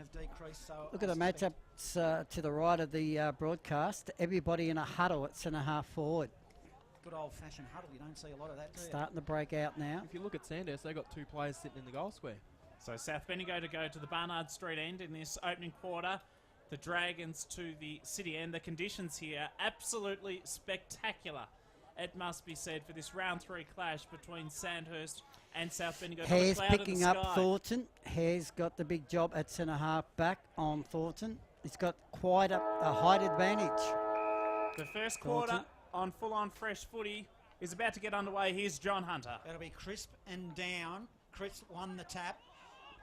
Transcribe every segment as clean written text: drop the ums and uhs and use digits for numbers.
have decreased. So look at the matchups to the right of the broadcast. Everybody in a huddle at centre half forward. Good old-fashioned huddle. You don't see a lot of that, do you? Starting to break out now. If you look at Sandhurst, they've got 2 players sitting in the goal square. So South Bendigo to go to the Barnard Street end in this opening quarter. The Dragons to the City end. The conditions here absolutely spectacular, it must be said, for this round 3 clash between Sandhurst and South Bendigo. Hare's picking up Thornton. Hare's got the big job at centre half back on Thornton. He's got quite a height advantage. The first quarter on full-on fresh footy is about to get underway. Here's John Hunter. That'll be Crisp and down. Crisp won the tap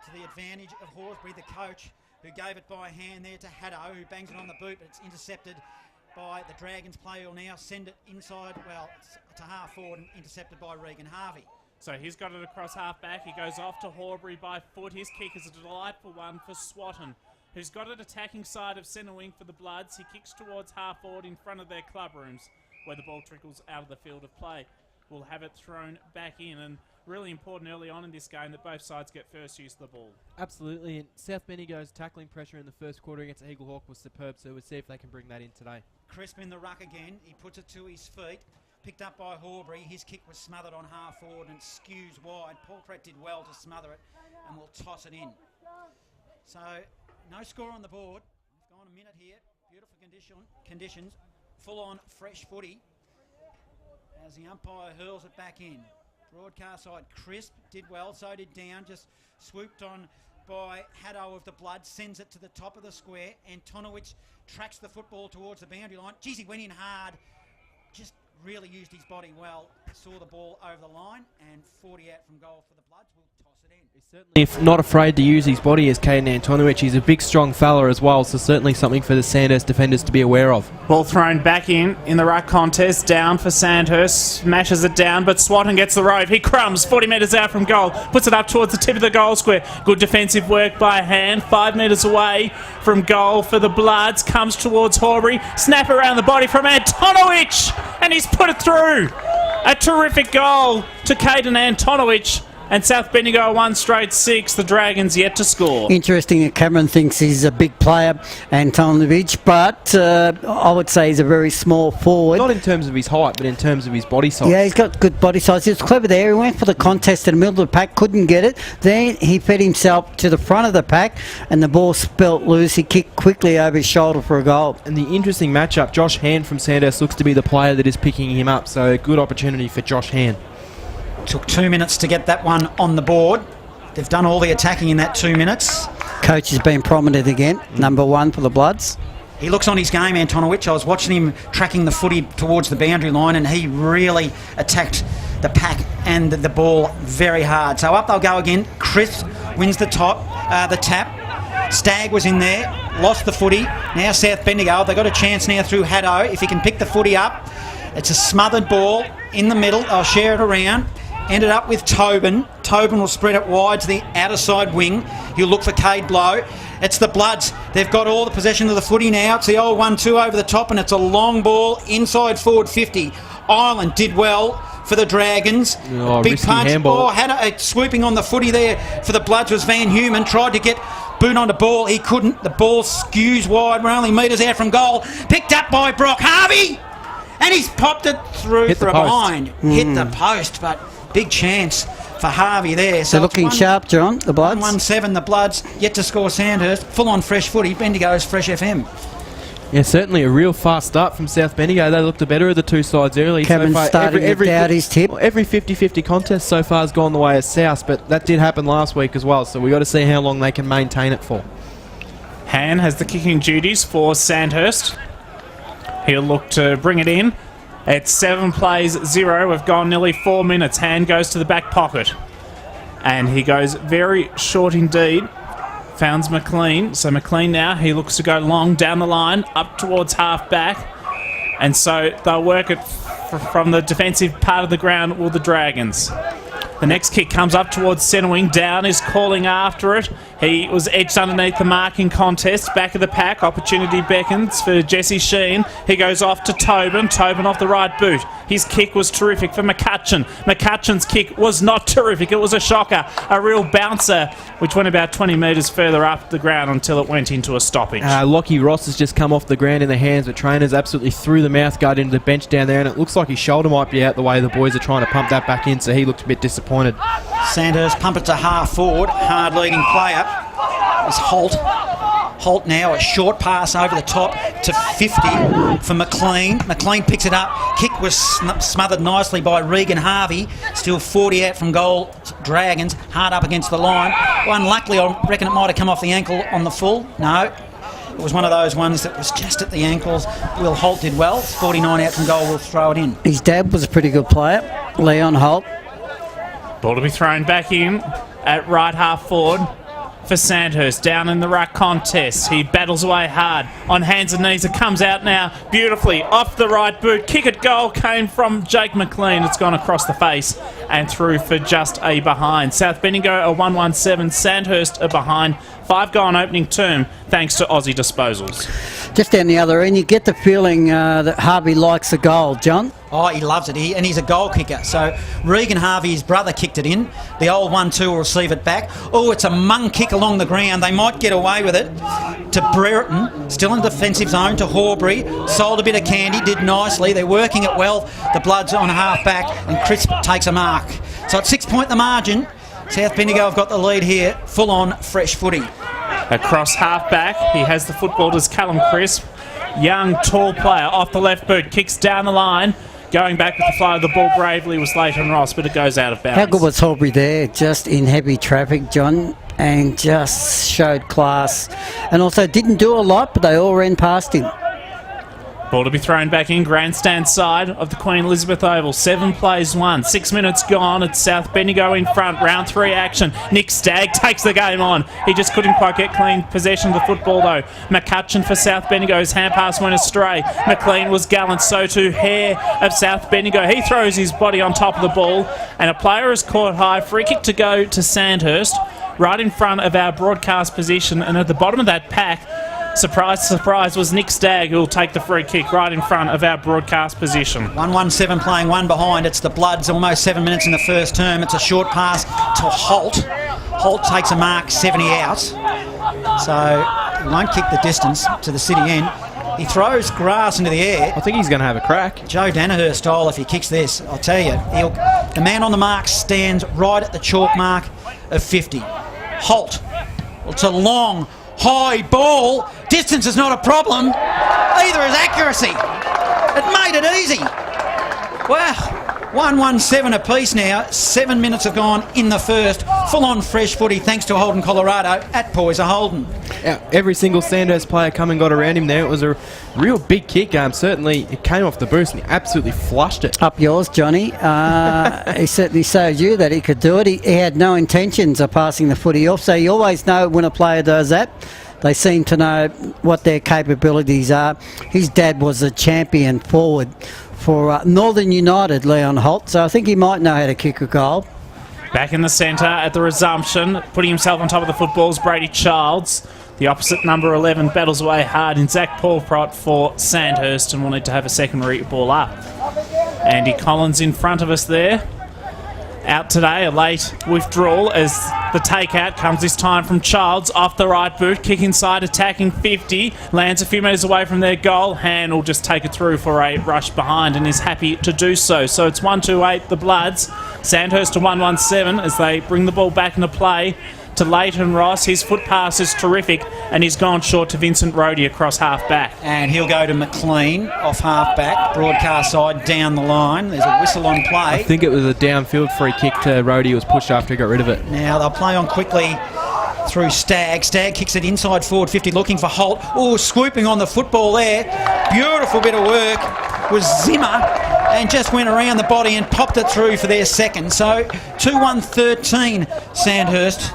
to the advantage of Horsbury, the coach, who gave it by hand there to Haddo, who bangs it on the boot, but it's intercepted by the Dragons player. Will now send it inside, well, to half forward and intercepted by Regan Harvey. So he's got it across half back. He goes off to Horbury by foot. His kick is a delightful one for Swatton, who's got it attacking side of centre wing for the Bloods. He kicks towards half forward in front of their club rooms, where the ball trickles out of the field of play. We'll have it thrown back in, and really important early on in this game that both sides get first use of the ball. Absolutely, and South Bendigo's tackling pressure in the first quarter against Eagle Hawk was superb, so we'll see if they can bring that in today. Crisp in the ruck again. He puts it to his feet. Picked up by Horbury. His kick was smothered on half forward and skews wide. Paul Pratt did well to smother it and will toss it in. So, no score on the board. We've gone a minute here. Beautiful conditions. Full-on fresh footy as the umpire hurls it back in. Broadcast side, Crisp did well, so did Down. Just swooped on by Haddo of the Blood, sends it to the top of the square. Antonowicz tracks the football towards the boundary line. Geez, he went in hard. Just really used his body well. Saw the ball over the line, and 40 out from goal for the Bloods. Will toss it in. He's certainly, if not afraid to use his body, as Caden Antonowicz. He's a big, strong fella as well, so certainly something for the Sandhurst defenders to be aware of. Ball thrown back in the ruck contest. Down for Sandhurst. Smashes it down, but Swatton gets the rope. He crumbs 40 metres out from goal. Puts it up towards the tip of the goal square. Good defensive work by hand. 5 metres away from goal for the Bloods. Comes towards Horbury. Snap around the body from Antonowicz, and he's put it through. A terrific goal to Caden Antonowicz. And South Bendigo won straight 6. The Dragons yet to score. Interesting that Cameron thinks he's a big player, Antonovich, but I would say he's a very small forward. Not in terms of his height, but in terms of his body size. Yeah, he's got good body size. He was clever there. He went for the contest in the middle of the pack, couldn't get it. Then he fed himself to the front of the pack, and the ball spelt loose. He kicked quickly over his shoulder for a goal. And the interesting matchup, Josh Hand from Sandhurst looks to be the player that is picking him up, so a good opportunity for Josh Hand. Took 2 minutes to get that one on the board. They've done all the attacking in that 2 minutes. Coach has been prominent again, number 1 for the Bloods. He looks on his game, Antonowicz. I was watching him tracking the footy towards the boundary line, and he really attacked the pack and the ball very hard. So up they'll go again. Chris wins the tap. Stagg was in there, lost the footy. Now South Bendigo, they've got a chance now through Haddo. If he can pick the footy up, it's a smothered ball in the middle. I'll share it around. Ended up with Tobin. Tobin will spread it wide to the outer side wing. He'll look for Cade Blow. It's the Bloods. They've got all the possession of the footy now. It's the old 1-2 over the top, and it's a long ball inside forward 50. Ireland did well for the Dragons. Big punch. Handball. Had swooping on the footy there for the Bloods was Van Human. Tried to get Boone on the ball. He couldn't. The ball skews wide. We're only metres out from goal. Picked up by Brock Harvey. And he's popped it through for a blind. Hit the post, but big chance for Harvey there. So looking sharp, John, the Bloods. 1-7, the Bloods yet to score. Sandhurst. Full on fresh footy. Bendigo's Fresh FM. Yeah, certainly a real fast start from South Bendigo. They looked the better of the two sides early. Kevin started to doubt his tip. Every 50-50 contest so far has gone the way of South, but that did happen last week as well, so we've got to see how long they can maintain it for. Han has the kicking duties for Sandhurst. He'll look to bring it in. It's 7 plays 0. We've gone nearly 4 minutes. Han goes to the back pocket. And he goes very short indeed. Founds McLean. So McLean now, he looks to go long down the line, up towards half back. And so they'll work it from the defensive part of the ground with the Dragons. The next kick comes up towards centre wing. Down is calling after it. He was edged underneath the marking contest. Back of the pack. Opportunity beckons for Jesse Sheen. He goes off to Tobin. Tobin off the right boot. His kick was terrific for McCutcheon. McCutcheon's kick was not terrific. It was a shocker. A real bouncer, which went about 20 metres further up the ground until it went into a stoppage. Lockie Ross has just come off the ground in the hands, but trainers absolutely threw the mouthguard into the bench down there, and it looks like his shoulder might be out the way. The boys are trying to pump that back in, so he looked a bit disappointed. Sandhurst pump it to half forward. Hard leading player is Holt. Holt now, a short pass over the top to 50 for McLean. McLean picks it up. Kick was smothered nicely by Regan Harvey. Still 40 out from goal. Dragons hard up against the line. Unluckily, I reckon it might have come off the ankle on the full. No. It was one of those ones that was just at the ankles. Will Holt did well. 49 out from goal. We'll throw it in. His dad was a pretty good player, Leon Holt. Ball to be thrown back in at right half forward for Sandhurst. Down in the ruck contest. He battles away hard on hands and knees. It comes out now beautifully off the right boot. Kick at goal came from Jake McLean. It's gone across the face and through for just a behind. South Bendigo a 1-1-7. Sandhurst a behind. 5 gone opening term thanks to Aussie Disposals. Just down the other end, you get the feeling that Harvey likes the goal, John. Oh, he loves it, and he's a goal kicker. So Regan Harvey, his brother, kicked it in. The old 1-2 will receive it back. Oh, it's a mung kick along the ground. They might get away with it. To Brereton, still in defensive zone, to Horbury. Sold a bit of candy, did nicely. They're working it well. The Bloods on half back, and Crisp takes a mark. So at 6 point the margin. South Bendigo have got the lead here. Full on fresh footy. Across half back, he has the football as Callum Crisp. Young, tall player off the left boot, kicks down the line. Going back with the flow of the ball bravely was Leighton Ross, but it goes out of bounds. How good was Horbury there? Just in heavy traffic, John, and just showed class. And also didn't do a lot, but they all ran past him. Ball to be thrown back in, grandstand side of the Queen Elizabeth Oval. 7 plays 1. 6 minutes gone. It's South Bendigo in front. Round 3 action. Nick Stagg takes the game on. He just couldn't quite get clean possession of the football though. McCutcheon for South Bendigo's hand pass went astray. McLean was gallant, so too Hare of South Bendigo. He throws his body on top of the ball, and a player is caught high. Free kick to go to Sandhurst, right in front of our broadcast position, and at the bottom of that pack, surprise, surprise, was Nick Stagg who will take the free kick right in front of our broadcast position. 1-1-7 playing 1 behind. It's the Bloods, almost 7 minutes in the first term. It's a short pass to Holt. Holt takes a mark, 70 out. So he won't kick the distance to the city end. He throws grass into the air. I think he's going to have a crack. Joe Danaher style if he kicks this. I'll tell you. The man on the mark stands right at the chalk mark of 50. Holt. Well, it's a long, high ball. Distance is not a problem. Either is accuracy. It made it easy. Wow. 1-1-7 apiece now. 7 minutes have gone in the first. Full on fresh footy thanks to Holden Colorado at Poyser Holden. Every single Sandhurst player come and got around him there. It was a real big kick. Certainly it came off the boost and he absolutely flushed it. Up yours, Johnny. He certainly showed you that he could do it. He had no intentions of passing the footy off, so you always know when a player does that. They seem to know what their capabilities are. His dad was a champion forward for Northern United, Leon Holt, so I think he might know how to kick a goal. Back in the centre at the resumption, putting himself on top of the footballs, Brady Childs. The opposite number 11 battles away hard in Zach Paulprot for Sandhurst, and will need to have a secondary ball up. Andy Collins in front of us there. Out today, a late withdrawal as the takeout comes this time from Childs off the right boot, kick inside, attacking 50, lands a few metres away from their goal. Han will just take it through for a rush behind and is happy to do so. So it's 1-2-8 the Bloods, Sandhurst to 1-1-7 as they bring the ball back into play to Leighton Ross. His foot pass is terrific and he's gone short to Vincent Rhodey across half back. And he'll go to McLean off half back, broadcast side down the line. There's a whistle on play. I think it was a downfield free kick to Rhodey. Was pushed after he got rid of it. Now they'll play on quickly through Stagg. Stagg kicks it inside forward 50 looking for Holt. Oh, swooping on the football there. Beautiful bit of work was Zimmer and just went around the body and popped it through for their second. So 2-1-13 Sandhurst.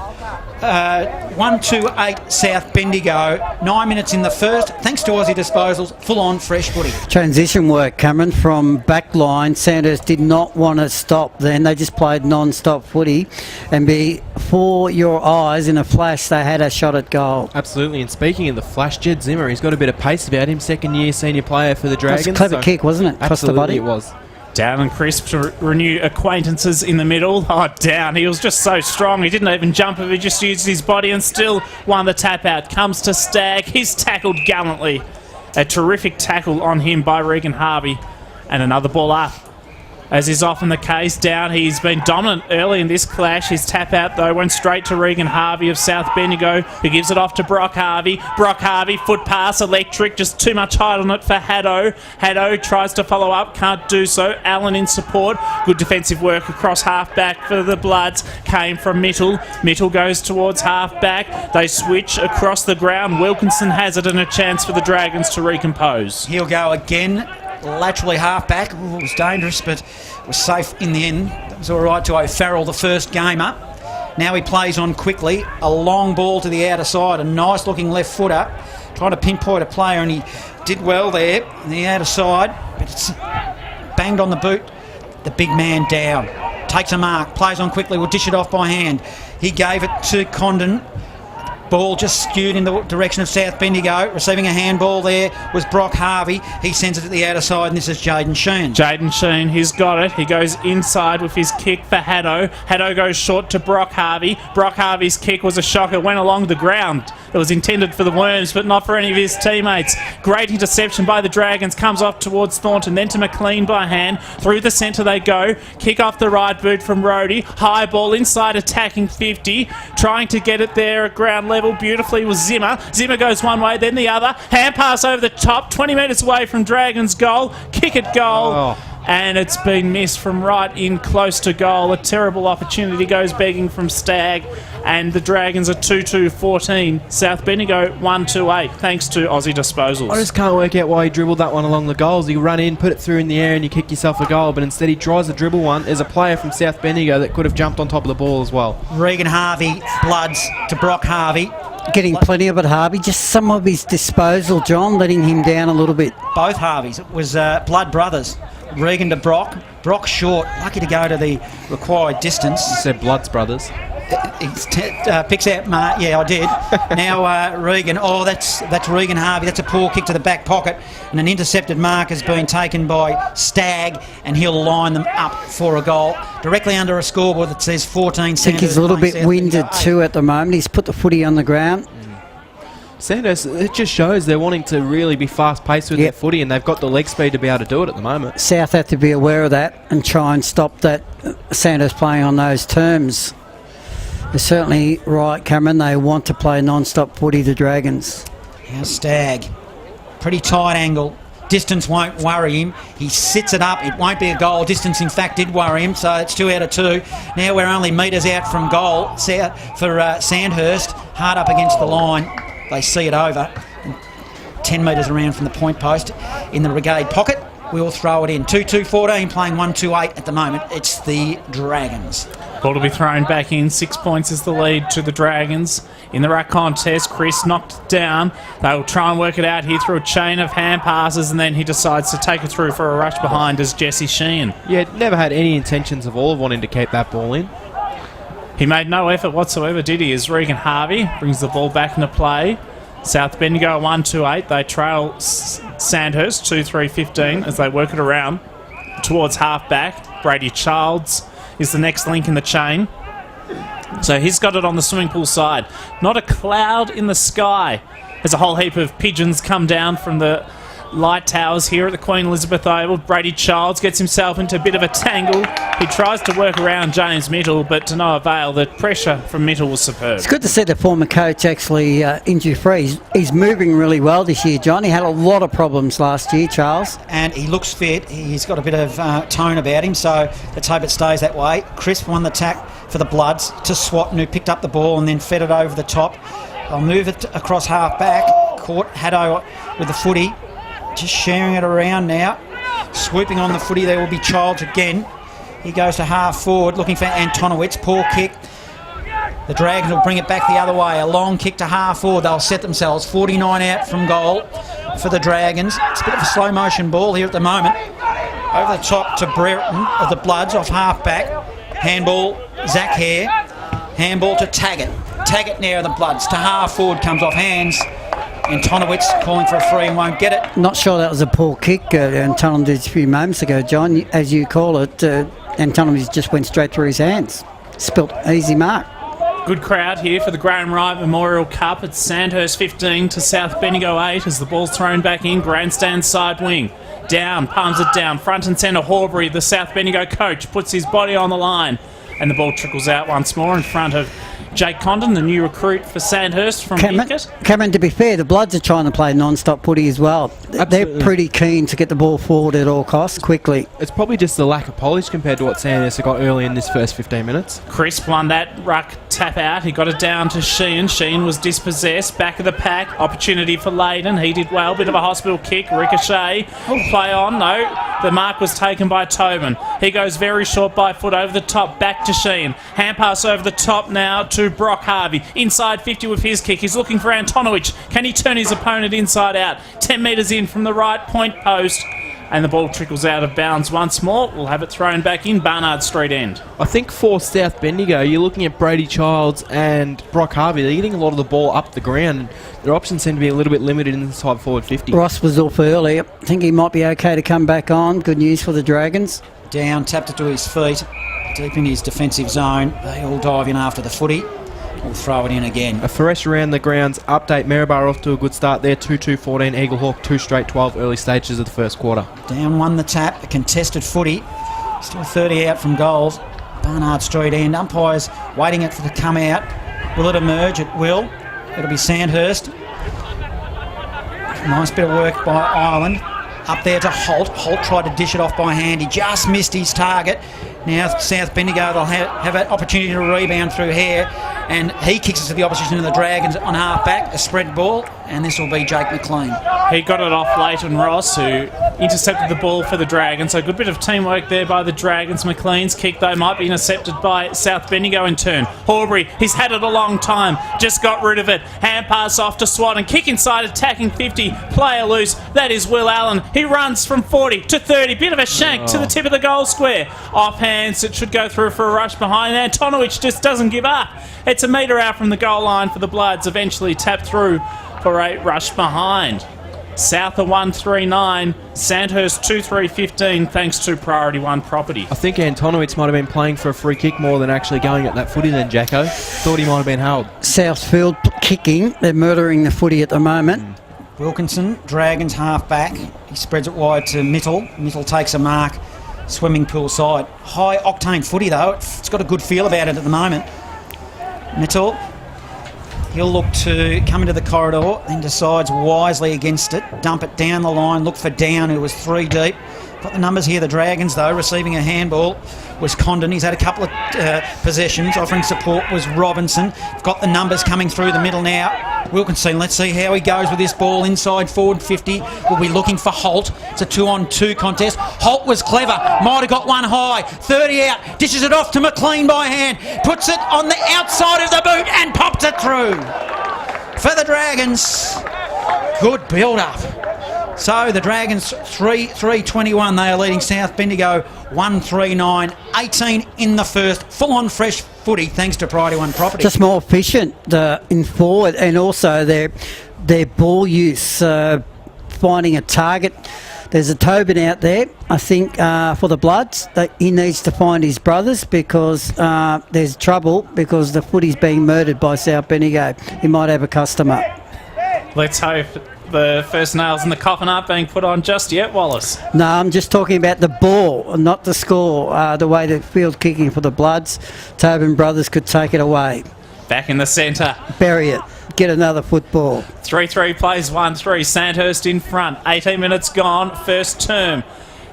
1-2-8 South Bendigo. 9 minutes in the first. Thanks to Aussie Disposals, full-on fresh footy. Transition work, Cameron, from back line. Sandhurst did not want to stop then. They just played non-stop footy. And before your eyes, in a flash, they had a shot at goal. Absolutely. And speaking of the flash, Jed Zimmer, he's got a bit of pace about him. Second-year senior player for the Dragons. That's a clever kick, wasn't it? Cost the body. Absolutely, it was. Down and crisp to renew acquaintances in the middle. Oh, Down. He was just so strong. He didn't even jump if he just used his body and still won the tap out. Comes to Stagg. He's tackled gallantly. A terrific tackle on him by Regan Harvey. And another ball up. As is often the case, Down, he's been dominant early in this clash. His tap out, though, went straight to Regan Harvey of South Bendigo, who gives it off to Brock Harvey. Brock Harvey, foot pass, electric, just too much height on it for Haddo. Haddo tries to follow up, can't do so. Allen in support. Good defensive work across half-back for the Bloods. Came from Mitchell. Mitchell goes towards half-back. They switch across the ground. Wilkinson has it and a chance for the Dragons to recompose. He'll go again. Laterally half-back. Ooh, it was dangerous, but was safe in the end. That was all right to O'Farrell, the first game up. Now he plays on quickly. A long ball to the outer side. A nice-looking left footer. Trying to pinpoint a player, and he did well there on the outer side. But it's banged on the boot. The big man Down. Takes a mark. Plays on quickly. Will dish it off by hand. He gave it to Condon. Ball just skewed in the direction of South Bendigo. Receiving a handball there was Brock Harvey. He sends it to the outer side, and this is Jaden Sheen. Jaden Sheen, he's got it. He goes inside with his kick for Haddo. Haddo goes short to Brock Harvey. Brock Harvey's kick was a shocker. Went along the ground. It was intended for the Worms, but not for any of his teammates. Great interception by the Dragons. Comes off towards Thornton, then to McLean by hand. Through the centre they go. Kick off the right boot from Rhodey. High ball inside, attacking 50. Trying to get it there at ground level beautifully was Zimmer. Zimmer goes one way, then the other. Hand pass over the top, 20 metres away from Dragons' goal. Kick at goal. Oh. And it's been missed from right in close to goal. A terrible opportunity goes begging from Stagg. And the Dragons are 2-2-14. South Bendigo 1-2-8, thanks to Aussie Disposals. I just can't work out why he dribbled that one along the goals. You run in, put it through in the air, and you kick yourself a goal. But instead he tries to dribble one. There's a player from South Bendigo that could have jumped on top of the ball as well. Regan Harvey, Bloods to Brock Harvey. Getting plenty of it, Harvey. Just some of his disposal, John, letting him down a little bit. Both Harveys. It was Blood brothers. Regan to Brock. Brock short. Lucky to go to the required distance. You said Bloods brothers. Picks out Mark. Yeah, I did. Now Regan. Oh, that's Regan Harvey. That's a poor kick to the back pocket, and an intercepted mark has been taken by Stagg, and he'll line them up for a goal directly under a scoreboard that says 14. I think he's a little bit winded too at the moment. He's put the footy on the ground. Sandhurst, it just shows they're wanting to really be fast-paced with their footy, and they've got the leg speed to be able to do it at the moment. South have to be aware of that and try and stop that Sandhurst playing on those terms. They're certainly right, Cameron. They want to play non-stop footy, the Dragons. Now Stagg. Pretty tight angle. Distance won't worry him. He sits it up. It won't be a goal. Distance, in fact, did worry him, so it's 2 out of 2. Now we're only metres out from goal for Sandhurst. Hard up against the line. They see it over. 10 metres around from the point post in the Brigade pocket. We'll throw it in. 2-2-14, playing 1-2-8 at the moment. It's the Dragons. Ball to be thrown back in. 6 points is the lead to the Dragons. In the ruck contest, Chris knocked it down. They'll try and work it out here through a chain of hand passes, and then he decides to take it through for a rush behind as Jesse Sheehan. Yeah, never had any intentions of all of wanting to keep that ball in. He made no effort whatsoever, did he? As Regan Harvey brings the ball back into play. South Bendigo 1-2-8. They trail Sandhurst 2-3-15 as they work it around towards half-back. Brady Childs is the next link in the chain. So he's got it on the swimming pool side. Not a cloud in the sky. There's a whole heap of pigeons come down from the light towers here at the Queen Elizabeth Oval. Brady Childs gets himself into a bit of a tangle. He tries to work around James Mitchell, but to no avail. The pressure from Mitchell was superb. It's good to see the former coach actually injury-free. He's moving really well this year, John. He had a lot of problems last year, Charles. And he looks fit. He's got a bit of tone about him, so let's hope it stays that way. Crisp won the tack for the Bloods to Swatton, who picked up the ball and then fed it over the top. They'll move it across half-back. Caught Haddo with the footy. Just sharing it around now. Swooping on the footy, there will be Childs again. He goes to half forward, looking for Antonowitz. Poor kick. The Dragons will bring it back the other way. A long kick to half forward. They'll set themselves. 49 out from goal for the Dragons. It's a bit of a slow motion ball here at the moment. Over the top to Brereton of the Bloods off half back. Handball, Zach Hare. Handball to Taggart. Taggart now the Bloods. To half forward comes off hands. Antonowitz calling for a free and won't get it. Not sure that was a poor kick Antonov did a few moments ago, John. As you call it, Antonov just went straight through his hands. Spilt easy mark. Good crowd here for the Graham Wright Memorial Cup. It's Sandhurst 15 to South Bendigo 8 as the ball's thrown back in. Grandstand side wing. Down, palms it down. Front and centre Horbury, the South Bendigo coach, puts his body on the line. And the ball trickles out once more in front of Jake Condon, the new recruit for Sandhurst from Wicket. Cameron, to be fair, the Bloods are trying to play non-stop footy as well. Absolutely. They're pretty keen to get the ball forward at all costs, quickly. It's probably just the lack of polish compared to what Sandhurst got early in this first 15 minutes. Chris won that ruck tap out. He got it down to Sheehan. Sheehan was dispossessed. Back of the pack. Opportunity for Layden. He did well. Bit of a hospital kick. Ricochet. Play on. No. The mark was taken by Tobin. He goes very short by foot over the top. Back to Sheehan. Hand pass over the top now to Brock Harvey. Inside 50 with his kick. He's looking for Antonowicz. Can he turn his opponent inside out? 10 metres in from the right point post. And the ball trickles out of bounds once more. We'll have it thrown back in Barnard Street end. I think for South Bendigo, you're looking at Brady Childs and Brock Harvey. They're getting a lot of the ball up the ground. Their options seem to be a little bit limited inside forward 50. Ross was off early. I think he might be okay to come back on. Good news for the Dragons. Down, tapped it to his feet. Deep in his defensive zone. They all dive in after the footy. We'll throw it in again. A fresh around the grounds update. Maryborough off to a good start there. 2-2-14. Eaglehawk 2 straight 12 early stages of the first quarter. Down won the tap. A contested footy. Still 30 out from goals. Barnard Street end. Umpires waiting it for the come out. Will it emerge? It will. It'll be Sandhurst. Nice bit of work by Ireland. Up there to Holt. Holt tried to dish it off by hand. He just missed his target. Now South Bendigo, they'll have an opportunity to rebound through Hare, and he kicks it to the opposition of the Dragons on half back, a spread ball, and this will be Jake McLean. He got it off Leighton Ross, who intercepted the ball for the Dragons. So a good bit of teamwork there by the Dragons. McLean's kick, though, might be intercepted by South Bendigo in turn. Horbury, he's had it a long time, just got rid of it. Hand pass off to Swat and kick inside, attacking 50, player loose. That is Will Allen. He runs from 40 to 30, bit of a shank to the tip of the goal square. Offhand, it should go through for a rush behind. Antonowicz just doesn't give up. It's a metre out from the goal line for the Bloods, eventually tapped through for a rush behind. South of 139, Sandhurst 2-3-15 thanks to Priority 1 property. I think Antonowicz might have been playing for a free kick more than actually going at that footy then, Jacko. Thought he might have been held. Southfield kicking. They're murdering the footy at the moment. Wilkinson, Dragons half back. He spreads it wide to Mittel. Mittel takes a mark. Swimming pool side. High octane footy though. It's got a good feel about it at the moment. Mittel. He'll look to come into the corridor, then decides wisely against it. Dump it down the line. Look for Down, who was 3 deep. Got the numbers here. The Dragons though receiving a handball was Condon. He's had a couple of possessions. Offering support was Robinson. Got the numbers coming through the middle now. Wilkinson, let's see how he goes with this ball inside forward 50. We'll be looking for Holt. It's a 2-on-2 contest. Holt was clever. Might have got one high. 30 out. Dishes it off to McLean by hand. Puts it on the outside of the boot and pops it through. For the Dragons. Good build-up. So the Dragons 3-21. They are leading South Bendigo 139. 18 in the first. Full-on fresh footy thanks to Priority 1 property. Just more efficient in forward, and also their ball use, finding a target. There's a Tobin out there, I think, for the Bloods. That he needs to find his brothers because there's trouble because the footy's being murdered by South Bendigo. He might have a customer. Let's hope the first nails in the coffin aren't being put on just yet, Wallace. No, I'm just talking about the ball, not the score. The way the field kicking for the Bloods, Tobin brothers could take it away. Back in the centre. Bury it. Get another football. 3-3 plays 1-3. Sandhurst in front. 18 minutes gone. First term.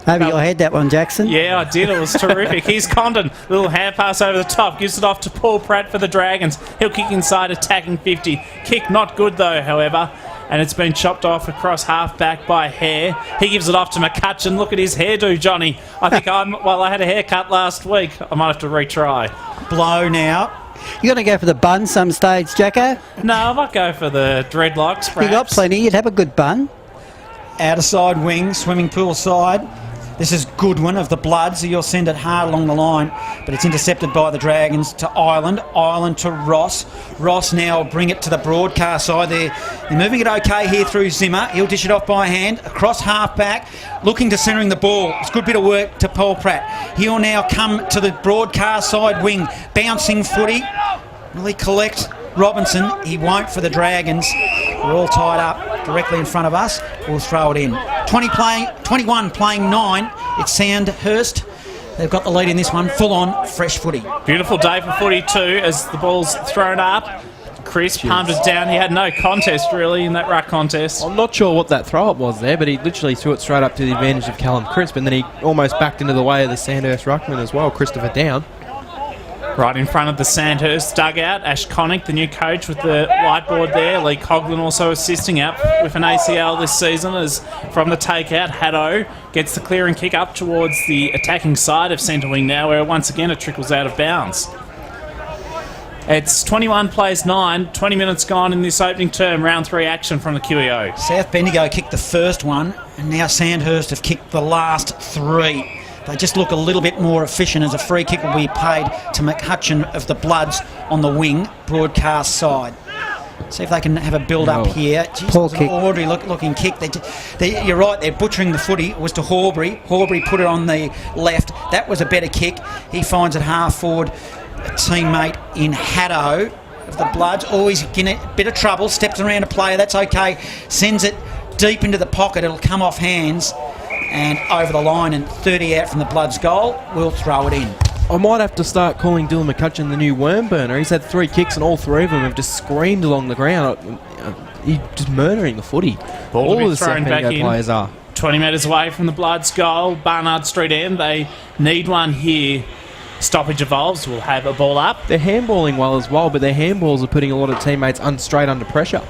Over your head, that one, Jackson. Yeah, I did. It was terrific. Here's Condon. Little hand pass over the top. Gives it off to Paul Pratt for the Dragons. He'll kick inside, attacking 50. Kick not good, though, however. And it's been chopped off across half back by Hare. He gives it off to McCutcheon. Look at his hairdo, Johnny. I think I had a haircut last week. I might have to retry. Blow now. You going to go for the bun some stage, Jacko? No, I might go for the dreadlocks, perhaps. You got plenty. You'd have a good bun. Outer side wing, swimming pool side. This is Goodwin of the Bloods. He'll send it hard along the line, but it's intercepted by the Dragons to Ireland. Ireland to Ross. Ross now will bring it to the broadcast side. They're moving it okay here through Zimmer. He'll dish it off by hand, across half back, looking to centering the ball. It's a good bit of work to Paul Pratt. He'll now come to the broadcast side wing. Bouncing footy. Will he collect Robinson? He won't for the Dragons. We're all tied up directly in front of us. We'll throw it in. 21 playing 9. It's Sandhurst. They've got the lead in this one. Full on fresh footy. Beautiful day for footy too as the ball's thrown up. Chris palmed it down. He had no contest really in that ruck contest. I'm not sure what that throw-up was there, but he literally threw it straight up to the advantage of Callum Crisp, and then he almost backed into the way of the Sandhurst ruckman as well, Christopher Down. Right in front of the Sandhurst dugout, Ash Connick, the new coach, with the whiteboard there. Lee Coughlin also assisting out with an ACL this season as from the takeout, Haddo gets the clearing kick up towards the attacking side of centre wing now, where once again it trickles out of bounds. It's 21 plays 9, 20 minutes gone in this opening term, round 3 action from the QEO. South Bendigo kicked the first one, and now Sandhurst have kicked the last 3. They just look a little bit more efficient as a free kick will be paid to McHutcheon of the Bloods on the wing, broadcast side. See if they can have a build-up here. Jeez, Poor kick. Audrey looking kick. You're right, they're butchering the footy. It was to Horbury. Horbury put it on the left. That was a better kick. He finds it half forward. A teammate in Haddo of the Bloods. Always in a bit of trouble. Steps around a player. That's okay. Sends it deep into the pocket. It'll come off hands and over the line, and 30 out from the Bloods goal. We'll throw it in. I might have to start calling Dylan McCutcheon the new worm burner. He's had 3 kicks and all 3 of them have just screamed along the ground. He's just murdering the footy. Ball all to be of the thrown South back Bendigo in. players are. 20 metres away from the Bloods goal, Barnard Street end. They need one here. Stoppage evolves. We'll have a ball up. They're handballing well as well, but their handballs are putting a lot of teammates straight under pressure.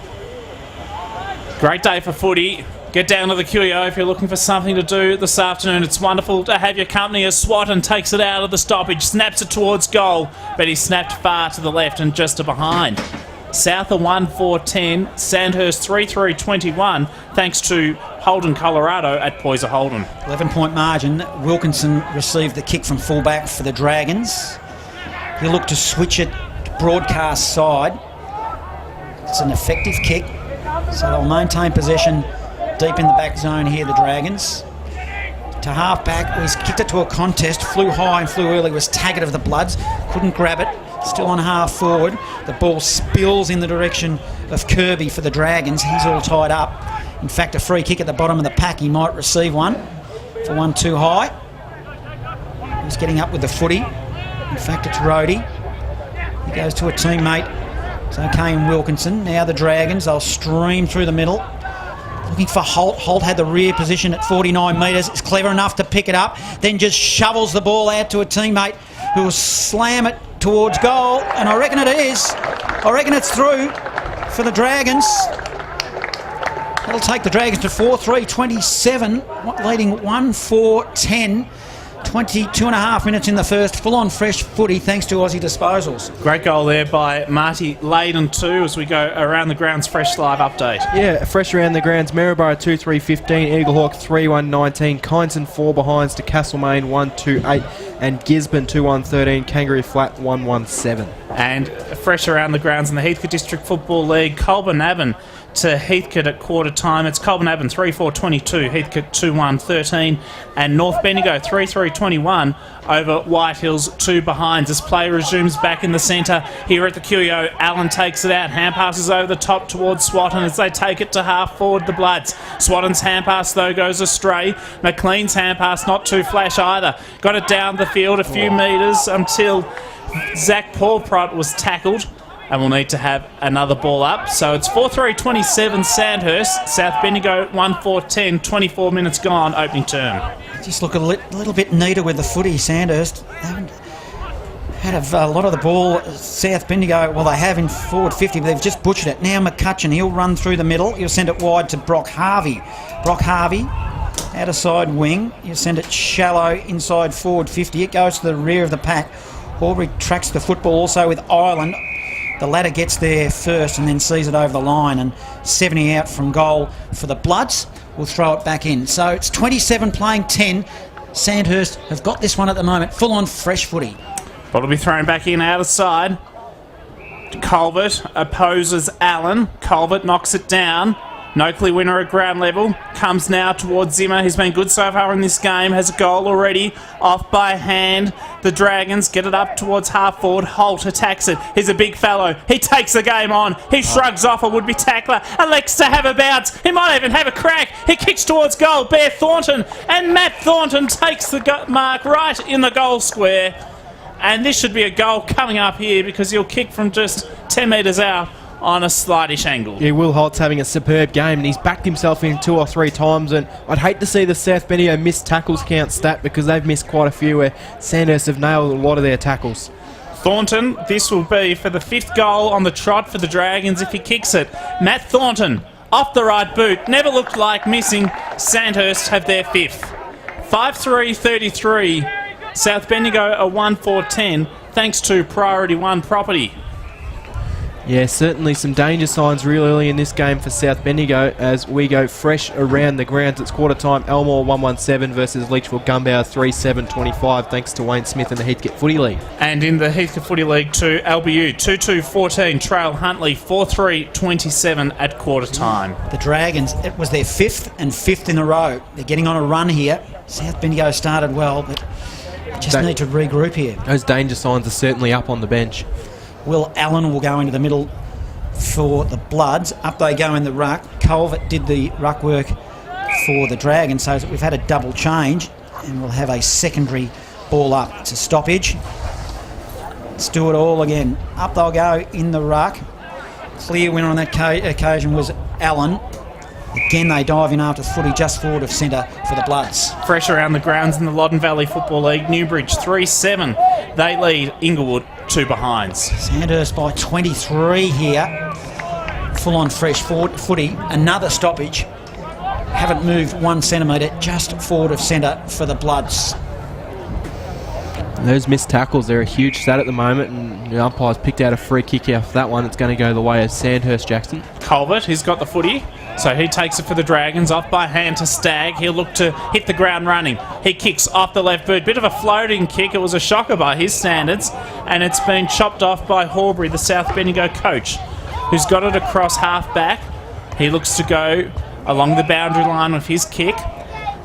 Great day for footy. Get down to the QEO if you're looking for something to do this afternoon. It's wonderful to have your company as Swatton takes it out of the stoppage, snaps it towards goal, but he snapped far to the left and just to behind. South are 1-4-10, Sandhurst 3-3-21, thanks to Holden, Colorado at Poyser Holden. 11-point margin. Wilkinson received the kick from fullback for the Dragons. He'll look to switch it to broadcast side. It's an effective kick, so they'll maintain possession deep in the back zone here, the Dragons. To half-back, he's kicked it to a contest, flew high and flew early, was Taggart of the Bloods, couldn't grab it, still on half-forward. The ball spills in the direction of Kirby for the Dragons. He's all tied up. In fact, a free kick at the bottom of the pack, he might receive one for one too high. He's getting up with the footy. In fact, it's Rhodey. He goes to a teammate. It's okay in Wilkinson. Now the Dragons, they'll stream through the middle. Looking for Holt. Holt had the rear position at 49 metres. Is clever enough to pick it up. Then just shovels the ball out to a teammate who will slam it towards goal. And I reckon it is. I reckon it's through for the Dragons. That'll take the Dragons to 4-3-27. Leading 1-4-10. 22 and a half minutes in the first. Full-on fresh footy thanks to Aussie Disposals. Great goal there by Marty Layden too as we go around the grounds fresh live update. Yeah, fresh around the grounds. Maryborough 2-3-15, Eaglehawk 3-1-19, Kyneton 4 behinds to Castlemaine 1-2-8, and Gisborne 2-1-13, Kangaroo Flat 1-1-7. And fresh around the grounds in the Heathcote District Football League, Colburn-Avon to Heathcote at quarter time. It's Colburn-Avon 3-4-22, Heathcote 2-1-13, and North Bendigo 3-3-21 over Whitehills 2 behinds. As play resumes back in the centre here at the QEO, Allen takes it out, hand passes over the top towards Swatton as they take it to half forward the Bloods. Swatton's hand pass though goes astray. McLean's hand pass not too flash either. Got it down the field a few metres until Zach Paulprot was tackled. And we'll need to have another ball up. So it's 4-3-27 Sandhurst. South Bendigo 1-4-10, 24 minutes gone, opening term. Just look a little bit neater with the footy, Sandhurst. They haven't had a lot of the ball. South Bendigo, well, they have in forward 50, but they've just butchered it. Now McCutcheon, he'll run through the middle. He'll send it wide to Brock Harvey. Brock Harvey, outer side wing. He'll send it shallow inside forward 50. It goes to the rear of the pack. Horbury tracks the football also with Ireland. The latter gets there first and then sees it over the line, and 70 out from goal for the Bloods. We'll throw it back in. So it's 27 playing 10. Sandhurst have got this one at the moment. Full on fresh footy. Ball will be thrown back in out of side. Culvert opposes Allen. Culvert knocks it down. Noakley winner at ground level. Comes now towards Zimmer. He's been good so far in this game. Has a goal already. Off by hand. The Dragons get it up towards half forward. Holt attacks it. He's a big fellow. He takes the game on. He shrugs off a would-be tackler. Elects to have a bounce. He might even have a crack. He kicks towards goal. Bear Thornton. And Matt Thornton takes the mark right in the goal square. And this should be a goal coming up here because he'll kick from just 10 metres out on a slightish angle. Yeah, Will Holt's having a superb game, and he's backed himself in 2 or 3 times, and I'd hate to see the South Bendigo missed tackles count stat because they've missed quite a few where Sandhurst have nailed a lot of their tackles. Thornton, this will be for the 5th goal on the trot for the Dragons if he kicks it. Matt Thornton, off the right boot, never looked like missing. Sandhurst have their 5th. 5-3-33. South Bendigo are 1-4-10 thanks to Priority 1 property. Yeah, certainly some danger signs real early in this game for South Bendigo as we go fresh around the grounds. It's quarter time. Elmore 1-1-7 versus Leachville Gunbow 3-7-25 thanks to Wayne Smith and the Heathcote Footy League. And in the Heathcote Footy League 2, LBU 2-2-14 Trail Huntley 4-3-27 at quarter time. The Dragons, it was their 5th and 5th in a row. They're getting on a run here. South Bendigo started well, but just need to regroup here. Those danger signs are certainly up on the bench. Will Allen will go into the middle for the Bloods. Up they go in the ruck. Culvert did the ruck work for the Dragons, so we've had a double change, and we'll have a secondary ball up to stoppage. Let's do it all again. Up they'll go in the ruck. Clear winner on that occasion was Allen. Again, they dive in after footy just forward of centre for the Bloods. Fresh around the grounds in the Loddon Valley Football League. Newbridge 3-7. They lead Inglewood 2 behinds. Sandhurst by 23 here. Full on fresh footy. Another stoppage. Haven't moved 1 centimetre, just forward of centre for the Bloods. Those missed tackles, they're a huge stat at the moment, and the umpire's picked out a free kick off that one. It's going to go the way of Sandhurst, Jackson. Culvert, he's got the footy, so he takes it for the Dragons, off by hand to Stagg. He'll look to hit the ground running. He kicks off the left boot. Bit of a floating kick. It was a shocker by his standards, and it's been chopped off by Horbury, the South Bendigo coach, who's got it across half back. He looks to go along the boundary line with his kick.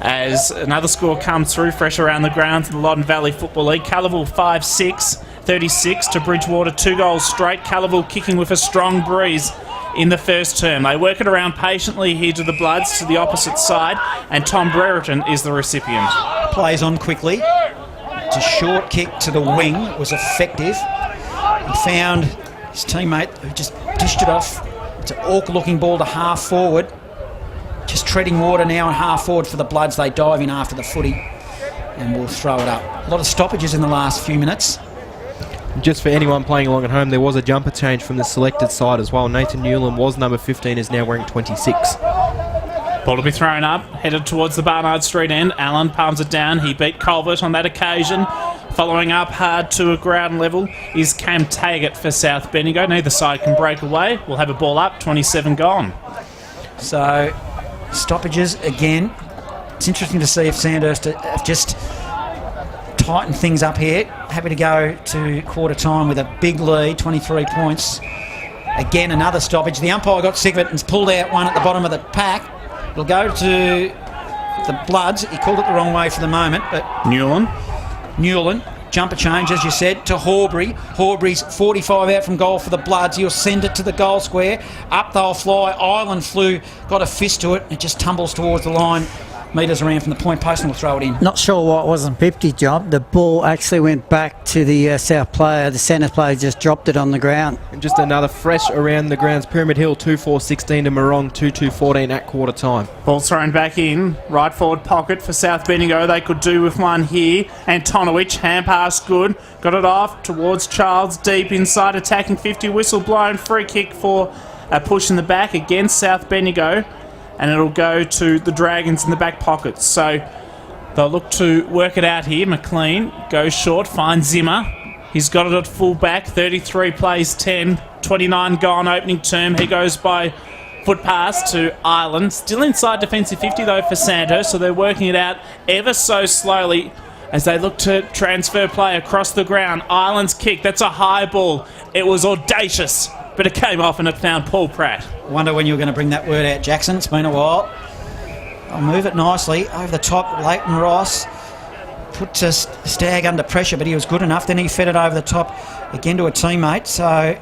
As another score comes through, fresh around the grounds in the Loddon Valley Football League. Calival 5-6, 36 to Bridgewater, 2 goals straight. Calival kicking with a strong breeze in the first term. They work it around patiently here to the Bloods, to the opposite side, and Tom Brereton is the recipient. Plays on quickly. It's a short kick to the wing. It was effective. He found his teammate who just dished it off. It's an awkward looking ball to half forward. Just treading water now and half forward for the Bloods. They dive in after the footy and we'll throw it up. A lot of stoppages in the last few minutes. Just for anyone playing along at home, there was a jumper change from the selected side as well. Nathan Newland was number 15, is now wearing 26. Ball to be thrown up, headed towards the Barnard Street end. Allen palms it down. He beat Culvert on that occasion. Following up hard to a ground level is Cam Taggart for South Bendigo. Neither side can break away. We'll have a ball up, 27 gone. So stoppages again. It's interesting to see if Sandhurst have just tightened things up here. Happy to go to quarter time with a big lead, 23 points. Again, another stoppage. The umpire got sick of it and pulled out one at the bottom of the pack. It'll go to the Bloods. He called it the wrong way for the moment, but Newland, jumper change, as you said, to Horbury. Horbury's 45 out from goal for the Bloods. He'll send it to the goal square. Up they'll fly. Ireland flew, got a fist to it. It just tumbles towards the line. Metres around from the point post and we'll throw it in. Not sure why it wasn't 50, John. The ball actually went back to the South player. The centre player just dropped it on the ground. And just another fresh around the grounds. Pyramid Hill 2-4-16 to Morong 2-2-14 at quarter time. Ball thrown back in. Right forward pocket for South Bendigo. They could do with one here. Antonowicz, hand pass good. Got it off towards Childs. Deep inside, attacking 50. Whistle blown. Free kick for a push in the back against South Bendigo. And it'll go to the Dragons in the back pockets. So they'll look to work it out here. McLean goes short, finds Zimmer. He's got it at full back. 33 plays 10. 29 gone opening term. He goes by foot pass to Ireland. Still inside defensive 50 though for Sandhurst, so they're working it out ever so slowly as they look to transfer play across the ground. Ireland's kick, that's a high ball. It was audacious, but it came off and it found Paul Pratt. Wonder when you were going to bring that word out, Jackson. It's been a while. I'll move it nicely over the top. Leighton Ross put Stagg under pressure, but he was good enough. Then he fed it over the top again to a teammate. So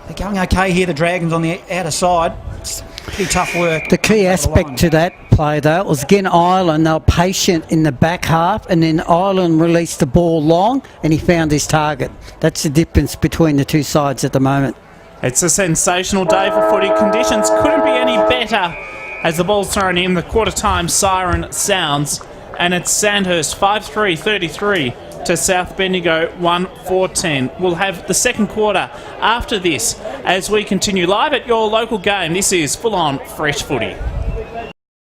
they're going okay here, the Dragons on the outer side. It's pretty tough work. The key aspect to that play, though, was again Ireland. They were patient in the back half, and then Ireland released the ball long, and he found his target. That's the difference between the two sides at the moment. It's a sensational day for footy. Conditions couldn't be any better as the ball's thrown in. The quarter-time siren sounds, and it's Sandhurst 5-3-33 to South Bendigo 1-4-10. We'll have the second quarter after this as we continue live at your local game. This is full-on fresh footy.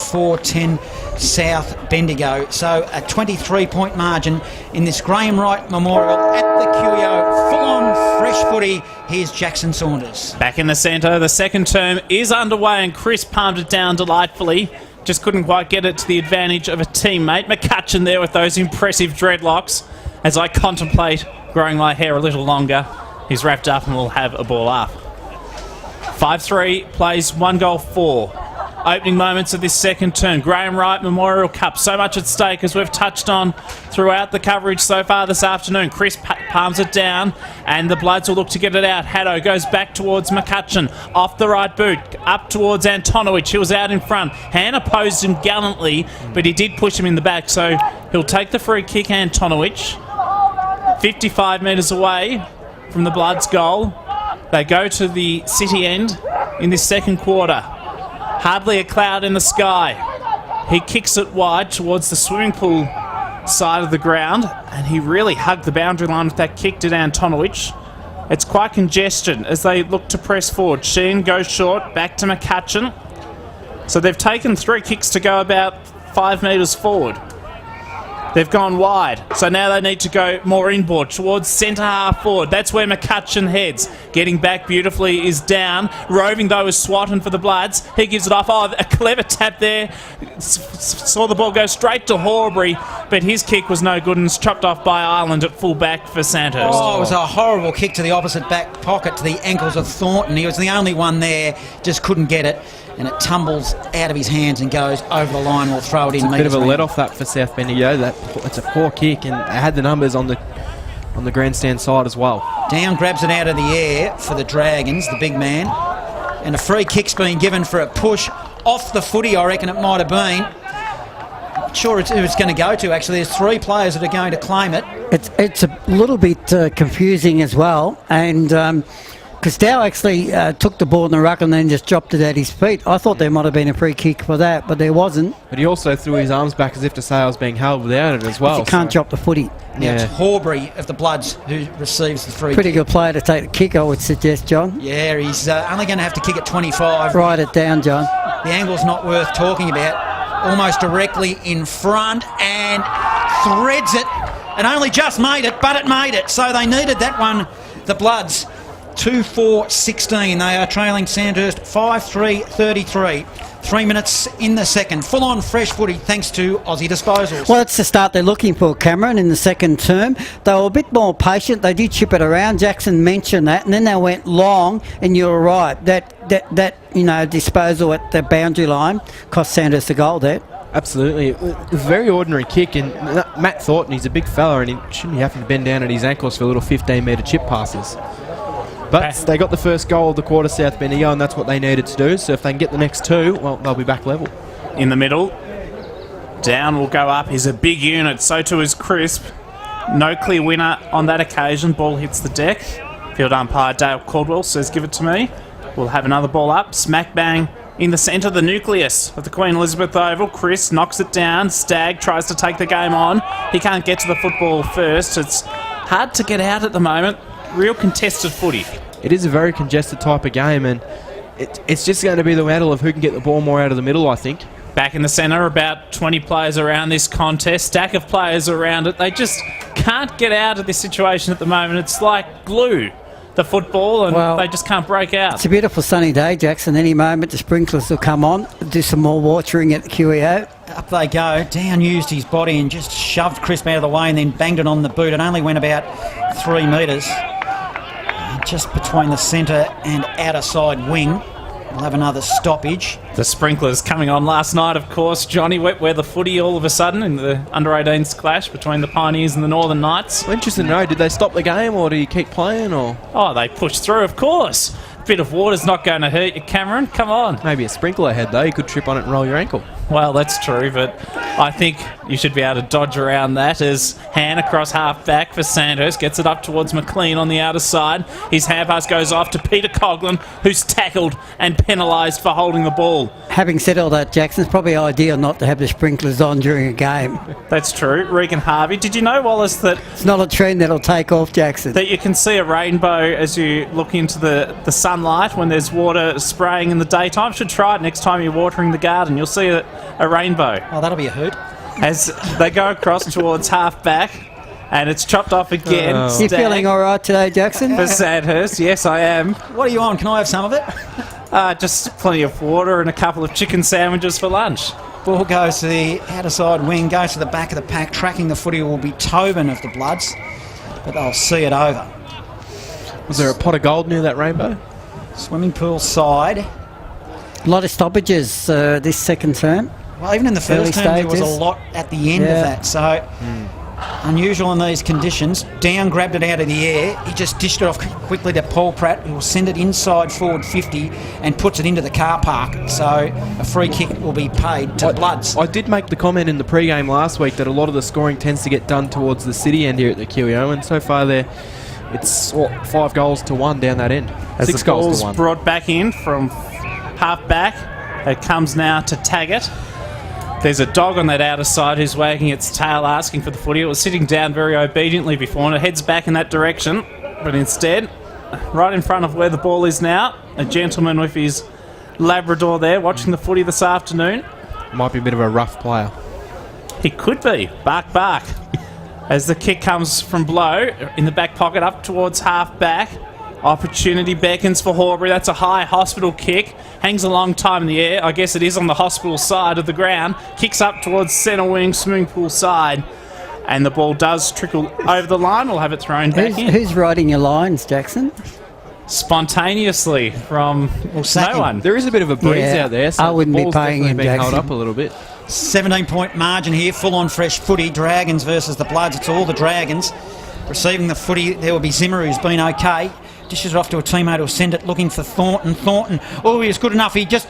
4-10 South Bendigo. So a 23-point margin in this Graham Wright Memorial at the QEO. Full-on fresh footy. Here's Jackson Saunders. Back in the centre, the second term is underway and Chris palmed it down delightfully. Just couldn't quite get it to the advantage of a teammate. McCutcheon there with those impressive dreadlocks. As I contemplate growing my hair a little longer, he's wrapped up and we'll have a ball up. 5-3 plays 1 goal 4. Opening moments of this second term. Graham Wright Memorial Cup. So much at stake as we've touched on throughout the coverage so far this afternoon. Chris palms it down and the Bloods will look to get it out. Haddo goes back towards McCutcheon. Off the right boot. Up towards Antonovich. He was out in front. Han opposed him gallantly, but he did push him in the back. So he'll take the free kick, Antonovich. 55 metres away from the Bloods' goal. They go to the city end in this second quarter. Hardly a cloud in the sky. He kicks it wide towards the swimming pool side of the ground, and he really hugged the boundary line with that kick, did Antonovich. It's quite congested as they look to press forward. Sheen goes short, back to McCutcheon. So they've taken 3 kicks to go about 5 metres forward. They've gone wide, so now they need to go more inboard towards centre half forward. That's where McCutcheon heads. Getting back beautifully is down. Roving though is Swatton for the Bloods. He gives it off. Oh, a clever tap there. Saw the ball go straight to Horbury, but his kick was no good and was chopped off by Ireland at full back for Sandhurst. Oh, it was a horrible kick to the opposite back pocket to the ankles of Thornton. He was the only one there, just couldn't get it. And it tumbles out of his hands and goes over the line. We'll throw it in. It's a bit of a let-off that for South Bendigo. It's a poor kick, and they had the numbers on the grandstand side as well. Down grabs it out of the air for the Dragons, the big man. And a free kick's been given for a push off the footy, I reckon it might have been. Not sure who it's going to go to, actually. There's 3 players that are going to claim it. It's a little bit confusing as well, and because Dow actually took the ball in the ruck and then just dropped it at his feet. I thought there might have been a free kick for that, but there wasn't. But he also threw his arms back as if to say I was being held without it as well. You can't drop the footy. Now it's Horbury of the Bloods who receives the free Pretty kick. good player to take the kick, I would suggest, John. Yeah, he's only going to have to kick at 25. Write it down, John. The angle's not worth talking about. Almost directly in front and threads it. It only just made it, but it made it. So they needed that one, the Bloods. 2-4-16. They are trailing Sandhurst 5-3-33. 3 minutes in the second. Full-on fresh footy thanks to Aussie Disposals. Well, that's the start they're looking for, Cameron, in the second term. They were a bit more patient. They did chip it around. Jackson mentioned that. And then they went long, and you were right. That disposal at the boundary line cost Sandhurst the goal there. Absolutely. A very ordinary kick, and Matt Thornton, he's a big fella, and he shouldn't be having to bend down at his ankles for little 15-metre chip passes. But they got the first goal of the quarter, South Bendigo, and that's what they needed to do. So if they can get the next 2, well, they'll be back level. In the middle. Down will go up. He's a big unit. So too is Crisp. No clear winner on that occasion. Ball hits the deck. Field umpire Dale Caldwell says, give it to me. We'll have another ball up. Smack bang in the centre, the nucleus of the Queen Elizabeth Oval. Chris knocks it down. Stagg tries to take the game on. He can't get to the football first. It's hard to get out at the moment. Real contested footy. It is a very congested type of game, and it's just going to be the battle of who can get the ball more out of the middle, I think. Back in the centre, about 20 players around this contest. Stack of players around it. They just can't get out of this situation at the moment. It's like glue, the football, and they just can't break out. It's a beautiful sunny day, Jackson. Any moment the sprinklers will come on, do some more watering at the QEO. Up they go. Down used his body and just shoved Crisp out of the way and then banged it on the boot. It only went about 3 metres. Just between the centre and outer side wing. We'll have another stoppage. The sprinklers coming on last night, of course. Johnny wet wear the footy all of a sudden in the under-18s clash between the Pioneers and the Northern Knights. I'm interested to know, did they stop the game or do you keep playing? Or Oh, they pushed through, of course. A bit of water's not going to hurt you, Cameron. Come on. maybe a sprinkler head though, you could trip on it and roll your ankle. Well, that's true, but I think you should be able to dodge around that as Han across half back for Sandhurst gets it up towards McLean on the outer side. His hand pass goes off to Peter Coughlin, who's tackled and penalised for holding the ball. Having said all that, Jackson, it's probably ideal not to have the sprinklers on during a game. That's true. Regan Harvey. Did you know, Wallace, that It's not a trend that'll take off, Jackson. you can see a rainbow as you look into the sunlight when there's water spraying in the daytime? Should try it next time you're watering the garden. You'll see a rainbow. Oh, that'll be a hoot. As they go across towards half back, and it's chopped off again. You feeling all right today, Jackson? For Sandhurst? Yes, I am. What are you on? Can I have some of it? Just plenty of water and a couple of chicken sandwiches for lunch. Ball goes to the outer side wing, goes to the back of the pack. Tracking the footy will be Tobin of the Bloods, but they'll see it over. Was there a pot of gold near that rainbow? Swimming pool side. A lot of stoppages this second term. Well, even in the Early first term, there was a stages. lot at the end of that. So, unusual in these conditions. Down grabbed it out of the air. He just dished it off quickly to Paul Pratt, who will send it inside forward 50 and puts it into the car park. So, a free kick will be paid to Bloods. I did make the comment in the pre-game last week that a lot of the scoring tends to get done towards the city end here at the QEO, and so far it's 5 goals to 1 down that end. As 6 the goals ball's to 1. brought back in from half back, it comes now to Taggart. There's a dog on that outer side who's wagging its tail asking for the footy. It was sitting down very obediently before and it heads back in that direction. But instead, right in front of where the ball is now, a gentleman with his Labrador there watching the footy this afternoon. Might be a bit of a rough player. He could be. Bark, bark. As the kick comes from below, in the back pocket up towards half back. Opportunity beckons for Horbury. That's a high hospital kick. Hangs a long time in the air. I guess it is on the hospital side of the ground. Kicks up towards centre wing, swimming pool side. And the ball does trickle over the line. We'll have it thrown back in. Who's writing your lines, Jackson? Spontaneously from no one. There is a bit of a breeze out there, so I wouldn't the be ball's paying definitely him, being held Jackson. up a little bit. 17-point margin here, full on fresh footy. Dragons versus the Bloods. It's all the Dragons. Receiving the footy, there will be Zimmer, who's been okay. Dishes it off to a teammate who'll send it looking for Thornton. Oh, he was good enough. He just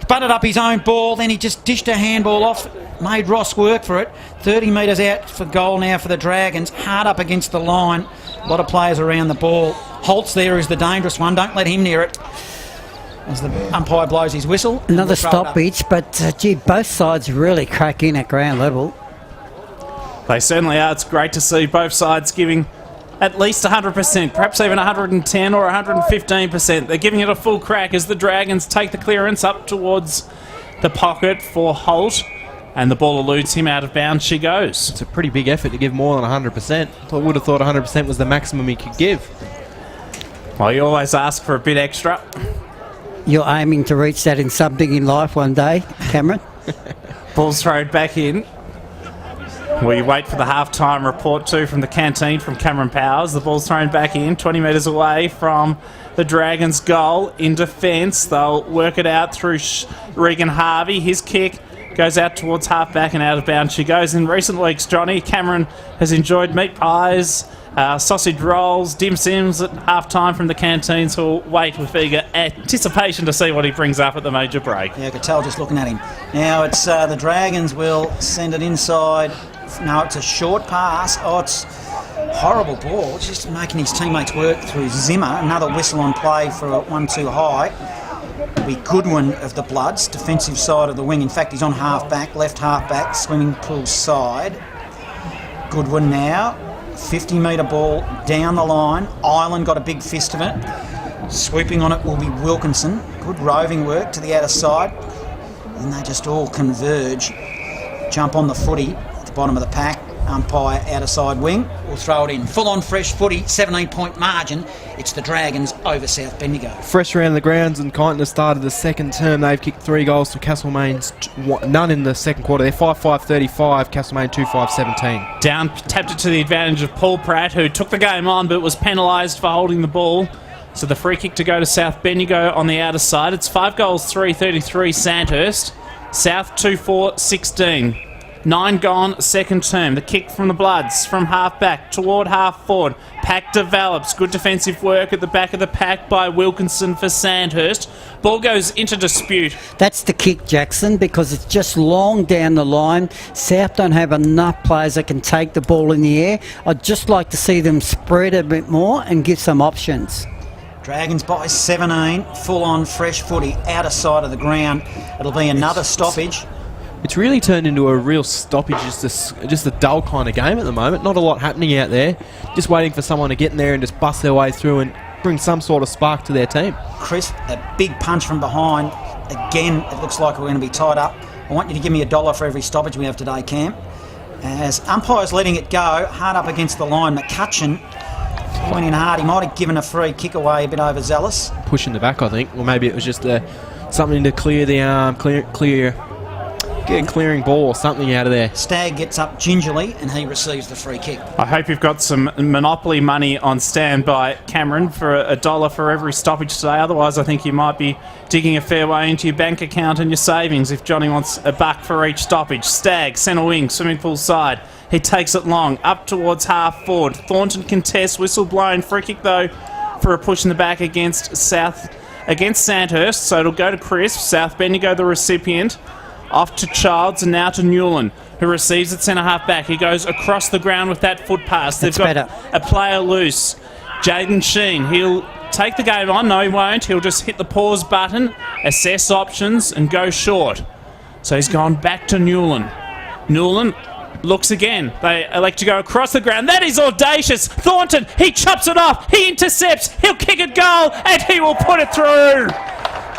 butted up his own ball, then he just dished a handball off, made Ross work for it. 30 metres out for goal now for the Dragons. Hard up against the line. A lot of players around the ball. Holtz there is the dangerous one. Don't let him near it. As the umpire blows his whistle. Another We'll throw it up. stoppage, but gee, both sides really crack in at ground level. They certainly are. It's great to see both sides giving at least 100%, perhaps even 110 or 115%. They're giving it a full crack as the Dragons take the clearance up towards the pocket for Holt, and the ball eludes him out of bounds. She goes. It's a pretty big effort to give more than 100%. I would have thought 100% was the maximum he could give. Well, you always ask for a bit extra. You're aiming to reach that in something in life one day, Cameron? Ball's thrown back in. We wait for the half-time report too from the canteen from Cameron Powers. The ball's thrown back in, 20 metres away from the Dragons' goal in defence. They'll work it out through Regan Harvey. His kick goes out towards half-back and out of bounds. She goes. In recent weeks, Johnny, Cameron has enjoyed meat pies, sausage rolls, dim sims at half-time from the canteen, so we'll wait with eager anticipation to see what he brings up at the major break. Yeah, I could tell just looking at him. Now it's the Dragons will send it inside. No, it's a short pass. Oh, it's horrible ball. It's just making his teammates work through Zimmer. Another whistle on play for a 1-2 high. It'll be Goodwin of the Bloods, defensive side of the wing. In fact, he's on half-back, left half-back, swimming pool side. Goodwin now. 50-metre ball down the line. Ireland got a big fist of it. Swooping on it will be Wilkinson. Good roving work to the outer side. And they just all converge, jump on the footy at the bottom of the pack. Umpire outer side wing will throw it in. Full on fresh footy, 17-point margin. It's the Dragons over South Bendigo. Fresh around the grounds and Kyneton has started the second term. They've kicked 3 goals to Castlemaine's none in the second quarter. They're 5-5-35, Castlemaine 2-5-17. Down, tapped it to the advantage of Paul Pratt, who took the game on but was penalised for holding the ball. So the free kick to go to South Bendigo on the outer side. It's 5 goals, 3-33 Sandhurst. South 2-4-16. 9 gone, second term. The kick from the Bloods from half back toward half forward. Pack develops. Good defensive work at the back of the pack by Wilkinson for Sandhurst. Ball goes into dispute. That's the kick, Jackson, because it's just long down the line. South don't have enough players that can take the ball in the air. I'd just like to see them spread a bit more and give some options. Dragons by 17, full on fresh footy, outer side of the ground. It'll be another stoppage. It's really turned into a real stoppage, just a dull kind of game at the moment. Not a lot happening out there. Just waiting for someone to get in there and just bust their way through and bring some sort of spark to their team. Chris, a big punch from behind. Again, it looks like we're going to be tied up. I want you to give me $1 for every stoppage we have today, Cam. As umpire's letting it go, hard up against the line. McCutcheon went in hard. He might have given a free kick away, a bit overzealous. Pushing the back, I think. Or maybe it was just something to clear the get a clearing ball or something out of there. Stagg gets up gingerly and he receives the free kick. I hope you've got some Monopoly money on standby, Cameron, for $1 for every stoppage today. Otherwise, I think you might be digging a fair way into your bank account and your savings if Johnny wants $1 for each stoppage. Stagg, centre wing, swimming pool side. He takes it long, up towards half forward. Thornton contests, whistle blown. Free kick, though, for a push in the back against Sandhurst. So it'll go to Crisp. South Bendigo, the recipient. Off to Childs and now to Newland, who receives it centre half back. He goes across the ground with that foot pass. They've got a player loose. Jaden Sheen. He'll take the game on. No, he won't. He'll just hit the pause button, assess options, and go short. So he's gone back to Newland. Newland looks again. They elect to go across the ground. That is audacious. Thornton, he chops it off. He intercepts. He'll kick a goal, and he will put it through.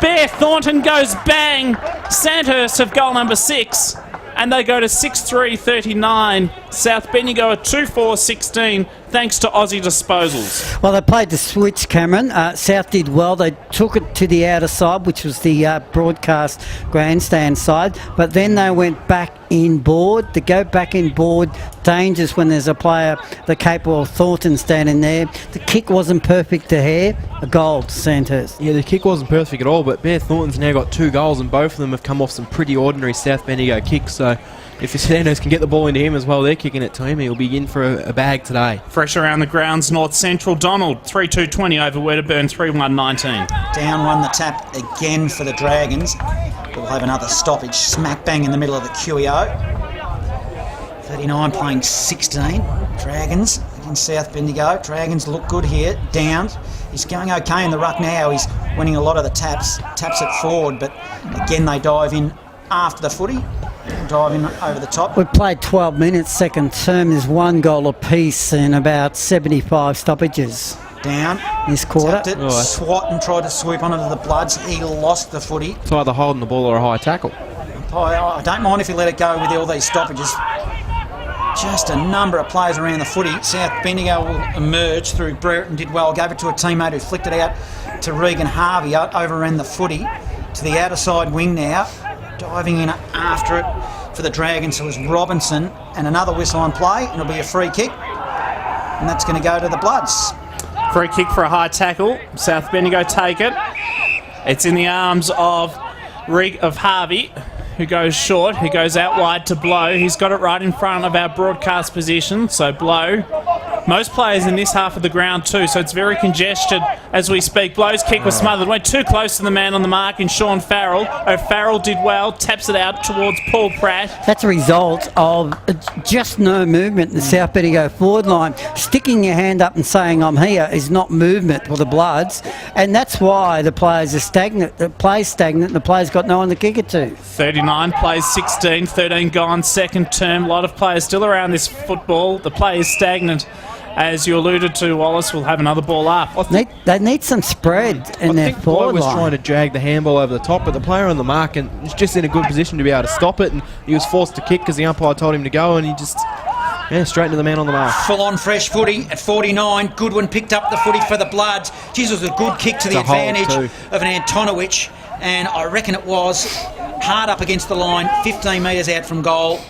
Bear Thornton goes bang. Sandhurst have goal number 6, and they go to 6-3-39. South Bendigo are 2-4-16, thanks to Aussie disposals. Well, they played the switch, Cameron. South did well. They took it to the outer side, which was the broadcast grandstand side, but then they went back inboard. To go back inboard, dangerous when there's a player the capable of Thornton standing there. The kick wasn't perfect to Hare. A goal to Sandhurst. Yeah, the kick wasn't perfect at all, but Bear Thornton's now got 2 goals, and both of them have come off some pretty ordinary South Bendigo kicks. So if the Sandhurst can get the ball into him as well, they're kicking it to him. He'll be in for a bag today. Fresh around the grounds, North Central. Donald, 3-2-20 over Wedderburn, 3-1-19. Down one the tap again for the Dragons. We'll have another stoppage, smack bang in the middle of the QEO. 39 playing 16. Dragons against South Bendigo. Dragons look good here. Down. He's going okay in the ruck now. He's winning a lot of the taps. Taps it forward, but again they dive in after the footy. Dive in over the top. We've played 12 minutes, second term. There's 1 goal apiece and about 75 stoppages. Down. This quarter. Tapped it, swat and tried to sweep onto the Bloods. He lost the footy. It's either holding the ball or a high tackle. I don't mind if you let it go with all these stoppages. Just a number of players around the footy. South Bendigo will emerge through Brereton, did well, gave it to a teammate who flicked it out to Regan Harvey, overran the footy to the outer side wing now. Diving in after it for the Dragons, so it was Robinson, and another whistle on play, and it'll be a free kick, and that's going to go to the Bloods. Free kick for a high tackle. South Bendigo take it. It's in the arms of Harvey, who goes short. He goes out wide to Blow. He's got it right in front of our broadcast position, so Blow. Most players in this half of the ground too, so it's very congested as we speak. Blow's kick was smothered. Went too close to the man on the mark in Sean Farrell. Farrell did well, taps it out towards Paul Pratt. That's a result of just no movement in the South Bendigo forward line. Sticking your hand up and saying I'm here is not movement for the Bloods, and that's why the players are stagnant. The play's stagnant and the players got no one to kick it to. 39 plays 16, 13 gone, second term. A lot of players still around this football. The play is stagnant as you alluded to, Wallace, will have another ball up. They need some spread in their I think forward Boyd was line. trying to drag the handball over the top, but the player on the mark and was just in a good position to be able to stop it, and he was forced to kick because the umpire told him to go, and he just straight into the man on the mark. Full-on fresh footy at 49. Goodwin picked up the footy for the Bloods. Geez, it was a good kick to the It's a hole advantage too. of an Antonowicz, and I reckon it was hard up against the line, 15 metres out from goal.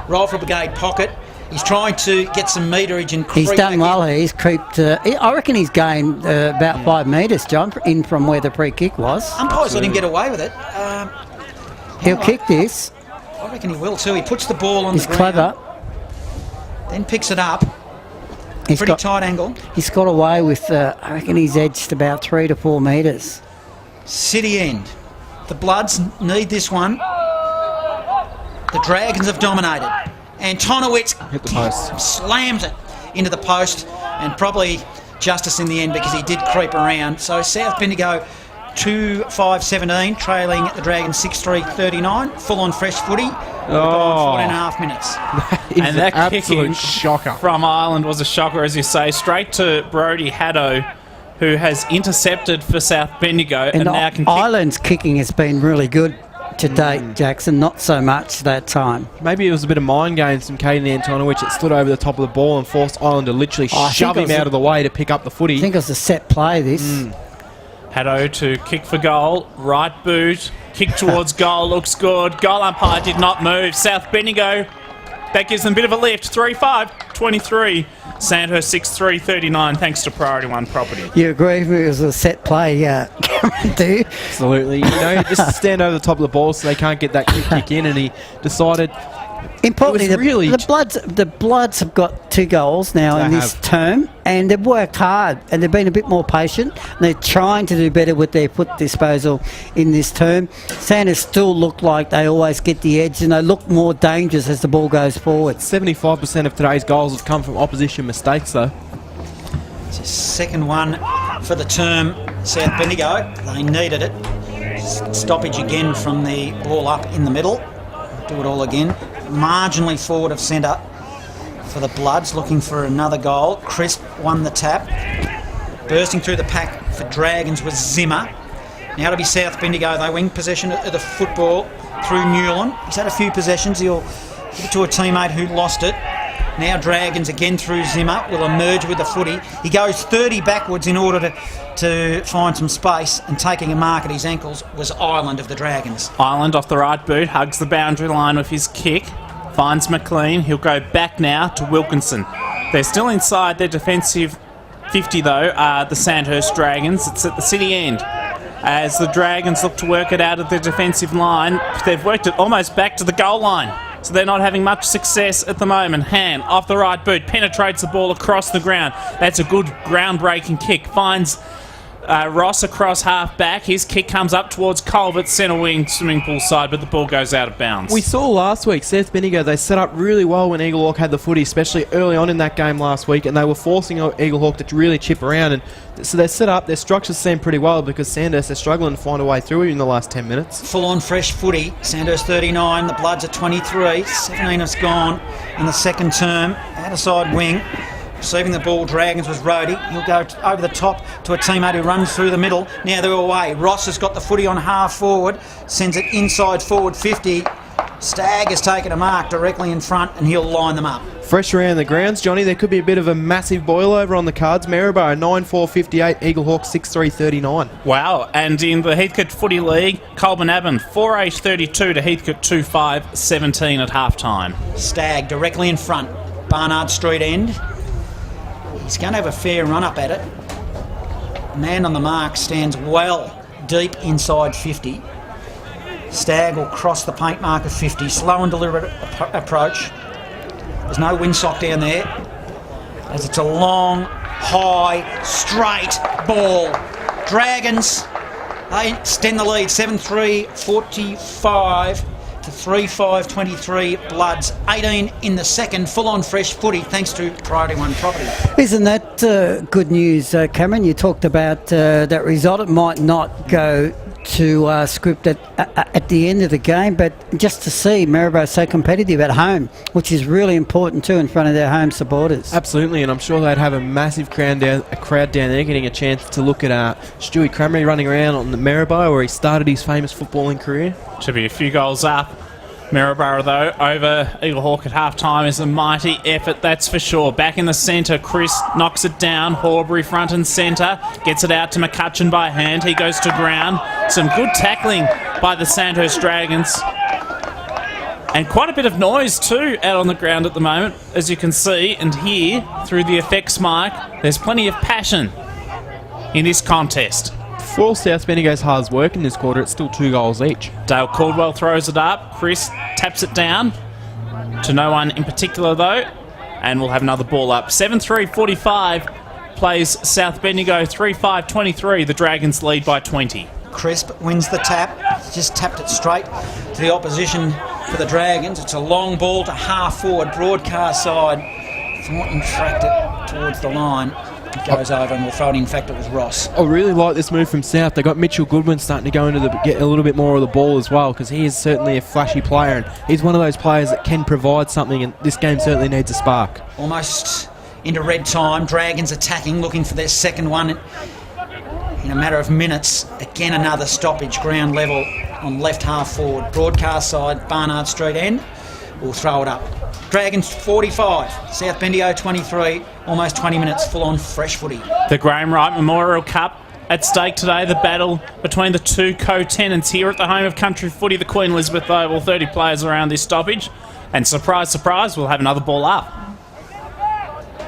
Roll for a Brigade pocket. He's trying to get some meterage and creep He's done back well in. here. He's creeped. I reckon he's gained about 5 metres, John, in from where the free kick was. Umpires let him get away with it. He'll kick this. I reckon he will too. He puts the ball on He's the ground, clever. then picks it up. He's Pretty got, tight angle. he's got away with, I reckon he's edged about 3 to 4 metres. City end. The Bloods need this one. The Dragons have dominated. Antonowicz Hit the post. slams it into the post, and probably justice in the end because he did creep around. So South Bendigo 2-5-17, trailing the Dragons 6-3-39. Full on fresh footy. Oh. 14.5 minutes. It's And that an kicking absolute shocker. from Ireland was a shocker, as you say, straight to Brodie Haddo, who has intercepted for South Bendigo and now can kick. Ireland's kicking has been really good to date, Jackson. Not so much that time. Maybe it was a bit of mind games from Caden Antonowicz that stood over the top of the ball and forced Ireland to literally I shove think him it was out of the way to pick up the footy. I think it was a set play, this. Haddo to kick for goal, right boot, kick towards goal, looks good. Goal umpire did not move. South Bendigo, that gives them a bit of a lift. 3-5-23. Sandhurst 6-3-39, thanks to Priority One Property. You agree with me? It was a set play, Cameron, do you? Absolutely. Just stand over the top of the ball so they can't get that quick kick in, and he decided... Importantly, It was really the Bloods have got 2 goals now They in this have. term, and they've worked hard, and they've been a bit more patient, and they're trying to do better with their foot disposal in this term. Sanders still look like they always get the edge, and they look more dangerous as the ball goes forward. 75% of today's goals have come from opposition mistakes, though. It's his second one for the term, South Bendigo. They needed it. Stoppage again from the ball up in the middle. Do it all again. Marginally forward of centre for the Bloods, looking for another goal. Crisp won the tap. Bursting through the pack for Dragons was Zimmer. Now to be South Bendigo. They wing possession of the football through Newland. He's had a few possessions. He'll give it to a teammate who lost it. Now Dragons again through Zimmer will emerge with the footy. He goes 30 backwards in order to find some space, and taking a mark at his ankles was Ireland of the Dragons. Ireland off the right boot, hugs the boundary line with his kick, finds McLean. He'll go back now to Wilkinson. They're still inside their defensive 50 though, the Sandhurst Dragons. It's at the city end. As the Dragons look to work it out of their defensive line, they've worked it almost back to the goal line. So they're not having much success at the moment. Han off the right boot, penetrates the ball across the ground. That's a good ground-breaking kick. Finds Ross across half back. His kick comes up towards Culvert's centre wing swimming pool side, but the ball goes out of bounds. We saw last week, South Bendigo, they set up really well when Eaglehawk had the footy, especially early on in that game last week, and they were forcing Eaglehawk to really chip around. And so they set up, their structures seem pretty well because Sandhurst are struggling to find a way through in the last 10 minutes. Full on fresh footy. Sandhurst 39, the Bloods at 23. 17 has gone in the second term. Outer side wing. Receiving the ball, Dragons was Rhodey. He'll go over the top to a teammate who runs through the middle. Now they're away. Ross has got the footy on half forward. Sends it inside forward 50. Stagg has taken a mark directly in front, and he'll line them up. Fresh around the grounds, Johnny, there could be a bit of a massive boil over on the cards. Maryborough 9-4-58, Eaglehawk 6-3-39. Wow, and in the Heathcote Footy League, Colburn Abbon 4-8-32 to Heathcote 2-5-17 at half-time. Stagg directly in front. Barnard Street end. He's going to have a fair run up at it. Man on the mark stands well deep inside 50. Stagg will cross the paint mark of 50. Slow and deliberate approach. There's no windsock down there, as it's a long, high, straight ball. Dragons, they extend the lead 7-3-45 to 3-5-23. Bloods 18 in the second. Full on fresh footy thanks to Priority One Property. Isn't that good news, Cameron? You talked about that result. It might not go to script at the end of the game, but just to see Maryborough so competitive at home, which is really important too in front of their home supporters. Absolutely, and I'm sure they'd have a massive crowd down there getting a chance to look at Stewie Cramley running around on the Maryborough where he started his famous footballing career. Should be a few goals up. Maryborough, though, over Eagle Hawk at half-time is a mighty effort, that's for sure. Back in the centre, Chris knocks it down. Horbury front and centre. Gets it out to McCutcheon by hand. He goes to ground. Some good tackling by the Sandhurst Dragons. And quite a bit of noise, too, out on the ground at the moment, as you can see and hear through the effects mic. There's plenty of passion in this contest. For all South Bendigo's hard work in this quarter, it's still 2 goals each. Dale Caldwell throws it up. Chris taps it down. To no one in particular, though. And we'll have another ball up. 7-3-45 plays South Bendigo. 3-5-23. The Dragons lead by 20. Crisp wins the tap. Just tapped it straight to the opposition for the Dragons. It's a long ball to half forward, broadcast side. Thornton tracked it towards the line. It goes over and we'll throw it in. In fact, it was Ross. I really like this move from South. They got Mitchell Goodwin starting to go into get a little bit more of the ball as well, because he is certainly a flashy player and he's one of those players that can provide something, and this game certainly needs a spark. Almost into red time. Dragons attacking, looking for their second one in a matter of minutes. Again, another stoppage, ground level on left half forward. Broadcast side, Barnard Street end. We'll throw it up. Dragons 45, South Bendigo 23, almost 20 minutes full-on fresh footy. The Graham Wright Memorial Cup at stake today. The battle between the two co-tenants here at the home of country footy, the Queen Elizabeth Oval. 30 players around this stoppage. And surprise, surprise, we'll have another ball up.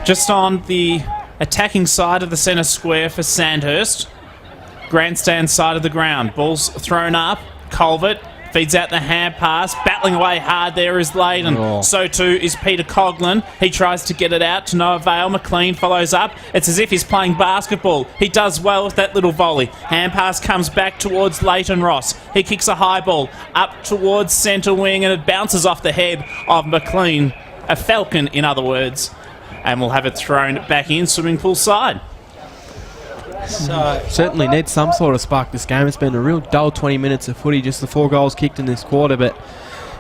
Just on the attacking side of the centre square for Sandhurst. Grandstand side of the ground. Ball's thrown up. Culvert feeds out the hand pass. Battling away hard there is Layden. Oh. So too is Peter Coughlin. He tries to get it out to no avail. McLean follows up. It's as if he's playing basketball. He does well with that little volley. Hand pass comes back towards Leighton Ross. He kicks a high ball up towards centre wing and it bounces off the head of McLean. A falcon, in other words. And we'll have it thrown back in swimming pool side. So Certainly needs some sort of spark this game. It's been a real dull 20 minutes of footy, just the 4 goals kicked in this quarter, but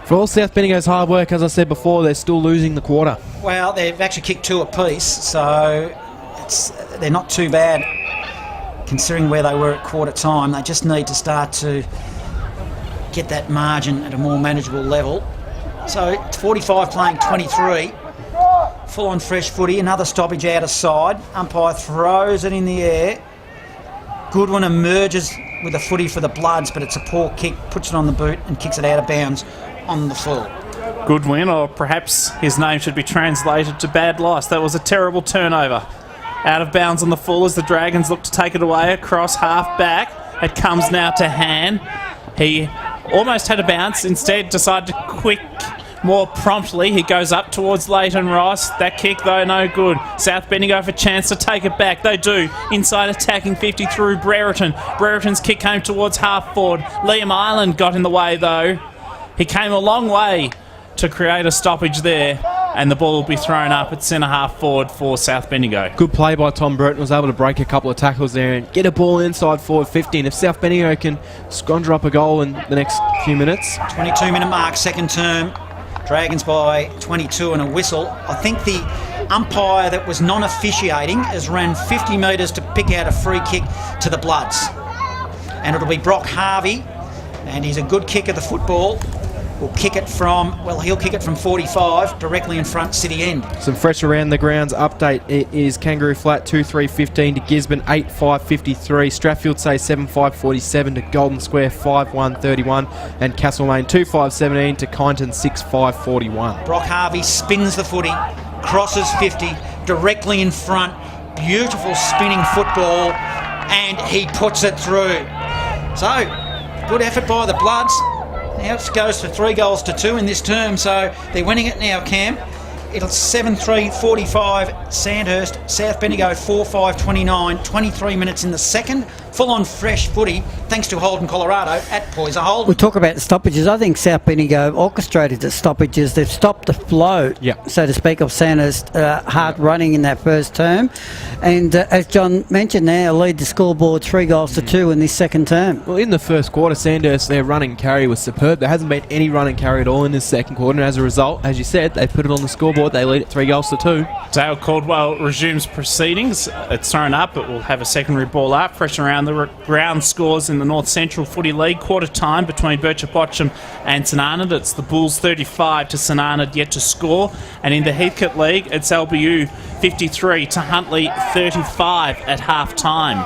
for all South Bendigo's hard work, as I said before, they're still losing the quarter. well, they've actually kicked 2 apiece, so they're not too bad considering where they were at quarter time. They just need to start to get that margin at a more manageable level. So 45 playing 23. Full on fresh footy. Another stoppage out of side. Umpire throws it in the air. Goodwin emerges with a footy for the Bloods, but it's a poor kick. Puts it on the boot and kicks it out of bounds on the full. Goodwin, or perhaps his name should be translated to bad loss. That was a terrible turnover. Out of bounds on the full as the Dragons look to take it away across half back. It comes now to Han. He almost had a bounce, instead decided to quick more promptly. He goes up towards Leighton Ross. That kick, though, no good. South Bendigo have a chance to take it back. They do. Inside attacking 50 through Brereton. Brereton's kick came towards half forward. Liam Ireland got in the way, though. He came a long way to create a stoppage there, and the ball will be thrown up at centre half forward for South Bendigo. Good play by Tom Brereton, was able to break a couple of tackles there and get a ball inside forward 50. And if South Bendigo can squander up a goal in the next few minutes. 22-minute mark, second term. Dragons by 22 and a whistle. I think the umpire that was non-officiating has ran 50 metres to pick out a free kick to the Bloods. And it'll be Brock Harvey, and he's a good kicker of the football. Will kick it from, well, he'll kick it from 45 directly in front city end. Some fresh around the grounds update. It is Kangaroo Flat 2-3-15 to Gisborne 8-5-53. Strathfield say 7-5-47 to Golden Square 5-1-31. And Castlemaine 2-5-17 to Kyneton 6-5-41. Brock Harvey spins the footy, crosses 50 directly in front. Beautiful spinning football, and he puts it through. So, good effort by the Bloods. Now it goes for 3 goals to 2 in this term, so they're winning it now, Cam. It's 7-3-45 Sandhurst, South Bendigo 4-5-29, 23 minutes in the second. full-on fresh footy, thanks to Holden, Colorado, at Poyser Holden. We talk about the stoppages. I think South Bendigo orchestrated the stoppages. They've stopped the flow, so to speak, of Sandhurst hard running in that first term. And as John mentioned now, lead the scoreboard 3-2 in this second term. Well, in the first quarter, Sandhurst, their run and carry was superb. There hasn't been any run and carry at all in this second quarter, and as a result, as you said, they put it on the scoreboard. They lead it 3-2. Dale Caldwell resumes proceedings. It's thrown up, but we'll have a secondary ball up. Fresh around the ground scores in the North Central Footy League. Quarter time between Birchip Watcham and St Arnaud. It's the Bulls 35 to St Arnaud yet to score. And in the Heathcote League, it's LBU 53 to Huntley 35 at half time.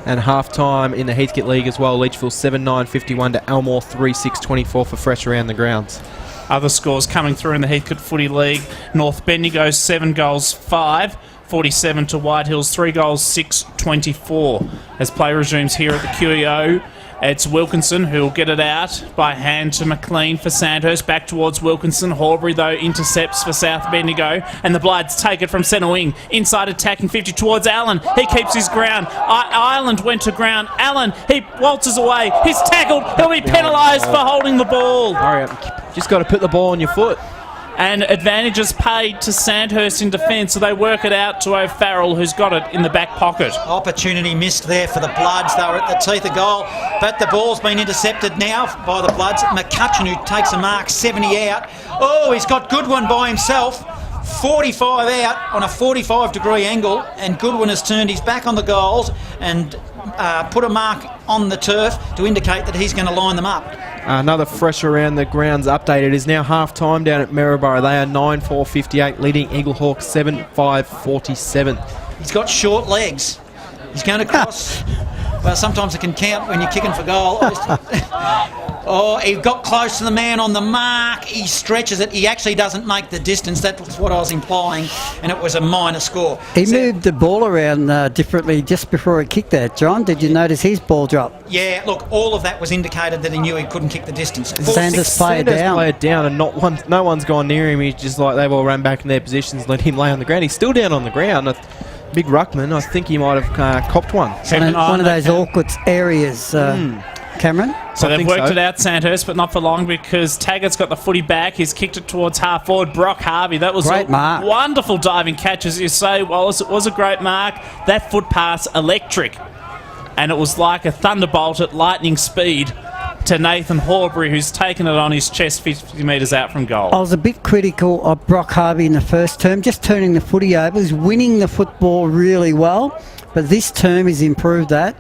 And half-time in the Heathcote League as well. Leachville 7-9-51 to Elmore 3-6-24 for Fresh around the grounds. Other scores coming through in the Heathcote Footy League. North Bendigo 7-5, 47 to White Hills 3-6-24. As play resumes here at the QEO, it's Wilkinson who'll get it out by hand to McLean for Sandhurst. Back towards Wilkinson. Horbury, though, intercepts for South Bendigo. And the Bloods take it from centre wing. Inside attacking 50 towards Allen. He keeps his ground. Ireland went to ground. Allen, he waltzes away. He's tackled. He'll be penalised for holding the ball. Hurry up. Just got to put the ball on your foot. And advantages paid to Sandhurst in defence, so they work it out to O'Farrell, who's got it in the back pocket. Opportunity missed there for the Bloods. They were at the teeth of goal, but the ball's been intercepted now by the Bloods. McCutcheon, who takes a mark, 70 out. Oh, he's got Goodwin by himself. 45 out on a 45-degree angle, and Goodwin has turned his back on the goals and put a mark on the turf to indicate that he's going to line them up. Another Fresh around the grounds update. It is now half-time down at Maryborough. They are 9-4-58, leading Eaglehawk 7-5-47. He's got short legs. He's going to cross. Well, sometimes it can count when you're kicking for goal. Oh, he got close to the man on the mark. He stretches it. He actually doesn't make the distance. That's what I was implying, and it was a minor score. He moved the ball around differently just before he kicked that, John. Did you notice his ball drop? Yeah, look, all of that was indicated that he knew he couldn't kick the distance. Sandhurst played down. And no one's gone near him. He's just like they've all run back in their positions, let him lay on the ground. He's still down on the ground. Big ruckman. I think he might have copped one. One of those awkward areas, Cameron. So they've worked it out, Sandhurst, but not for long because Taggart's got the footy back. He's kicked it towards half forward. Brock Harvey, that was great mark. Wonderful diving catch, as you say, Wallace. It was a great mark. That foot pass, electric. And it was like a thunderbolt at lightning speed to Nathan Horbury, who's taken it on his chest 50 metres out from goal. I was a bit critical of Brock Harvey in the first term, just turning the footy over. He's winning the football really well, but this term he's improved that.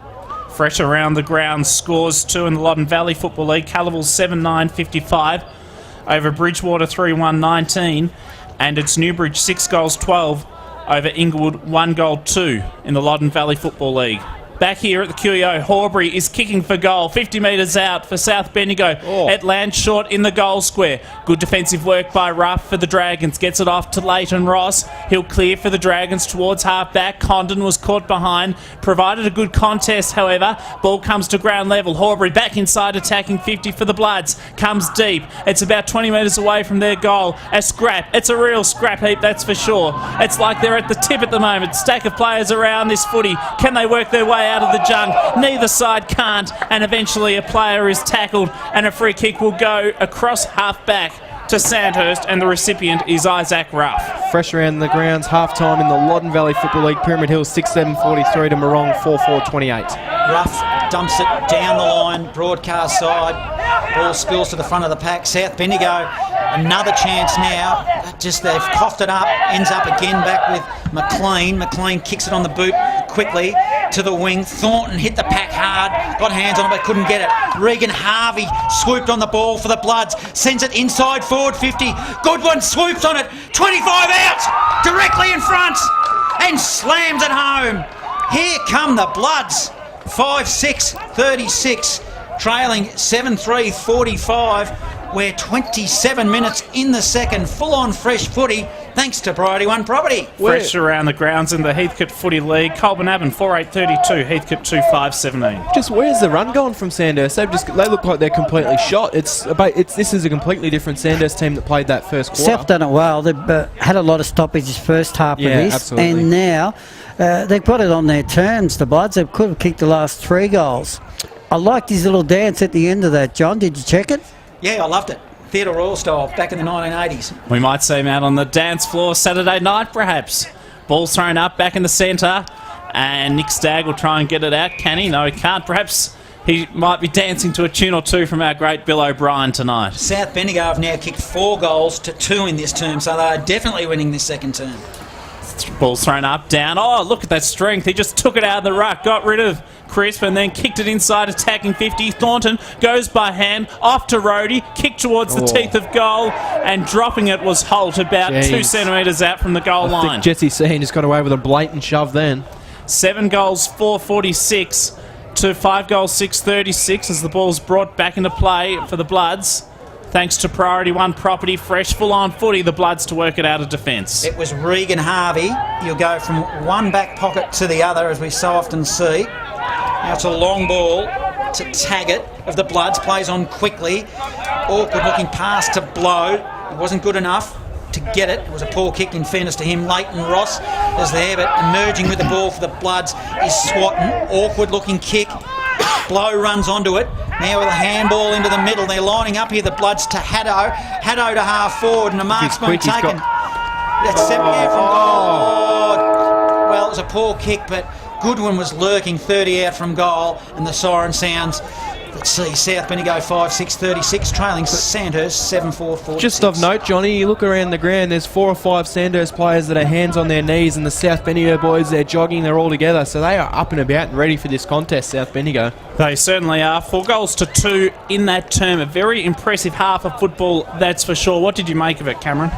Fresh around the ground, scores 2 in the Loddon Valley Football League. Calival 7-9-55 over Bridgewater 3-1-19, and it's Newbridge 6-12 over Inglewood 1-2 in the Loddon Valley Football League. Back here at the QEO, Horbury is kicking for goal. 50 metres out for South Bendigo. It lands short in the goal square. Good defensive work by Ruff for the Dragons. Gets it off to Leighton Ross. He'll clear for the Dragons towards half-back. Condon was caught behind. Provided a good contest, however. Ball comes to ground level. Horbury back inside attacking 50 for the Bloods. Comes deep. It's about 20 metres away from their goal. A scrap. It's a real scrap heap, that's for sure. It's like they're at the tip at the moment. Stack of players around this footy. Can they work their way out of the junk? Neither side can't, and eventually a player is tackled and a free kick will go across half-back to Sandhurst, and the recipient is Isaac Ruff. Fresh around the grounds, half-time in the Loddon Valley Football League. Pyramid Hill 6-7-43 to Morong 4-4-28. Ruff dumps it down the line, broadcast side. Ball spills to the front of the pack. South Bendigo, another chance now. Just they've coughed it up, ends up again back with McLean. McLean kicks it on the boot quickly to the wing. Thornton hit the pack hard, got hands on it but couldn't get it. Regan Harvey swooped on the ball for the Bloods, sends it inside forward 50. Goodwin swoops on it, 25 out, directly in front, and slams it home. Here come the Bloods, 5-6-36, trailing 7-3-45. We're 27 minutes in the second, full-on fresh footy. thanks to Priority One Property. Fresh around the grounds in the Heathcote Footy League. Colburn Abbon 4-8-32, Heathcote 2-5-17. Just where's the run going from Sandhurst? They look like they're completely shot. This is a completely different Sandhurst team that played that first quarter. South done it well. They've had a lot of stoppages first half of this, absolutely. and now they've got it on their terms. The Bloods, they could have kicked the last 3 goals. I liked his little dance at the end of that, John. Did you check it? Yeah, I loved it. Theodore Royal style, back in the 1980s. We might see him out on the dance floor Saturday night, perhaps. Ball's thrown up, back in the centre, and Nick Stagg will try and get it out. Can he? No, he can't. Perhaps he might be dancing to a tune or two from our great Bill O'Brien tonight. South Bendigo have now kicked 4 goals to 2 in this term, so they are definitely winning this second term. Ball's thrown up, down. Oh, look at that strength. He just took it out of the ruck, got rid of Crisp, and then kicked it inside, attacking 50. Thornton goes by hand, off to Rhodey, kicked towards the teeth of goal, and dropping it was Holt about 2 centimetres out from the goal line. I think Jesse Sean just got away with a blatant shove then. 7 goals, 446 to 5 goals, 636 as the ball's brought back into play for the Bloods. Thanks to Priority One Property, fresh, full-on footy, the Bloods to work it out of defence. It was Regan Harvey. You'll go from one back pocket to the other, as we so often see. Now it's a long ball to Taggart of the Bloods. Plays on quickly. Awkward-looking pass to Blow. It wasn't good enough to get it. It was a poor kick, in fairness to him. Leighton Ross is there, but emerging with the ball for the Bloods is Swatton. Awkward-looking kick. Blow runs onto it. Now with a handball into the middle. They're lining up here, the Bloods, to Haddo. Haddo to half forward, and the mark's been taken. That's 7 here from goal. Well, it was a poor kick, but Goodwin was lurking 30 out from goal, and the siren sounds. Let's see, South Bendigo 5-6-36, trailing Sandhurst 7-4-46. Just of note, Johnny, you look around the ground, there's 4 or 5 Sandhurst players that are hands on their knees, and the South Bendigo boys, they're jogging, they're all together, so they are up and about and ready for this contest, South Bendigo. They certainly are. 4 goals to 2 in that term. A very impressive half of football, that's for sure. What did you make of it, Cameron?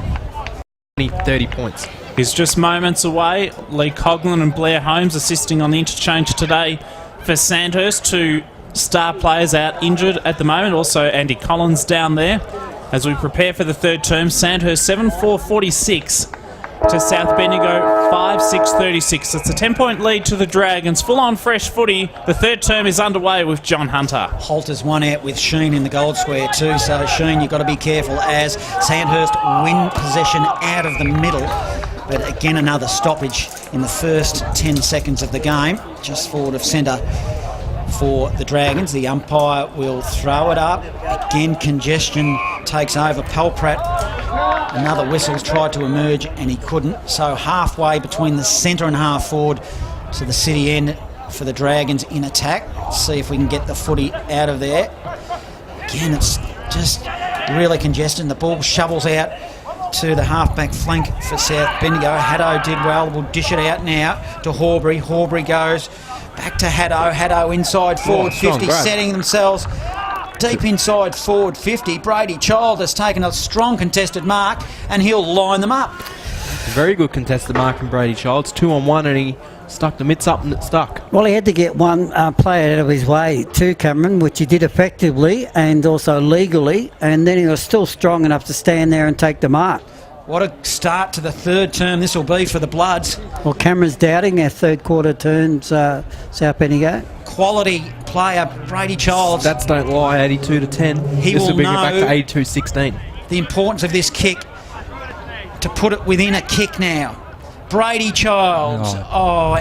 30 points. He's just moments away. Lee Coughlin and Blair Holmes assisting on the interchange today for Sandhurst. 2 star players out injured at the moment. Also Andy Collins down there. As we prepare for the third term, Sandhurst 7-4-46 to South Bendigo 5-6-36. It's a 10-point lead to the Dragons. Full on fresh footy. The third term is underway with John Hunter. Holt has won out with Sheen in the gold square too, so Sheen, you've got to be careful as Sandhurst win possession out of the middle. But again, another stoppage in the first 10 seconds of the game, just forward of centre for the Dragons. The umpire will throw it up. Again, congestion takes over. Pelprat, another whistle's tried to emerge and he couldn't. So halfway between the centre and half forward to the city end for the Dragons in attack. Let's see if we can get the footy out of there. Again, it's just really congested. The ball shovels out to the half-back flank for South Bendigo. Haddo did well. We'll dish it out now to Horbury. Horbury goes back to Haddo. Haddo inside forward 50, setting themselves deep inside forward 50. Brady Child has taken a strong contested mark and he'll line them up. Very good contested mark from Brady Child. It's 2-on-1 and he stuck the mitts up and it stuck. Well, he had to get one player out of his way too, Cameron, which he did effectively and also legally, and then he was still strong enough to stand there and take the mark. What a start to the third term this will be for the Bloods. Well, Cameron's doubting our third quarter turns, South Bendigo. Quality player, Brady Childs. Stats don't lie, 82-10. He this will will bring it know back to 82-16. The importance of this kick to put it within a kick now. Brady Childs.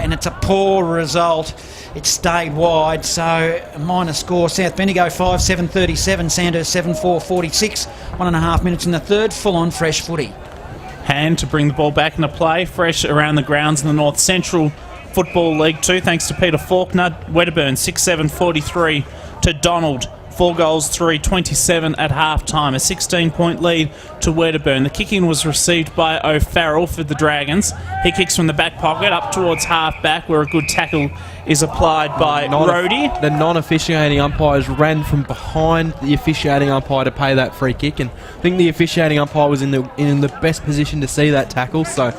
And it's a poor result. It stayed wide, so a minor score. South Bendigo 5-7-37, Sandhurst 7-4-46. 1.5 minutes in the third, full on fresh footy. Hand to bring the ball back into play, fresh around the grounds in the North Central Football League 2, thanks to Peter Faulkner. Wedderburn 6-7-43 to Donald. 4 goals, 3-27 at half-time. A 16-point lead to Wedderburn. The kicking was received by O'Farrell for the Dragons. He kicks from the back pocket up towards half-back where a good tackle is applied by Rhodey. The non-officiating umpires ran from behind the officiating umpire to pay that free kick, and I think the officiating umpire was in the best position to see that tackle, so I'd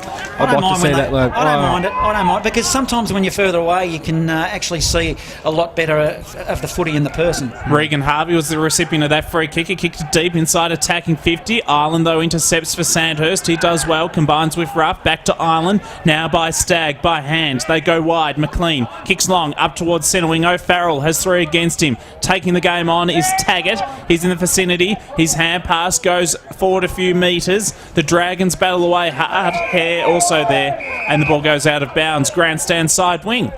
like to see that. I don't mind it. I don't mind, because sometimes when you're further away you can actually see a lot better of the footy in the person. Regan Harvey was the recipient of that free kick. He kicked it deep inside attacking 50. Ireland, though, intercepts for Sandhurst. He does well, combines with Ruff. Back to Ireland. Now by Stagg, by hand. They go wide. McLean kicks long up towards centre wing. O'Farrell has 3 against him. Taking the game on is Taggart. He's in the vicinity. His hand pass goes forward a few metres. The Dragons battle away hard. Hare also there. And the ball goes out of bounds. Grandstand side wing.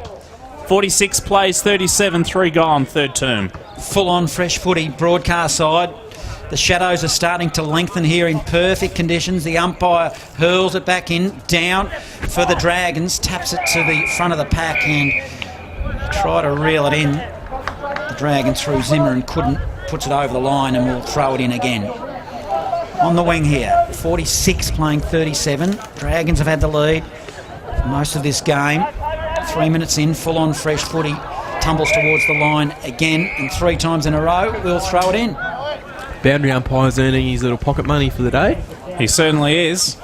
46 plays, 37, 3 gone, third term. Full-on fresh footy, broadcast side. The shadows are starting to lengthen here in perfect conditions. The umpire hurls it back in, down for the Dragons, taps it to the front of the pack and try to reel it in. The Dragons through Zimmer and couldn't, puts it over the line and will throw it in again. On the wing here, 46 playing 37. Dragons have had the lead for most of this game. 3 minutes in, full-on fresh footy, tumbles towards the line again, and 3 times in a row, we'll throw it in. Boundary umpire's earning his little pocket money for the day. He certainly is.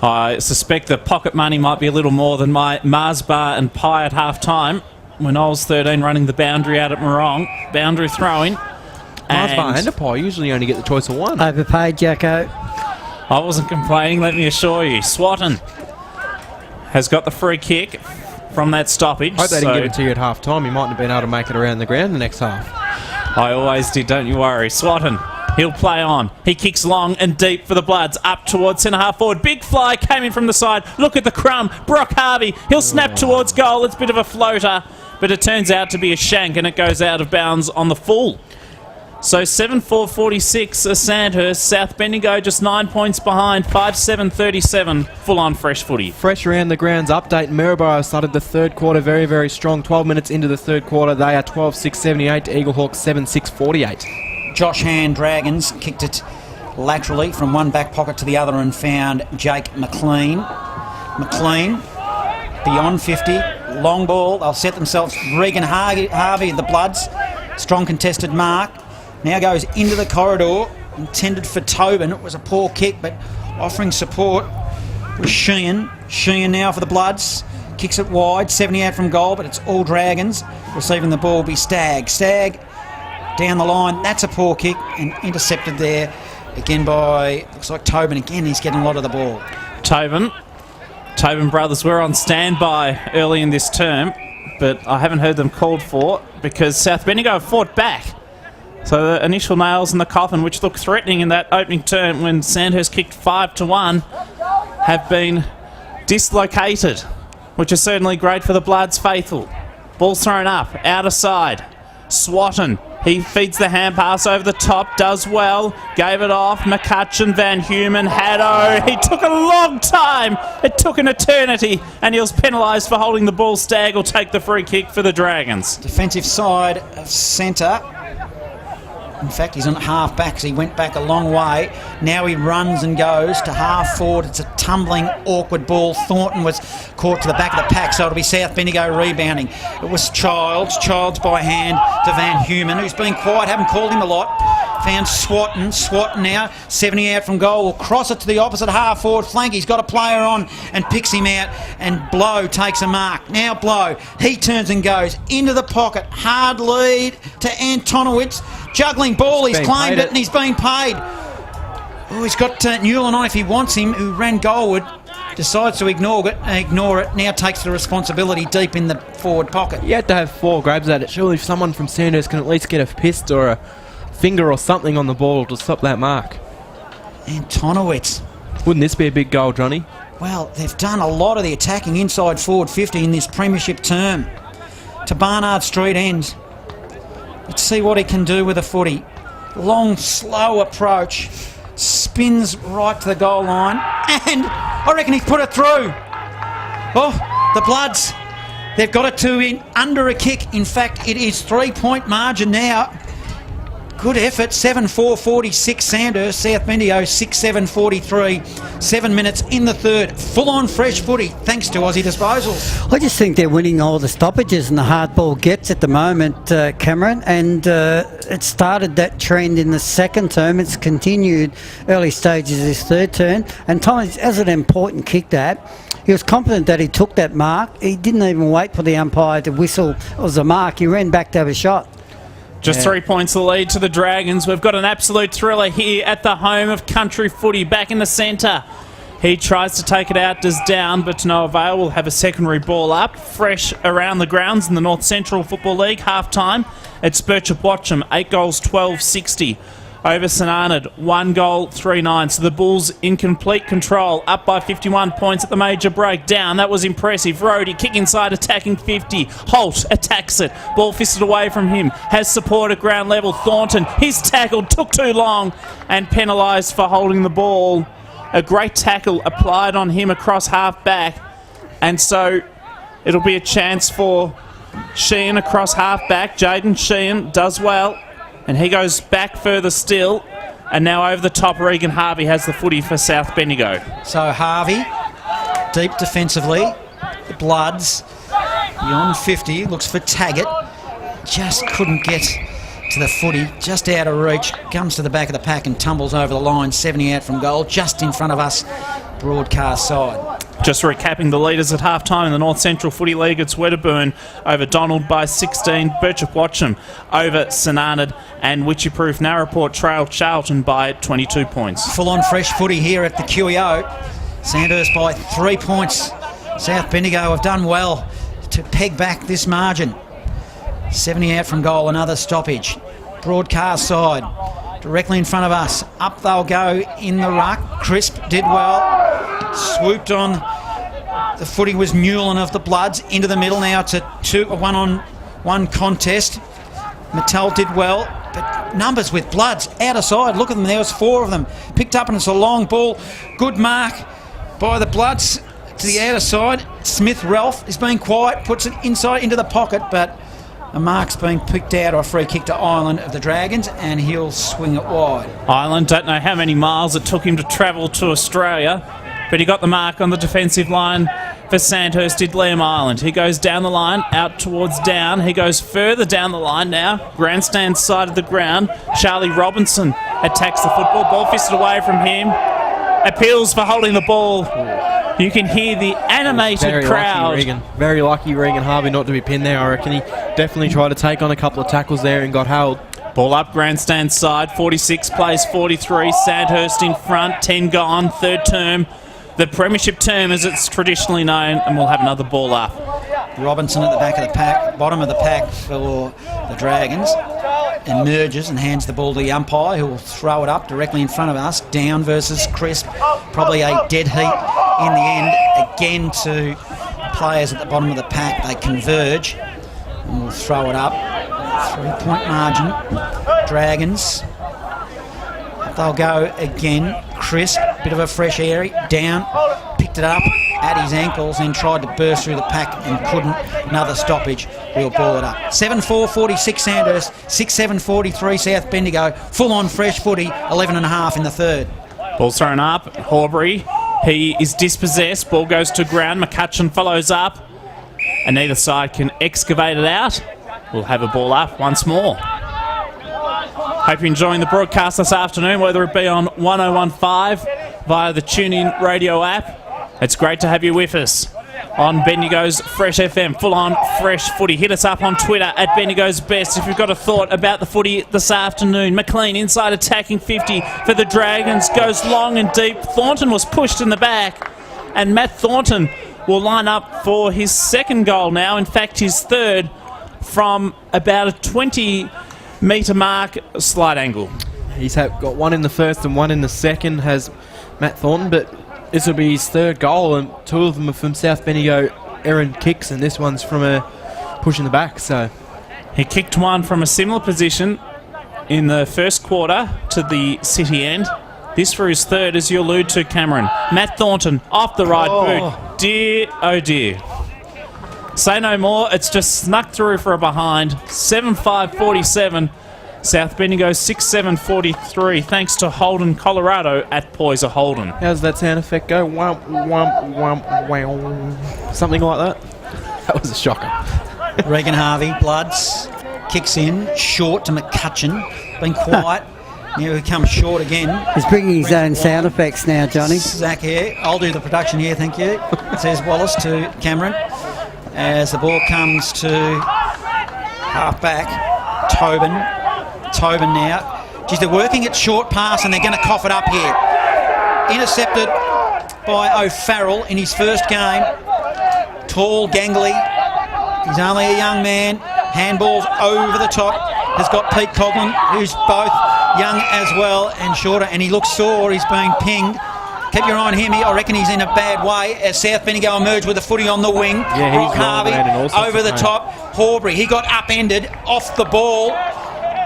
I suspect the pocket money might be a little more than my Mars bar and pie at half-time when I was 13 running the boundary out at Morong. Boundary throwing. Mars bar and a pie usually only get the choice of one. Overpaid, Jacko. I wasn't complaining, let me assure you. Swatton has got the free kick from that stoppage. I hope they didn't give it to you at half time. You mightn't have been able to make it around the ground the next half. I always did, don't you worry. Swatton, he'll play on. He kicks long and deep for the Bloods. Up towards centre half forward. Big fly came in from the side. Look at the crumb. Brock Harvey, he'll snap towards goal. It's a bit of a floater, but it turns out to be a shank and it goes out of bounds on the full. So 7-4-46 Sandhurst. South Bendigo just 9 points behind. 5-7-37. Full on fresh footy. Fresh around the grounds update. Maryborough started the third quarter very, very strong. 12 minutes into the third quarter, they are 12-6-78 to Eaglehawks 7-6-48. Josh Hand Dragons kicked it laterally from one back pocket to the other and found Jake McLean. McLean beyond 50. Long ball. They'll set themselves. Regan Harvey of the Bloods. Strong contested mark. Now goes into the corridor, intended for Tobin. It was a poor kick, but offering support was Sheehan. Sheehan now for the Bloods. Kicks it wide, 70 out from goal, but it's all Dragons. Receiving the ball will be Stagg. Stagg down the line. That's a poor kick and intercepted there again by, looks like Tobin again. He's getting a lot of the ball. Tobin brothers were on standby early in this term, but I haven't heard them called for because South Bendigo have fought back. So the initial nails in the coffin, which looked threatening in that opening term when Sandhurst kicked 5-1, have been dislocated, which is certainly great for the Bloods faithful. Ball's thrown up, out of side. Swatton, he feeds the hand pass over the top, does well, gave it off. McCutcheon, Van Humen, Haddo. He took a long time. It took an eternity, and he was penalised for holding the ball. Stagg will take the free kick for the Dragons. Defensive side of centre. In fact, he's on half back, so he went back a long way. Now he runs and goes to half forward. It's a tumbling, awkward ball. Thornton was caught to the back of the pack, so it'll be South Bendigo rebounding. It was Childs by hand to Van Humen, who's been quiet, haven't called him a lot. Found Swatton now, 70 out from goal, will cross it to the opposite half forward flank. He's got a player on and picks him out, and Blow takes a mark. Now Blow, he turns and goes into the pocket. Hard lead to Antonowitz. Juggling ball, he's claimed it and he's been paid. Oh, he's got Newland on if he wants him, who ran goalward. Decides to ignore it. Now takes the responsibility deep in the forward pocket. You had to have 4 grabs at it. Surely someone from Sandhurst can at least get a fist or a finger or something on the ball to stop that mark. Antonowitz. Wouldn't this be a big goal, Johnny? Well, they've done a lot of the attacking inside forward 50 in this premiership term. To Barnard Street ends. Let's see what he can do with a footy. Long, slow approach. Spins right to the goal line. And I reckon he's put it through. Oh, the Bloods. They've got it to in under a kick. In fact, it is 3-point margin now. Good effort. 7-4-46 Sandhurst. South Bendigo 6-7-43. 7 minutes in the third. Full on fresh footy thanks to Aussie Disposals. I just think they're winning all the stoppages and the hard ball gets at the moment, Cameron, and it started that trend in the second term. It's continued early stages of this third term, and Thomas has an important kick that. He was confident that he took that mark. He didn't even wait for the umpire to whistle it was a mark. He ran back to have a shot. Just 3 points the lead to the Dragons. We've got an absolute thriller here at the home of country footy. Back in the centre. He tries to take it out, does down, but to no avail. We'll have a secondary ball up. Fresh around the grounds in the North Central Football League. Half-time. It's Birchip Watcham. 8 goals, 12-60. Over St Arnaud, 1 goal, 3-9. So the Bulls in complete control, up by 51 points at the major break. Down, that was impressive. Rhodey, kick inside, attacking 50. Holt attacks it. Ball fisted away from him. Has support at ground level. Thornton, he's tackled, took too long, and penalised for holding the ball. A great tackle applied on him across half back. And so it'll be a chance for Sheehan across half back. Jaden Sheehan does well. And he goes back further still. And now over the top, Regan Harvey has the footy for South Bendigo. So Harvey, deep defensively. The Bloods, beyond 50, looks for Taggart. Just couldn't get to the footy, just out of reach. Comes to the back of the pack and tumbles over the line. 70 out from goal, just in front of us, broadcast side. Just recapping the leaders at half-time in the North Central Footy League, it's Wedderburn over Donald by 16, Birchip Watcham over St Arnaud, and Witchy-Proof Narraport trailed Charlton by 22 points. Full-on fresh footy here at the QEO. Sandhurst by 3 points. South Bendigo have done well to peg back this margin. 70 out from goal, another stoppage. Broadcast side, directly in front of us. Up they'll go in the ruck. Crisp did well. Swooped on. The footy was Newland of the Bloods. Into the middle now. It's a 1-on-1 contest. Mattel did well. But numbers with Bloods. Out of side. Look at them. There was 4 of them. Picked up and it's a long ball. Good mark by the Bloods to the outer side. Smith Ralph is being quiet. Puts it inside into the pocket. But a mark's been picked out, or a free kick to Ireland of the Dragons, and he'll swing it wide. Ireland, don't know how many miles it took him to travel to Australia, but he got the mark on the defensive line for Sandhurst, did Liam Ireland. He goes down the line, out towards down. He goes further down the line now, grandstand side of the ground. Charlie Robinson attacks the football. Ball fisted away from him. Appeals for holding the ball. You can hear the animated crowd. Very lucky Regan Harvey not to be pinned there. I reckon he definitely tried to take on a couple of tackles there and got held. Ball up, grandstand side, 46 plays 43. Sandhurst in front, 10 gone, third term. The premiership term as it's traditionally known, and we'll have another ball up. Robinson at the back of the pack, bottom of the pack for the Dragons. Emerges and hands the ball to the umpire, who will throw it up directly in front of us. Down versus Crisp. Probably a dead heat in the end. Again to players at the bottom of the pack. They converge and we'll throw it up. 3-point margin. Dragons. They'll go again. Crisp, bit of a fresh airy. Down, picked it up at his ankles and tried to burst through the pack and couldn't. Another stoppage. We'll ball it up. 7-4, 46 Sandhurst. 6-7, 43 South Bendigo. Full on fresh footy. 11.5 in the third. Ball's thrown up. Horbury, he is dispossessed. Ball goes to ground. McCutcheon follows up. And neither side can excavate it out. We'll have a ball up once more. Hope you're enjoying the broadcast this afternoon, whether it be on 1015 via the TuneIn radio app. It's great to have you with us on Bendigo's Fresh FM. Full-on fresh footy. Hit us up on Twitter at Bendigo's Best if you've got a thought about the footy this afternoon. McLean inside attacking 50 for the Dragons. Goes long and deep. Thornton was pushed in the back. And Matt Thornton will line up for his second goal now. In fact, his third from about a 20-metre mark, slight angle. He's got one in the first and one in the second, has Matt Thornton, but this will be his third goal, and 2 of them are from South Bendigo errant kicks, and this one's from a push in the back. So he kicked one from a similar position in the first quarter to the City end. This for his third, as you allude to, Cameron. Matt Thornton off the right boot. Dear, oh dear. Say no more. It's just snuck through for a behind. 7-5-47. South Bendigo 6-7-43. Thanks to Holden, Colorado at Poyser Holden. How does that sound effect go? Womp, womp, womp, womp. Something like that. That was a shocker. Regan Harvey, Bloods, kicks in, short to McCutcheon. Been quiet. Now he comes short again. He's bringing his own sound effects now, Johnny. Zach here. I'll do the production here, thank you. Says Wallace to Cameron. As the ball comes to half back. Tobin now. Geez, they're working it short pass and they're going to cough it up here. Intercepted by O'Farrell in his first game. Tall, gangly. He's only a young man. Handballs over the top. Has got Pete Coughlin, who's both young as well and shorter, and he looks sore. He's being pinged. Keep your eye on him. I reckon he's in a bad way as South Bendigo emerge with a footy on the wing. Yeah, he's Brock Harvey over the pain. top. Horbury, he got upended off the ball.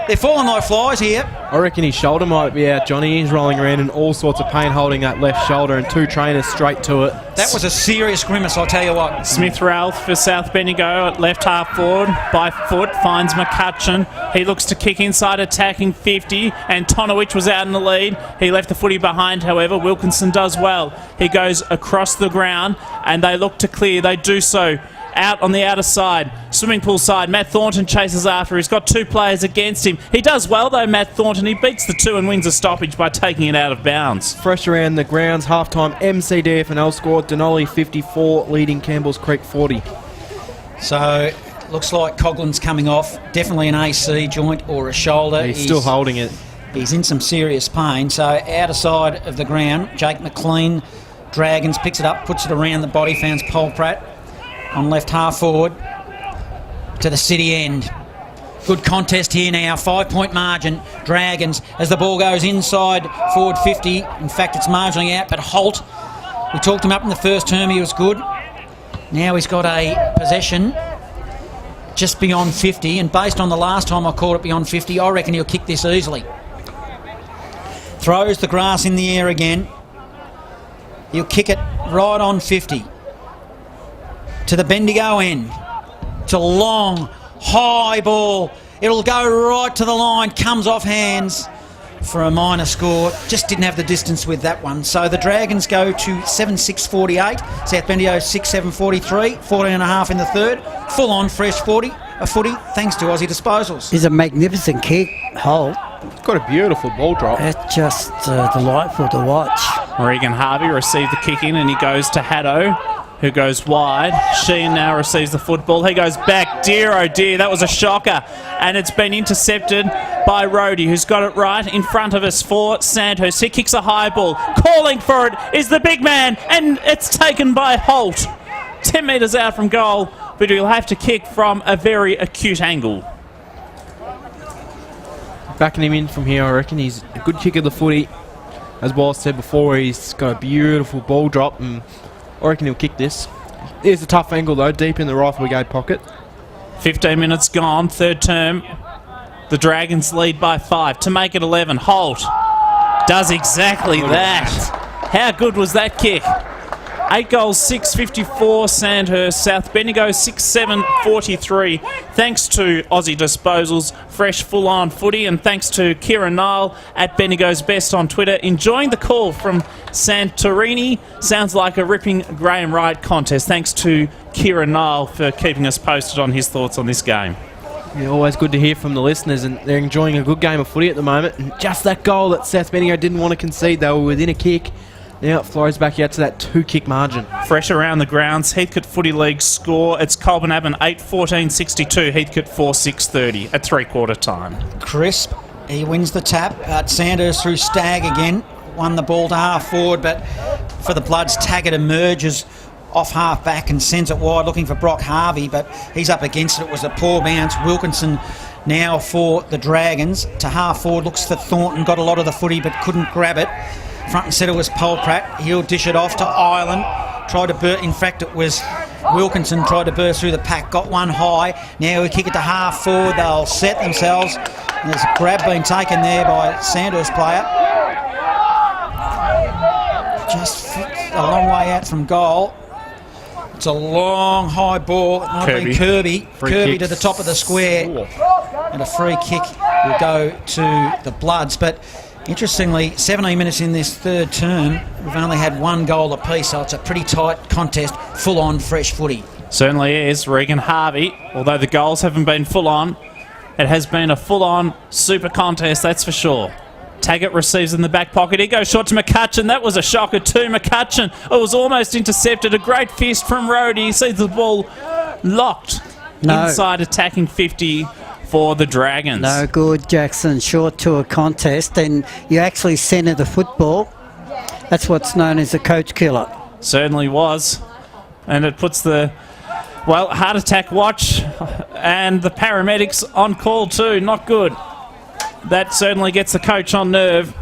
They're falling like flies here. I reckon his shoulder might be out, Johnny. He's rolling around in all sorts of pain holding that left shoulder, and 2 trainers straight to it. That was a serious grimace, I'll tell you what. Smith Ralph for South Bendigo at left half forward by foot finds McCutcheon. He looks to kick inside, attacking 50, and Tonowich was out in the lead. He left the footy behind, however. Wilkinson does well. He goes across the ground, and they look to clear. They do so out on the outer side, swimming pool side. Matt Thornton chases after. He's got 2 players against him. He does well though, Matt Thornton. He beats the 2 and wins a stoppage by taking it out of bounds. Fresh around the grounds, half-time MCDFNL score, Denali 54, leading Campbell's Creek 40. So, looks like Coughlin's coming off. Definitely an AC joint or a shoulder. He's still holding it. He's in some serious pain. So, outer side of the ground, Jake McLean, Dragons, picks it up, puts it around the body, founds Polpratt on left half forward to the city end. Good contest here now, 5-point margin. Dragons as the ball goes inside forward 50. In fact, it's marginally out, but Holt, we talked him up in the first term, he was good. Now he's got a possession just beyond 50, and based on the last time I called it beyond 50, I reckon he'll kick this easily. Throws the grass in the air again. He'll kick it right on 50. To the Bendigo end. It's a long, high ball. It'll go right to the line, comes off hands for a minor score. Just didn't have the distance with that one. So the Dragons go to 7-6-48. South Bendigo 6-7-43. 14.5 in the third. Full on fresh footy, thanks to Aussie Disposals. It's a magnificent kick, Holt. Got a beautiful ball drop. It's just delightful to watch. Regan Harvey received the kick in and he goes to Haddo, who goes wide. Sheehan now receives the football. He goes back. Dear, oh dear, that was a shocker. And it's been intercepted by Rhodey, who's got it right in front of us for Sandhurst. He kicks a high ball. Calling for it is the big man, and it's taken by Holt. 10 metres out from goal, but he'll have to kick from a very acute angle. Backing him in from here, I reckon. He's a good kick of the footy. As Wallace said before, he's got a beautiful ball drop, and I reckon he'll kick this. Here's a tough angle though, deep in the rifle brigade pocket. 15 minutes gone, third term. The Dragons lead by 5 to make it 11. Holt does exactly that. How good was that kick? 8 goals, 6-54 Sandhurst. South Bendigo 6-7-43. Thanks to Aussie Disposals, fresh full-on footy, and thanks to Kieran Nile at Bendigo's Best on Twitter. Enjoying the call from Santorini. Sounds like a ripping Graham Wright contest. Thanks to Kieran Nile for keeping us posted on his thoughts on this game. Yeah, always good to hear from the listeners, and they're enjoying a good game of footy at the moment. And just that goal that South Bendigo didn't want to concede, they were within a kick. Now it flows back out to that 2-kick margin. Fresh around the grounds, Heathcote Footy League score. It's Colburn Abbon 8-14-62, Heathcote 4-6-30 at three-quarter time. Crisp, he wins the tap. Sanders through Stagg again. Won the ball to half forward, but for the Bloods, Taggart emerges off half back and sends it wide looking for Brock Harvey, but he's up against it. It was a poor bounce. Wilkinson now for the Dragons to half forward, looks for Thornton, got a lot of the footy but couldn't grab it. Front and centre was Polpratt. He'll dish it off to Ireland. Tried to burst. In fact, it was Wilkinson tried to burst through the pack. Got one high. Now we kick it to half forward. They'll set themselves. And there's a grab being taken there by Sandhurst player. Just a long way out from goal. It's a long high ball. It might have been Kirby. Kirby to the top of the square. And a free kick will go to the Bloods. But interestingly, 17 minutes in this third term, we've only had one goal apiece, so it's a pretty tight contest, full-on fresh footy. Certainly is. Regan Harvey, although the goals haven't been full-on, it has been a full-on super contest, that's for sure. Taggart receives in the back pocket. He goes short to McCutcheon. That was a shocker too. McCutcheon, it was almost intercepted. A great fist from Rhodey. He sees the ball locked inside attacking 50 for the Dragons. No good, Jackson. Short to a contest, and you actually centre the football. That's what's known as a coach killer. Certainly was. And it puts the, heart attack watch and the paramedics on call too. Not good. That certainly gets the coach on nerve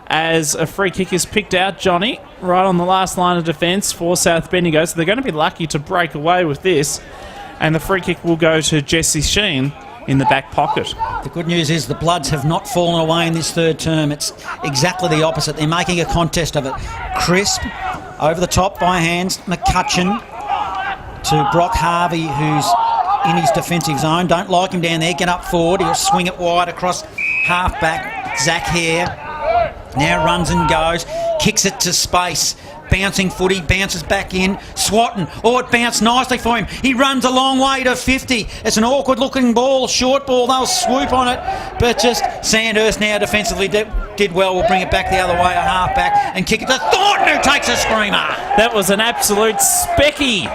as a free kick is picked out, Johnny, right on the last line of defence for South Bendigo. So they're going to be lucky to break away with this. And the free kick will go to Jesse Sheen in the back pocket. The good news is the Bloods have not fallen away in this third term. It's exactly the opposite. They're making a contest of it. Crisp, over the top by hands, McCutcheon to Brock Harvey, who's in his defensive zone. Don't like him down there. Get up forward. He'll swing it wide across half-back. Zach Hare now runs and goes. Kicks it to space. Bouncing footy, bounces back in. Swatton, it bounced nicely for him. He runs a long way to 50. It's an awkward looking ball, short ball. They'll swoop on it, but just Sandhurst now defensively did well. We'll bring it back the other way, a half back, and kick it to Thornton, who takes a screamer. That was an absolute specky.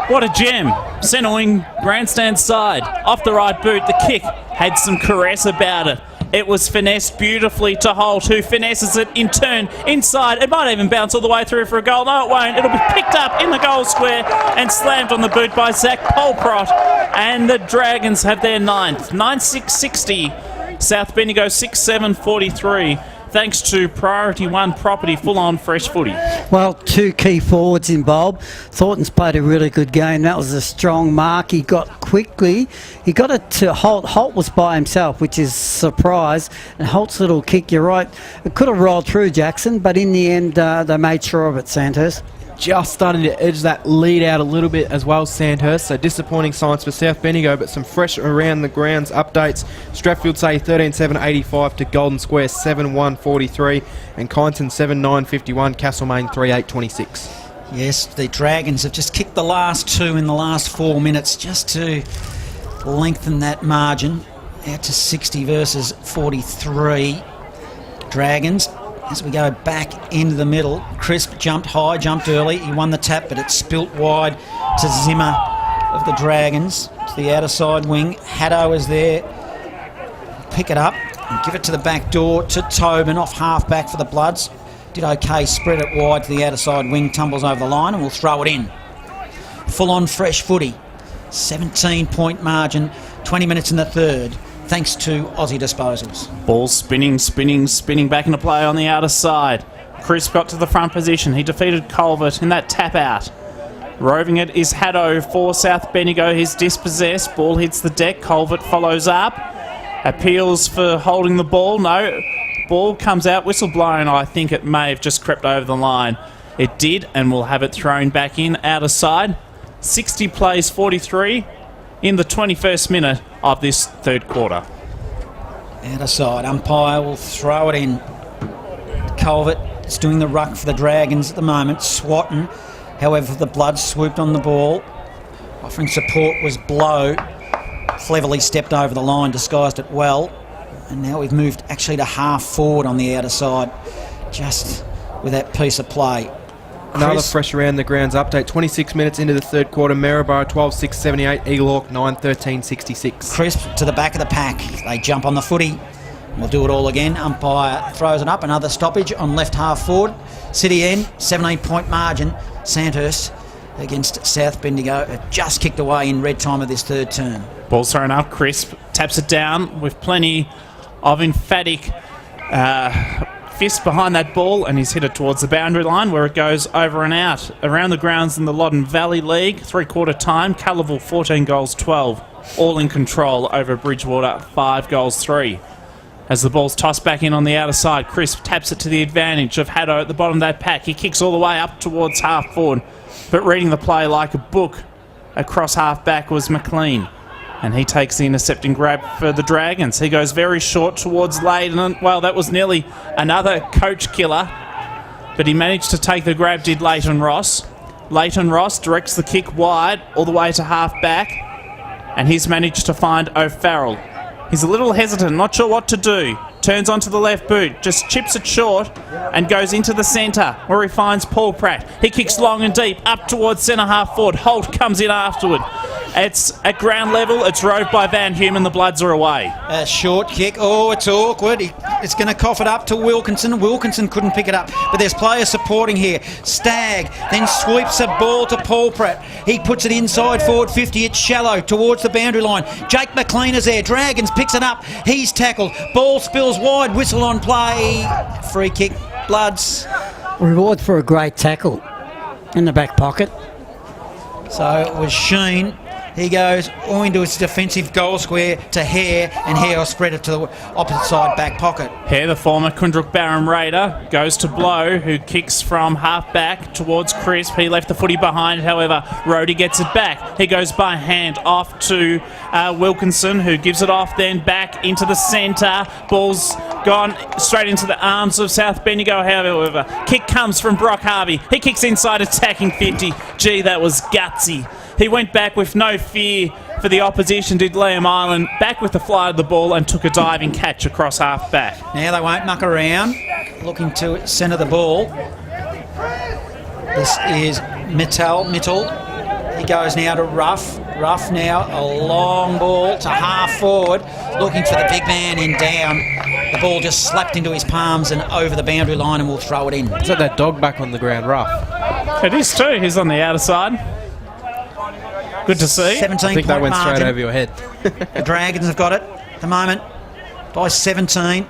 What a gem. Centre wing, grandstand side. Off the right boot, the kick had some caress about it. It was finessed beautifully to Holt, who finesses it in turn inside. It might even bounce all the way through for a goal. No, it won't. It'll be picked up in the goal square and slammed on the boot by Zach Polprot. And the Dragons have their ninth. 9-6-60. South Bendigo 6-7-43. Thanks to Priority One Property, full-on fresh footy. Well, two key forwards involved. Thornton's played a really good game. That was a strong mark. He got quickly. He got it to Holt. Holt was by himself, which is a surprise. And Holt's little kick, you're right, it could have rolled through Jackson, but in the end, they made sure of it, Sandhurst. Just starting to edge that lead out a little bit as well, Sandhurst. So disappointing signs for South Bendigo, but some fresh around the grounds updates. Strathfield say 13-7-85 to Golden Square 7-1-43, and Kyneton 7-9-51, Castlemaine 3-8-26. Yes, the Dragons have just kicked the last two in the last 4 minutes just to lengthen that margin out to 60 versus 43. Dragons, as we go back into the middle, Crisp jumped high, jumped early. He won the tap, but it spilt wide to Zimmer of the Dragons, to the outer side wing. Haddo is there. Pick it up and give it to the back door to Tobin, off half-back for the Bloods. Did okay, spread it wide to the outer side wing, tumbles over the line, and we'll throw it in. Full-on fresh footy. 17-point margin, 20 minutes in the third. Thanks to Aussie Disposals. Ball spinning back into play on the outer side. Crisp got to the front position. He defeated Culvert in that tap out. Roving it is Haddo for South Bendigo. He's dispossessed. Ball hits the deck. Culvert follows up. Appeals for holding the ball. No. Ball comes out. Whistle blown. I think it may have just crept over the line. It did, and we'll have it thrown back in outer side. 60 plays 43 in the 21st minute of this third quarter. Outer side, umpire will throw it in. Culvert is doing the ruck for the Dragons at the moment. Swatton, however, the Blood swooped on the ball. Offering support was Blow. Cleverly stepped over the line, disguised it well. And now we've moved actually to half forward on the outer side, just with that piece of play. Another fresh around the grounds update. 26 minutes into the third quarter. Maryborough 12-6-78. Eaglehawk 9-13-66. Crisp to the back of the pack. They jump on the footy. We'll do it all again. Umpire throws it up. Another stoppage on left half forward. City end, 17-point margin. Sandhurst against South Bendigo have just kicked away in red time of this third term. Ball's thrown up. Crisp taps it down with plenty of emphatic fist behind that ball, and he's hit it towards the boundary line where it goes over and out. Around the grounds in the Loddon Valley League, three-quarter time, Culleval 14 goals 12, all in control over Bridgewater 5 goals 3. As the ball's tossed back in on the outer side, Crisp taps it to the advantage of Haddo at the bottom of that pack. He kicks all the way up towards half forward, but reading the play like a book across half back was McLean. And he takes the intercepting grab for the Dragons. He goes very short towards Leighton. Well, that was nearly another coach killer. But he managed to take the grab, did Leighton Ross. Leighton Ross directs the kick wide all the way to half back. And he's managed to find O'Farrell. He's a little hesitant, not sure what to do. Turns onto the left boot, just chips it short and goes into the centre where he finds Paul Pratt. He kicks long and deep up towards centre half forward. Holt comes in afterward. It's at ground level. It's roved by Van Hume and the Bloods are away. A short kick. Oh, it's awkward. It's going to cough it up to Wilkinson. Wilkinson couldn't pick it up, but there's players supporting here. Stagg then sweeps a ball to Paul Pratt. He puts it inside forward 50. It's shallow towards the boundary line. Jake McLean is there. Dragons picks it up. He's tackled. Ball spills wide. Whistle on play. Free kick. Bloods. Reward for a great tackle in the back pocket. So it was Sheen. He goes into his defensive goal square to Hare, and Hare will spread it to the opposite side back pocket. Hare, the former Kundrook Barron Raider, goes to Blow, who kicks from half back towards Crisp. He left the footy behind, however, Rhodey gets it back. He goes by hand off to Wilkinson, who gives it off then back into the centre. Ball's gone straight into the arms of South Bendigo, however. Kick comes from Brock Harvey. He kicks inside, attacking 50. Gee, that was gutsy. He went back with no fear for the opposition, did Liam Island, back with the fly of the ball and took a diving catch across half back. Now they won't muck around, looking to centre the ball. This is Mittal. He goes now to Ruff. Ruff now, a long ball to half forward, looking for the big man in down. The ball just slapped into his palms and over the boundary line, and we'll throw it in. Is that dog back on the ground, Ruff? It is too. He's on the outer side. Good to see. 17 I think that point went straight margin. over your head. The Dragons have got it at the moment by 17.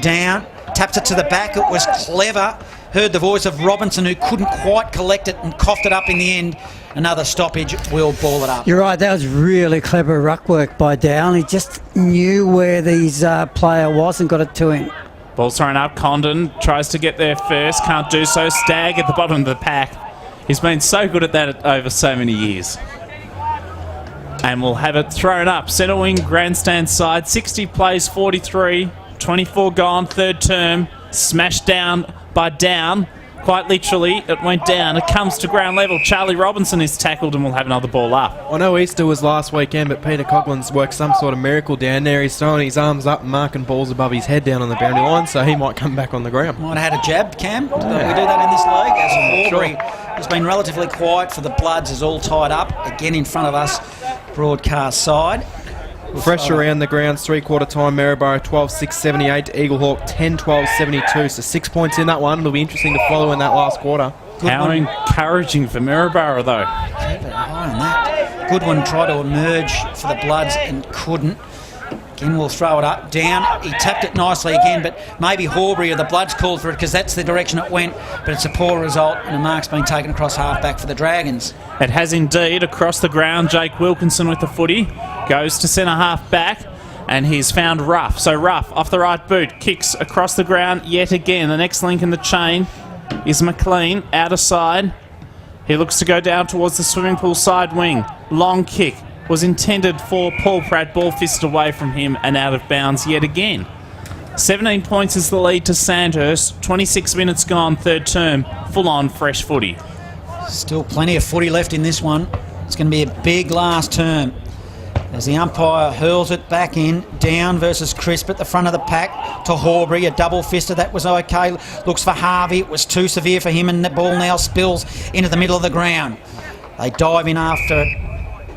Down, taps it to the back. It was clever. Heard the voice of Robinson, who couldn't quite collect it and coughed it up in the end. Another stoppage. Will ball it up. You're right, that was really clever ruck work by Down. He just knew where these player was and got it to him. Ball's thrown up. Condon tries to get there first. Can't do so. Stagg at the bottom of the pack. He's been so good at that over so many years. And we'll have it thrown up. Centre wing, grandstand side. 60 plays, 43. 24 gone, third term. Smashed down by Down. Quite literally, it went down. It comes to ground level. Charlie Robinson is tackled and we'll have another ball up. I know Easter was last weekend, but Peter Coughlin's worked some sort of miracle down there. He's throwing his arms up and marking balls above his head down on the boundary line, so he might come back on the ground. Might have had a jab, Cam. We do that in this league. As Aubrey has been relatively quiet for the Bloods, is all tied up. Again in front of us, broadcast side. Fresh around the grounds, three-quarter time, Maryborough 12-6-78 to Eaglehawk 10-12-72. So 6 points in that one. It'll be interesting to follow in that last quarter. How encouraging for Maryborough, though. Keep an eye on that. Goodwin tried to emerge for the Bloods and couldn't. Again, we'll throw it up. Down. He tapped it nicely again, but maybe Horbury or the Bloods called for it because that's the direction it went. But it's a poor result, and a mark's been taken across half-back for the Dragons. It has indeed. Across the ground, Jake Wilkinson with the footy. Goes to centre half-back, and he's found Ruff. So Ruff, off the right boot, kicks across the ground yet again. The next link in the chain is McLean, outer side. He looks to go down towards the swimming pool side wing. Long kick. Was intended for Paul Pratt, ball fisted away from him and out of bounds yet again. 17 points is the lead to Sandhurst. 26 minutes gone, third term. Full on fresh footy. Still plenty of footy left in this one. It's going to be a big last term. As the umpire hurls it back in, Down versus Crisp at the front of the pack to Horbury, a double fister, that was okay. Looks for Harvey, it was too severe for him, and the ball now spills into the middle of the ground. They dive in after it.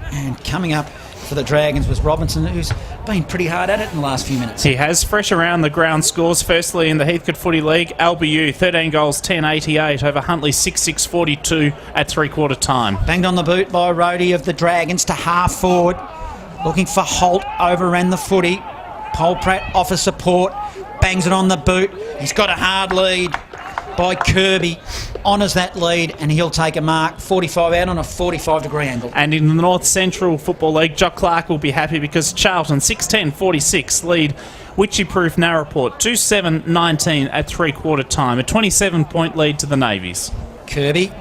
And coming up for the Dragons was Robinson, who's been pretty hard at it in the last few minutes. He has. Fresh around the ground scores. Firstly in the Heathcote Footy League, LBU 13 goals, 10-88 over Huntley 6-6-42 at three-quarter time. Banged on the boot by Rhodey of the Dragons to half forward. Looking for Holt, overran the footy. Paul Pratt offers support, bangs it on the boot. He's got a hard lead by Kirby, honours that lead, and he'll take a mark. 45 out on a 45-degree angle. And in the North Central Football League, Jock Clark will be happy because Charlton 6-10-46 lead Witchy-proof Narraport 2-7-19 at three-quarter time. A 27-point lead to the Navies. Kirby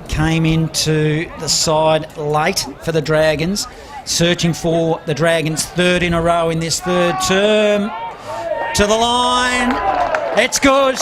came into the side late for the Dragons, searching for the Dragons' third in a row in this third term. To the line. It's good.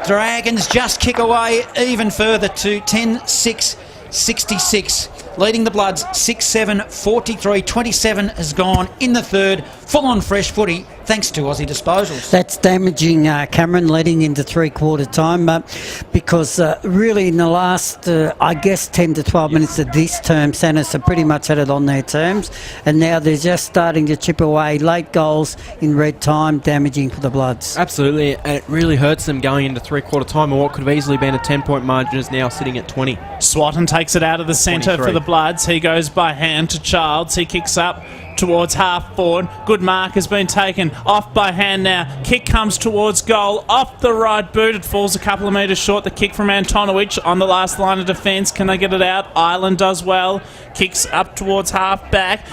Dragons just kick away even further to 10-6-66. Leading the Bloods 6-7-43. 27 has gone in the third. Full on fresh footy for thanks to Aussie disposals. That's damaging Cameron leading into three-quarter time because really in the last, I guess, 10 to 12 minutes of this term, Sandhurst have pretty much had it on their terms, and now they're just starting to chip away. Late goals in red time, damaging for the Bloods. Absolutely, and it really hurts them going into three-quarter time, and what could have easily been a 10-point margin is now sitting at 20. Swatton takes it out of the centre for the Bloods. He goes by hand to Childs. He kicks up towards half forward. Good mark has been taken off by hand now. Kick comes towards goal off the right boot. It falls a couple of metres short. The kick from Antonowicz on the last line of defence. Can they get it out? Ireland does well. Kicks up towards half back.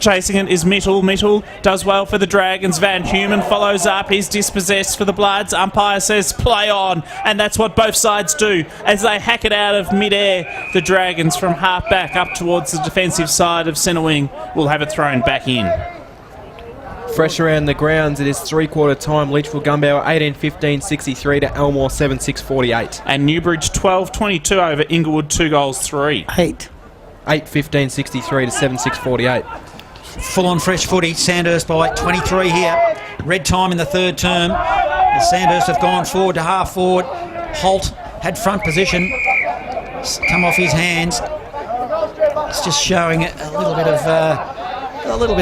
Chasing it is Mitchell. Mitchell does well for the Dragons. Van Human follows up. He's dispossessed for the Bloods. Umpire says play on, and that's what both sides do as they hack it out of mid-air. The Dragons from half back up towards the defensive side of centre wing will have it thrown back in. Fresh around the grounds, it is three-quarter time. Leachville Gumbauer 18-15-63 to Elmore 7-6-48. And Newbridge 12-22 over Inglewood, 2 goals 3. 8-15-63 to 7-6-48. Full-on fresh footy. Sandhurst by 23 here. Red time in the third term. The Sandhurst have gone forward to half forward. Holt had front position. Come off his hands. It's just showing a little bit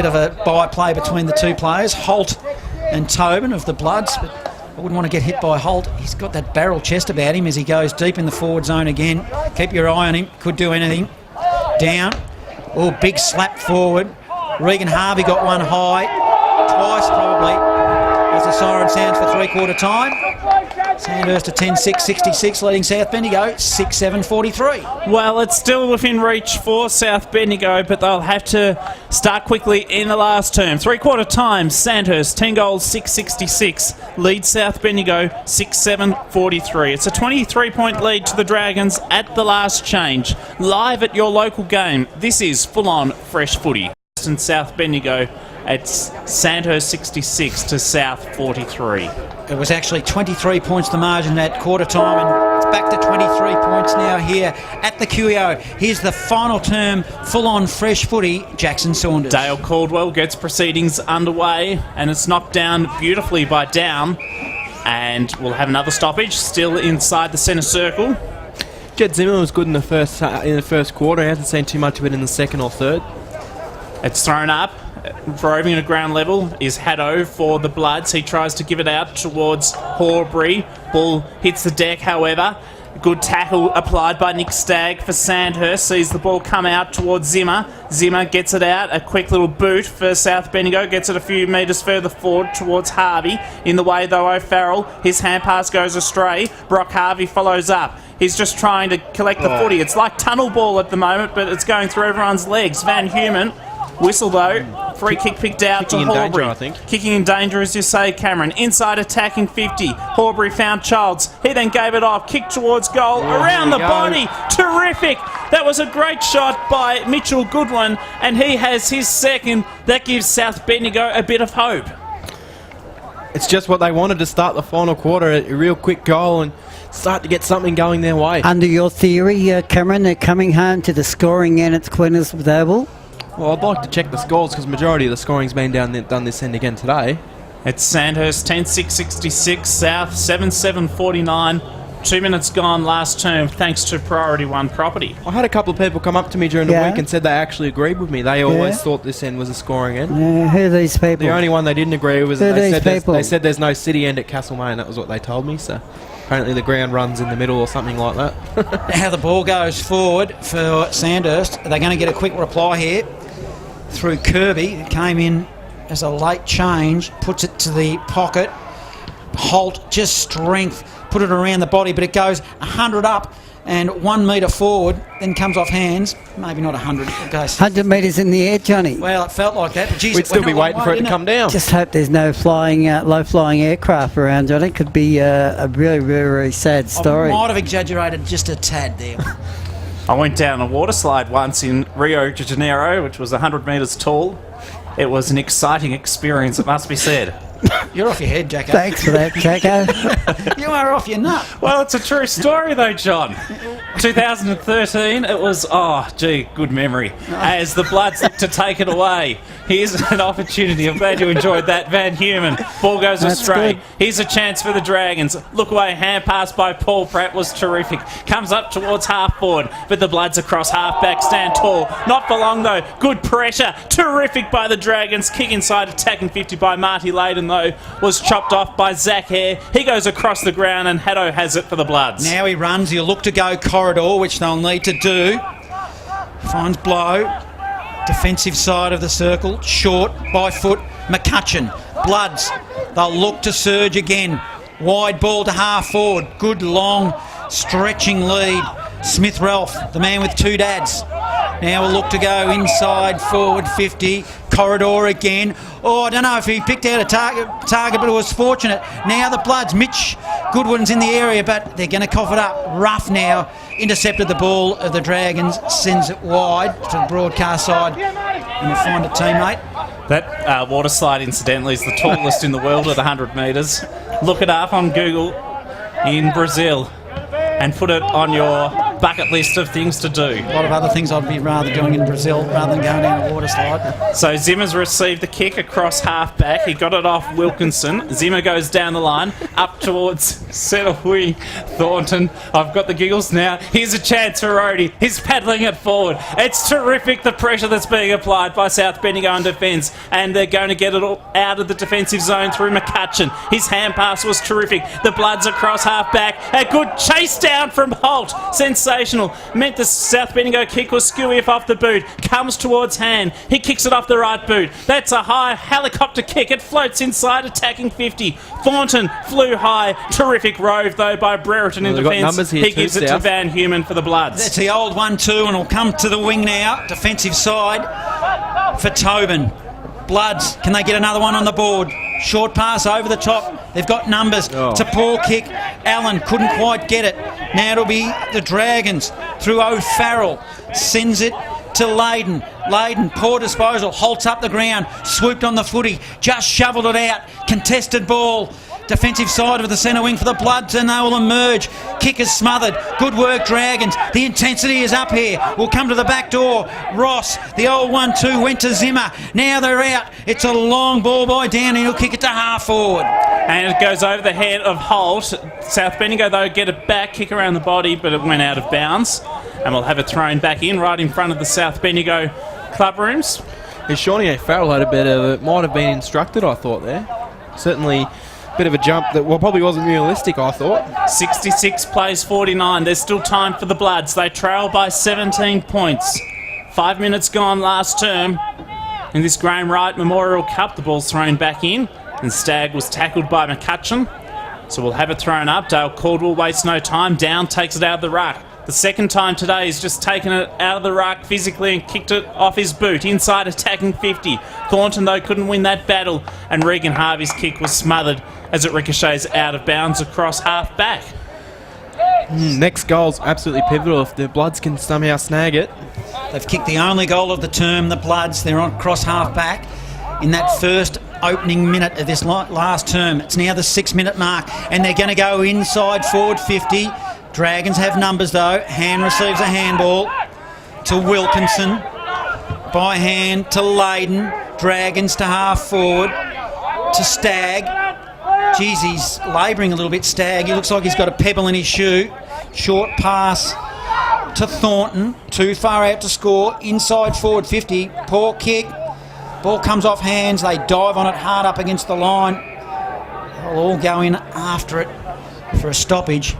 of a by-play between the two players. Holt and Tobin of the Bloods. But I wouldn't want to get hit by Holt. He's got that barrel chest about him as he goes deep in the forward zone again. Keep your eye on him. Could do anything. Down. Oh, big slap forward. Regan Harvey got one high, twice probably, as the siren sounds for three-quarter time. Sandhurst at 10-6-66, leading South Bendigo 6-7-43. Well, it's still within reach for South Bendigo, but they'll have to start quickly in the last term. Three-quarter time, Sandhurst 10 goals, 6-66, lead South Bendigo 6-7-43. It's a 23-point lead to the Dragons at the last change. Live at your local game, this is full-on fresh footy. And South Bendigo at Sandhurst 66 to South 43. It was actually 23 points the margin at quarter time, and it's back to 23 points now here at the QEO. Here's the final term, full-on fresh footy, Jackson Saunders. Dale Caldwell gets proceedings underway, and it's knocked down beautifully by Down, and we'll have another stoppage still inside the centre circle. Jed Zimmer was good in the first quarter. He hasn't seen too much of it in the second or third. It's thrown up. Roving at ground level is Haddo for the Bloods. He tries to give it out towards Horbury. Ball hits the deck, however. Good tackle applied by Nick Stagg for Sandhurst. Sees the ball come out towards Zimmer. Zimmer gets it out. A quick little boot for South Bendigo. Gets it a few metres further forward towards Harvey. In the way, though, O'Farrell. His hand pass goes astray. Brock Harvey follows up. He's just trying to collect the footy. It's like tunnel ball at the moment, but it's going through everyone's legs. Van Human. Whistle though, free kick picked out to Horbury. I think. Kicking in danger, as you say, Cameron. Inside attacking 50. Horbury found Childs. He then gave it off. Kick towards goal. Around the body. Terrific. That was a great shot by Mitchell Goodwin, and he has his second. That gives South Bendigo a bit of hope. It's just what they wanted to start the final quarter. A real quick goal and start to get something going their way. Under your theory, Cameron, they're coming home to the scoring end at Queen Elizabeth Oval. Well, I'd like to check the scores because majority of the scoring's been done this end again today. It's Sandhurst 10-6-66, South 7-7-49. 2 minutes gone last term thanks to Priority 1 property. I had a couple of people come up to me during the week and said they actually agreed with me. They always thought this end was a scoring end. Who are these people? The only one they didn't agree with was they said there's no city end at Castlemaine. That was what they told me. So apparently the ground runs in the middle or something like that. How the ball goes forward for Sandhurst. They're going to get a quick reply here through Kirby. It came in as a late change, puts it to the pocket. Holt, just strength, put it around the body, but it goes 100 up and 1 metre forward, then comes off hands. Maybe not 100. It goes 100 metres in the air, Johnny. Well, it felt like that, but geez, we'd still be waiting for it to come down. Just hope there's no low-flying aircraft around, Johnny. It could be a really, very, very sad story. I might have exaggerated just a tad there. I went down a water slide once in Rio de Janeiro, which was 100 metres tall. It was an exciting experience, it must be said. You're off your head, Jacko. Thanks for that, Jacko. You are off your nut. Well, it's a true story, though, John. 2013, it was, good memory, as the Bloods look to take it away. Here's an opportunity. I'm glad you enjoyed that. Van Human. Ball goes That's astray. good. Here's a chance for the Dragons. Look away, hand pass by Paul Pratt was terrific. Comes up towards half forward, but the Bloods across half back stand tall. Not for long, though. Good pressure. Terrific by the Dragons. Kick inside, attacking 50 by Marty Layden, though, was chopped off by Zach Hare. He goes across the ground, and Haddo has it for the Bloods. Now he runs. He'll look to go corridor, which they'll need to do. Finds Blow. Defensive side of the circle. Short, by foot. McCutcheon. Bloods. They'll look to surge again. Wide ball to half forward. Good long stretching lead. Smith Ralph, the man with two dads. Now we'll look to go inside forward 50. Corridor again. I don't know if he picked out a target, but it was fortunate. Now the Bloods. Mitch Goodwin's in the area, but they're going to cough it up. Rough now intercepted the ball of the Dragons, sends it wide to the broadcast side, and will find a teammate. That water slide, incidentally, is the tallest in the world at 100 metres. Look it up on Google in Brazil and put it on your bucket list of things to do. A lot of other things I'd be rather doing in Brazil rather than going down a water slide. So Zimmer's received the kick across half back. He got it off Wilkinson. Zimmer goes down the line up towards centre wing Thornton. I've got the giggles now. Here's a chance for Rhodey. He's paddling it forward. It's terrific, the pressure that's being applied by South Bendigo in defence, and they're going to get it all out of the defensive zone through McCutcheon. His hand pass was terrific. The Bloods across half back. A good chase down from Holt. Sensational. Meant the South Bendigo kick was skewy off the boot. Comes towards hand. He kicks it off the right boot. That's a high helicopter kick. It floats inside, attacking 50. Thornton flew high. Terrific rove, though, by Brereton in defence. He gives it to Van Human for the Bloods. That's the old 1-2, and will come to the wing now. Defensive side for Tobin. Bloods, can they get another one on the board? Short pass over the top. They've got numbers. It's a poor kick. Allen couldn't quite get it. Now it'll be the Dragons through O'Farrell. Sends it to Layden. Layden, poor disposal. Holts up the ground. Swooped on the footy. Just shoveled it out. Contested ball. Defensive side of the centre wing for the Bloods, and they will emerge. Kick is smothered. Good work, Dragons. The intensity is up here. We'll come to the back door. Ross, the old 1-2, went to Zimmer. Now they're out. It's a long ball by Down, and he'll kick it to half forward. And it goes over the head of Holt. South Bendigo, though, get it back, kick around the body, but it went out of bounds. And we'll have it thrown back in right in front of the South Bendigo club rooms. Shawnee O'Farrell had a bit of it. Might have been instructed, I thought, there. Certainly bit of a jump that probably wasn't realistic, I thought. 66 plays 49. There's still time for the Bloods. They trail by 17 points. 5 minutes gone last term. In this Graham Wright Memorial Cup, the ball's thrown back in, and Stagg was tackled by McCutcheon. So we'll have it thrown up. Dale Caldwell wastes no time. Down, takes it out of the ruck. The second time today, he's just taken it out of the ruck physically and kicked it off his boot. Inside, attacking 50. Thornton, though, couldn't win that battle, and Regan Harvey's kick was smothered as it ricochets out of bounds across half back. Next goal's absolutely pivotal if the Bloods can somehow snag it. They've kicked the only goal of the term, the Bloods. They're on cross half back in that first opening minute of this last term. It's now the 6-minute mark, and they're going to go inside forward 50. Dragons have numbers, though. Hand receives a handball to Wilkinson. By hand to Layden. Dragons to half forward to Stagg. Geez, he's labouring a little bit, Stagg. He looks like he's got a pebble in his shoe. Short pass to Thornton. Too far out to score. Inside forward 50. Poor kick. Ball comes off hands. They dive on it hard up against the line. They'll all go in after it for a stoppage,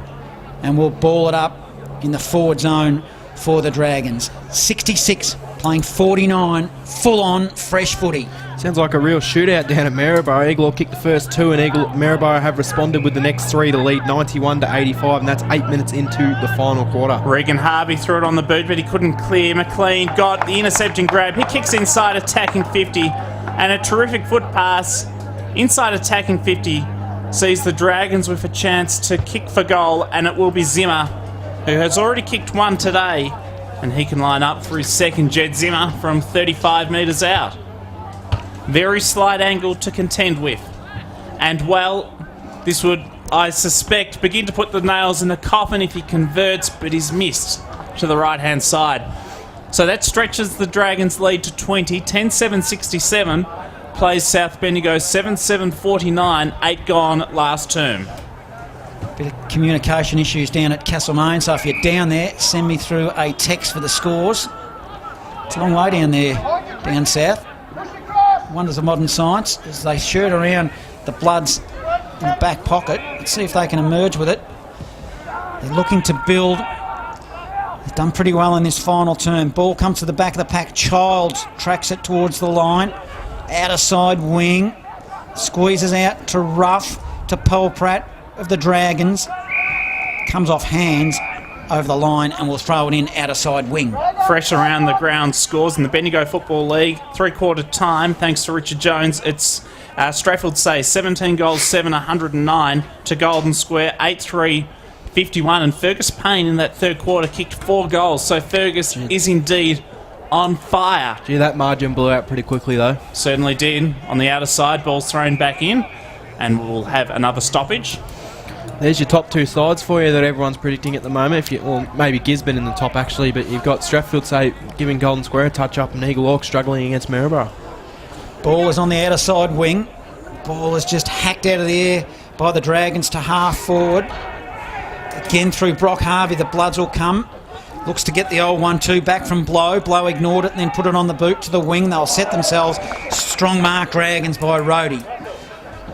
and we'll ball it up in the forward zone for the Dragons. 66 playing 49, full-on fresh footy. Sounds like a real shootout down at Maryborough. Eagle kicked the first two, and Maryborough have responded with the next three to lead 91-85, and that's 8 minutes into the final quarter. Regan Harvey threw it on the boot, but he couldn't clear. McLean got the intercepting grab. He kicks inside, attacking 50, and a terrific foot pass inside attacking 50 sees the Dragons with a chance to kick for goal, and it will be Zimmer, who has already kicked one today, and he can line up for his second. Jed Zimmer from 35 metres out. Very slight angle to contend with. And, well, this would, I suspect, begin to put the nails in the coffin if he converts, but he's missed to the right-hand side. So that stretches the Dragons' lead to 20. 10-7-67 plays South Bendigo 7-7-49, 8 gone last term. Bit of communication issues down at Castlemaine, so if you're down there, send me through a text for the scores. It's a long way down there, down south. Wonders of modern science as they shirt around the Bloods in the back pocket. Let's see if they can emerge with it. They're looking to build. They've done pretty well in this final term. Ball comes to the back of the pack. Childs tracks it towards the line. Outer side wing. Squeezes out to Ruff, to Polpratt of the Dragons. Comes off hands over the line and will throw it in outer side wing. Fresh around the ground scores in the Bendigo Football League. 3/4 time, thanks to Richard Jones. It's Strathfield Say 17 goals, 7, 109 to Golden Square, 8-3. 51, and Fergus Payne in that third quarter kicked 4 goals. So Fergus is indeed on fire. Gee, that margin blew out pretty quickly, though. Certainly did. On the outer side, ball's thrown back in, and we'll have another stoppage. There's your top 2 sides for you that everyone's predicting at the moment. Well, maybe Gisborne in the top, actually, but you've got Strathfield, say, giving Golden Square a touch-up, and Eagle Hawk struggling against Maryborough. Ball is on the outer side wing. Ball is just hacked out of the air by the Dragons to half forward. Again through Brock Harvey, the Bloods will come. Looks to get the old 1-2 back from Blow. Blow ignored it and then put it on the boot to the wing. They'll set themselves. Strong mark Dragons by Rhodey.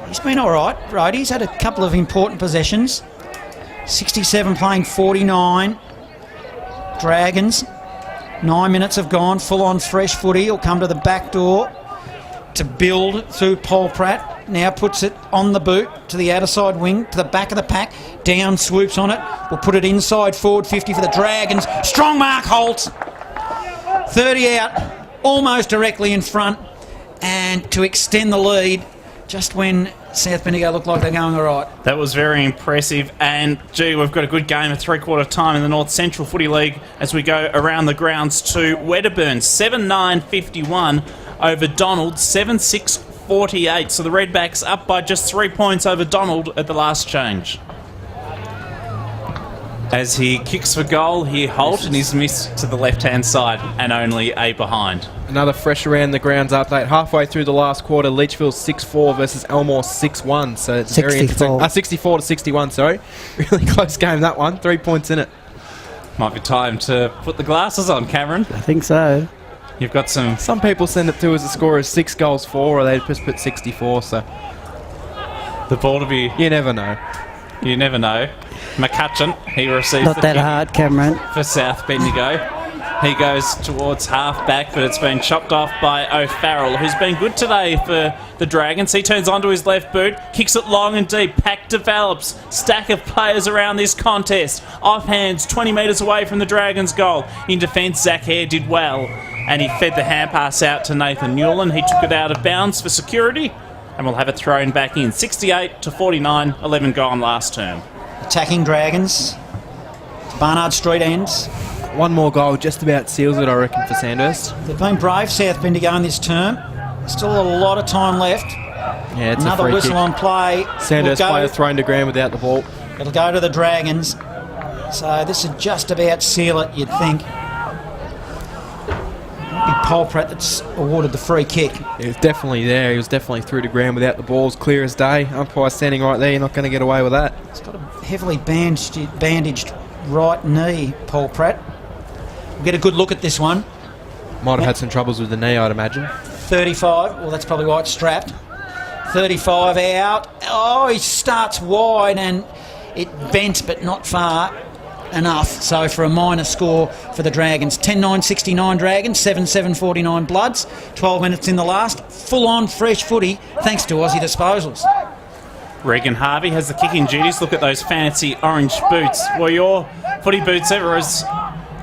He's been all right, Rhodey. He's had a couple of important possessions. 67 playing 49. Dragons. 9 minutes have gone. Full on fresh footy. He'll come to the back door to build through Polpratt. Now puts it on the boot to the outer side wing, to the back of the pack. Down, swoops on it. We'll put it inside forward 50 for the Dragons. Strong mark, Holt. 30 out, almost directly in front. And to extend the lead just when South Bendigo looked like they're going all right. That was very impressive. And, gee, we've got a good game at 3/4 time in the North Central Footy League as we go around the grounds to Wedderburn. 7-9-51 over Donald. 7-6-48. So the Redbacks up by just 3 points over Donald at the last change. As he kicks for goal, he Holt, and he's missed to the left-hand side and only a behind. Another fresh around the grounds update. Halfway through the last quarter, Leachville 6-4 versus Elmore 6-1. So it's 64. very interesting. 64 to 61, sorry. Really close game, that one. 3 points in it. Might be time to put the glasses on, Cameron. I think so. You've got some... Some people send it to as a score as 6 goals 4, or they just put 64, so... The ball to be... You never know. You never know. McCutcheon, he receives Not the that kick hard, Cameron. for South Bendigo. He goes towards half-back, but it's been chopped off by O'Farrell, who's been good today for the Dragons. He turns onto his left boot, kicks it long and deep. Pack develops. Stack of players around this contest. Off hands, 20 metres away from the Dragons' goal. In defence, Zach Hare did well, and he fed the hand pass out to Nathan Newland. He took it out of bounds for security, and we'll have it thrown back in. 68 to 49, 11 gone last term. Attacking Dragons. Barnard Street ends. One more goal just about seals it, I reckon, for Sandhurst. They've been brave, South Bendigo, in this term. Still a lot of time left. Yeah, it's Another a free whistle kick. on play. Sandhurst player thrown to ground without the ball. It'll go to the Dragons. So this would just about seal it, you'd think. Big Polpratt that's awarded the free kick. He was definitely there. He was definitely through to ground without the balls. Clear as day. Umpire standing right there. You're not going to get away with that. He's got a heavily bandaged right knee, Polpratt. We'll get a good look at this one. Might have had some troubles with the knee, I'd imagine. 35. Well, that's probably why it's strapped. 35 out. Oh, he starts wide and it bent, but not far enough. So for a minor score for the Dragons. 10-9-69 Dragons, 7-7-49 Bloods. 12 minutes in the last. Full-on fresh footy, thanks to Aussie Disposals. Regan Harvey has the kicking duties. Look at those fancy orange boots. Were your footy boots ever as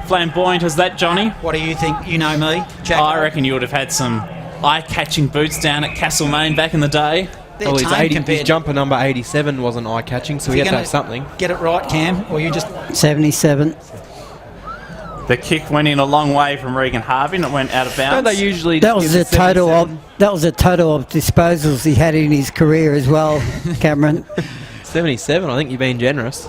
flamboyant as that, Johnny? What do you think? You know me, Jack. I reckon you would have had some eye-catching boots down at Castlemaine back in the day. They're Well, tame his jumper number 87 wasn't eye-catching, so he had to have something. Get it right, Cam, or you just... 77. The kick went in a long way from Regan Harvey and it went out of bounds. Don't they usually That just was give a the total 77? of disposals he had in his career as well, Cameron. 77. I think you're being generous.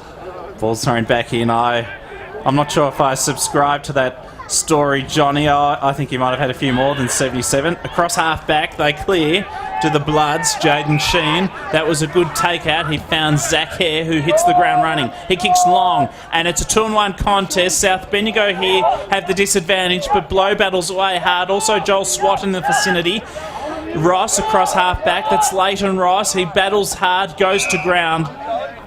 Ball's thrown back in. I'm not sure if I subscribe to that story, Johnny. I think he might have had a few more than 77. Across half back, they clear to the Bloods. Jaden Sheen. That was a good takeout. He found Zach Hare, who hits the ground running. He kicks long, and it's a 2-on-1 contest. South Bendigo here have the disadvantage, but Blow battles away hard. Also, Joel Swat in the vicinity. Ross across half back. That's Leighton Ross. He battles hard, goes to ground,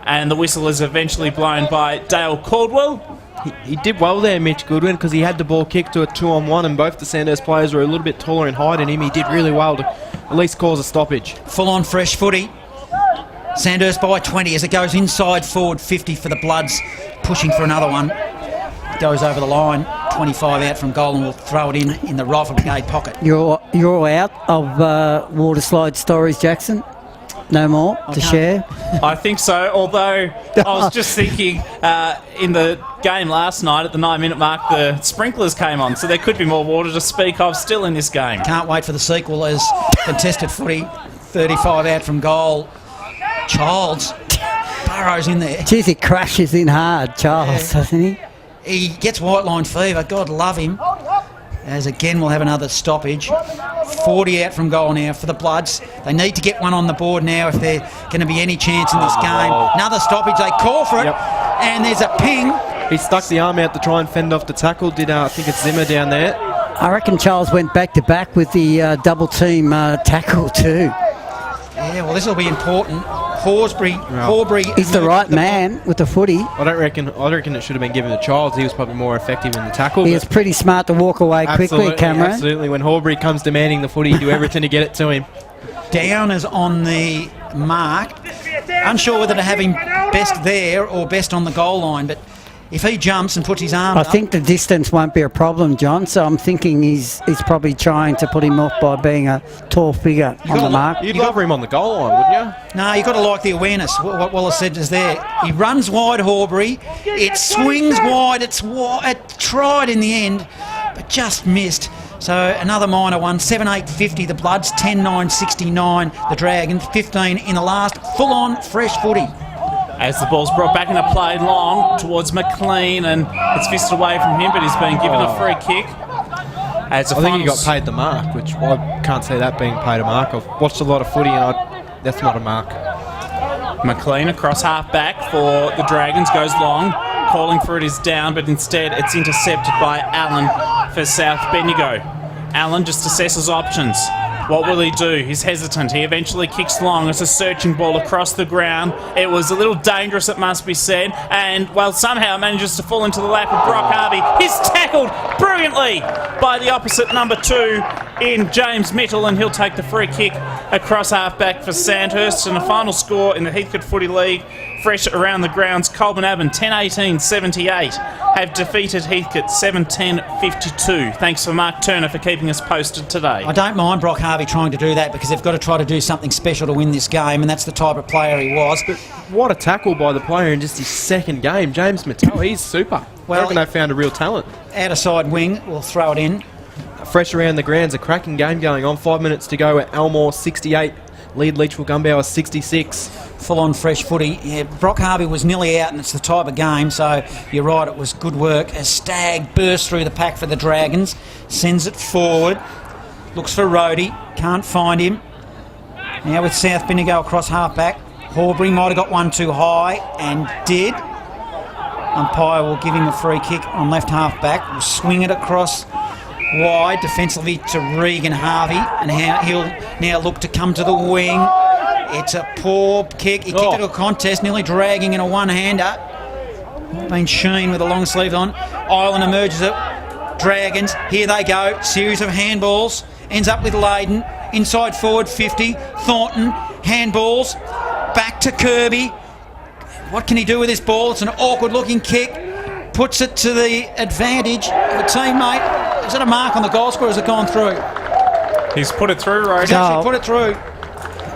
and the whistle is eventually blown by Dale Caldwell. He did well there, Mitch Goodwin, because he had the ball kicked to a 2-on-1, and both the Sandhurst players were a little bit taller in height than him. He did really well to at least cause a stoppage. Full-on fresh footy. Sandhurst by 20 as it goes inside forward 50 for the Bloods, pushing for another one. Goes over the line, 25 out from goal, and will throw it in the Rifle Brigade pocket. You're all out of water slide stories, Jackson? No more to share? I think so, although I was just thinking in the game last night at the 9-minute mark the sprinklers came on, so there could be more water to speak of still in this game. Can't wait for the sequel as contested footy, 35 out from goal. Childs burrows in there. Geez, he crashes in hard, Charles, doesn't he? He gets white line fever, God love him. As again we'll have another stoppage. 40 out from goal now for the Bloods. They need to get one on the board now if they're going to be any chance in this game. Another stoppage, they call for it, and there's a ping. He stuck the arm out to try and fend off the tackle. Did I think it's Zimmer down there? I reckon Charles went back to back with the double team tackle too. Yeah, well, this will be important. Horbury. He's the right man with the footy. I reckon it should have been given to Childs. He was probably more effective in the tackle. He was pretty smart to walk away quickly, Cameron. Absolutely. When Horbury comes demanding the footy, do everything to get it to him. Downers on the mark. Unsure whether to have him best there or best on the goal line, but if he jumps and puts his arm I up... think the distance won't be a problem, John, so I'm thinking he's probably trying to put him off by being a tall figure on the mark. You'd love him on the goal line, wouldn't you? No, you've got to like the awareness. What Wallace said is there. He runs wide, Horbury. It swings wide. It tried in the end, but just missed. So another minor one. 7-8-50 the Bloods, 10-9-69 the Dragons, 15 in the last. Full-on fresh footy. As the ball's brought back into play long towards McLean, and it's fisted away from him, but he's been given a free kick. As I think he got paid the mark, which I can't see that being paid a mark. I've watched a lot of footy, and that's not a mark. McLean across half back for the Dragons, goes long. Calling for it is down, but instead it's intercepted by Allen for South Bendigo. Allen just assesses options. What will he do? He's hesitant. He eventually kicks long. It's a searching ball across the ground. It was a little dangerous, it must be said. And, well, somehow manages to fall into the lap of Brock Harvey. He's tackled brilliantly by the opposite number 2 in James Mitchell, and he'll take the free kick across half-back for Sandhurst. And the final score in the Heathcote Footy League, fresh around the grounds, Coleman Abbon 10-18-78 have defeated Heathcote 7-10-52. Thanks for Mark Turner for keeping us posted today. I don't mind Brock Harvey trying to do that because they've got to try to do something special to win this game, and that's the type of player he was. But what a tackle by the player in just his second game. James Mattel, he's super. Well, I reckon they found a real talent. Out of side wing, we'll throw it in. Fresh around the grounds, a cracking game going on. 5 minutes to go at Elmore 68. Lead Leachville Gumbower 66. Full-on fresh footy. Yeah, Brock Harvey was nearly out, and it's the type of game, so you're right, it was good work. As Stagg bursts through the pack for the Dragons, sends it forward, looks for Rhodey, can't find him. Now with South Bendigo across half-back. Horbury might have got one too high, and did. Umpire will give him a free kick on left half-back. Will swing it across wide defensively to Regan Harvey, and he'll now look to come to the wing. It's a poor kick. He kicked it to a contest, nearly dragging in a one-hander. Been Sheen with a long sleeve on. Island emerges it. Dragons, here they go. Series of handballs. Ends up with Leyden. Inside forward 50. Thornton, handballs. Back to Kirby. What can he do with this ball? It's an awkward-looking kick. Puts it to the advantage of a teammate. Is it a mark on the goal scorer or has it gone through? He's put it through, Rhodey. He's actually put it through.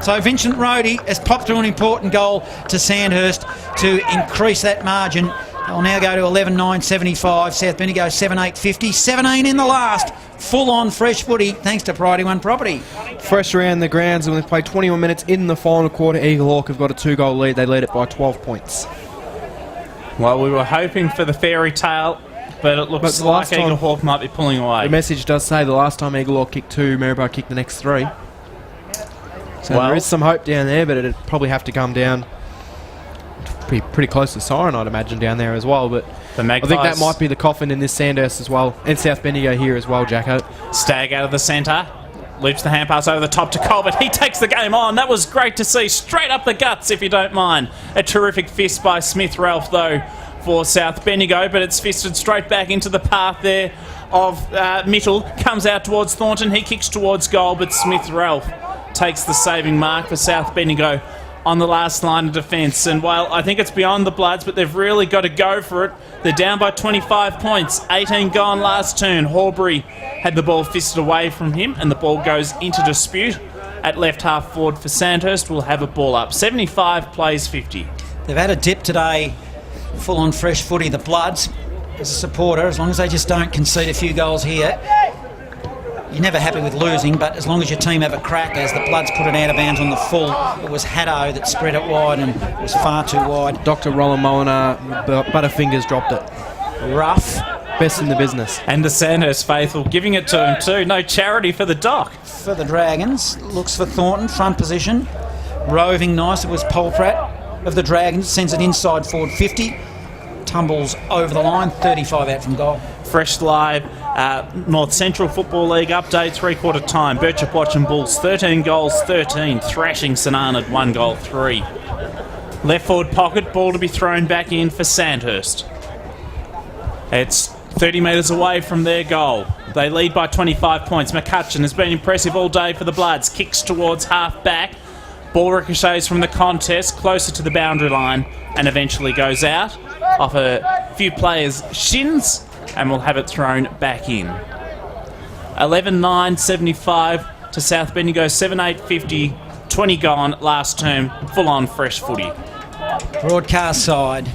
So Vincent Rhodey has popped through an important goal to Sandhurst to increase that margin I'll now go to 11.975. South Bendigo 7.850. 17 in the last. Full on fresh footy thanks to Priority One Property. Fresh around the grounds, and we've played 21 minutes in the final quarter. Eagle Hawk have got a 2-goal lead. They lead it by 12 points. Well, we were hoping for the fairy tale, but it looks like Eagle Hawk might be pulling away. The message does say the last time Eagle Hawk kicked 2, Maryborough kicked the next 3. So there is some hope down there, but it'd probably have to come down pretty close to Siren, I'd imagine, down there as well. But I think that might be the coffin in this Sandhurst as well, and South Bendigo here as well, Jacko. Stagg out of the centre. Loops the hand pass over the top to Colbert. He takes the game on. That was great to see. Straight up the guts, if you don't mind. A terrific fist by Smith Ralph, though, for South Bendigo, but it's fisted straight back into the path there of Mitchell. Comes out towards Thornton. He kicks towards goal, but Smith Ralph takes the saving mark for South Bendigo on the last line of defence. And while I think it's beyond the Bloods, but they've really got to go for it. They're down by 25 points. 18 gone last turn. Horbury had the ball fisted away from him, and the ball goes into dispute at left half forward for Sandhurst. Will have a ball up. 75 plays 50. They've had a dip today, full on fresh footy. The Bloods, as a supporter, as long as they just don't concede a few goals here, you're never happy with losing, but as long as your team have a crack, as the Bloods put it out of bounds on the full, it was Haddo that spread it wide and it was far too wide. Dr. Roland Molinar, Butterfingers dropped it. Rough. Best in the business. And the Sandhurst faithful giving it to him too. No charity for the Doc. For the Dragons, looks for Thornton, front position. Roving nice, it was Polprat of the Dragons, sends it inside forward 50. Tumbles over the line, 35 out from goal. Fresh live North Central Football League update, 3/4 time. Birchip Watch and Bulls 13 goals 13, thrashing St Arnaud 1 goal 3. Left forward pocket, ball to be thrown back in for Sandhurst. It's 30 metres away from their goal. They lead by 25 points. McCutcheon has been impressive all day for the Bloods. Kicks towards half back. Ball ricochets from the contest closer to the boundary line and eventually goes out off a few players' shins, and we'll have it thrown back in. 11.975 to South Bendigo, 7.850, 20 gone last term, full on fresh footy. Broadcast side.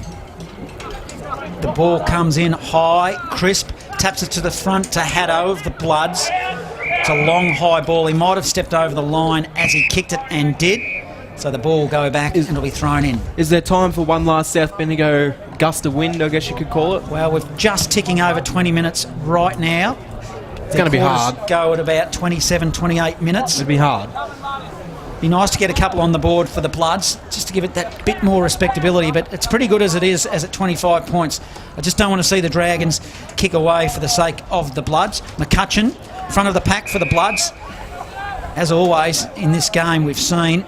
The ball comes in high, crisp, taps it to the front to Haddo of the Bloods. It's a long high ball. He might have stepped over the line as he kicked it and did. So the ball will go back and it'll be thrown in. Is there time for one last South Bendigo gust of wind, I guess you could call it? Well, we're just ticking over 20 minutes right now. It's going to be hard. Go at about 27, 28 minutes. It'd be hard. Be nice to get a couple on the board for the Bloods, just to give it that bit more respectability, but it's pretty good as it is, as at 25 points. I just don't want to see the Dragons kick away for the sake of the Bloods. McCutcheon, front of the pack for the Bloods. As always, in this game we've seen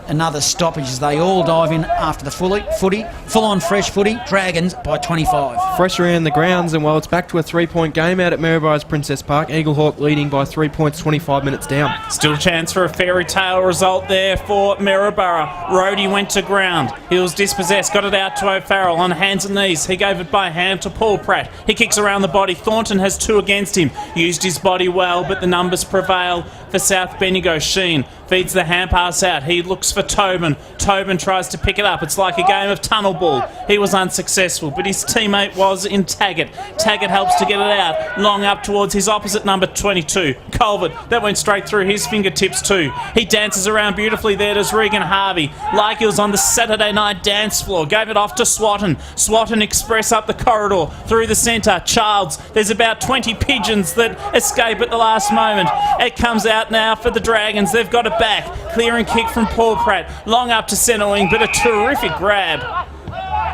another stoppage as they all dive in after the footy. Full-on fresh footy, Dragons by 25. Fresh around the grounds, and while it's back to a 3-point game out at Maryboro's Princess Park, Eagle Hawk leading by 3 points, 25 minutes down. Still a chance for a fairy tale result there for Maryborough. Rhodey went to ground. He was dispossessed, got it out to O'Farrell on hands and knees. He gave it by hand to Paul Pratt. He kicks around the body. Thornton has 2 against him. Used his body well, but the numbers prevail for South Bendigo. Sheen feeds the hand pass out. He looks for Tobin. Tobin tries to pick it up. It's like a game of tunnel ball. He was unsuccessful, but his teammate was in Taggart. Taggart helps to get it out. Long up towards his opposite number 22, Colbert. That went straight through his fingertips too. He dances around beautifully there. Does Regan Harvey, like he was on the Saturday night dance floor. Gave it off to Swatton. Swatton express up the corridor through the centre. Childs. There's about 20 pigeons that escape at the last moment. It comes out now for the Dragons. They've got it back. Clearing kick from Paul Pratt. Long up to centre wing, but a terrific grab.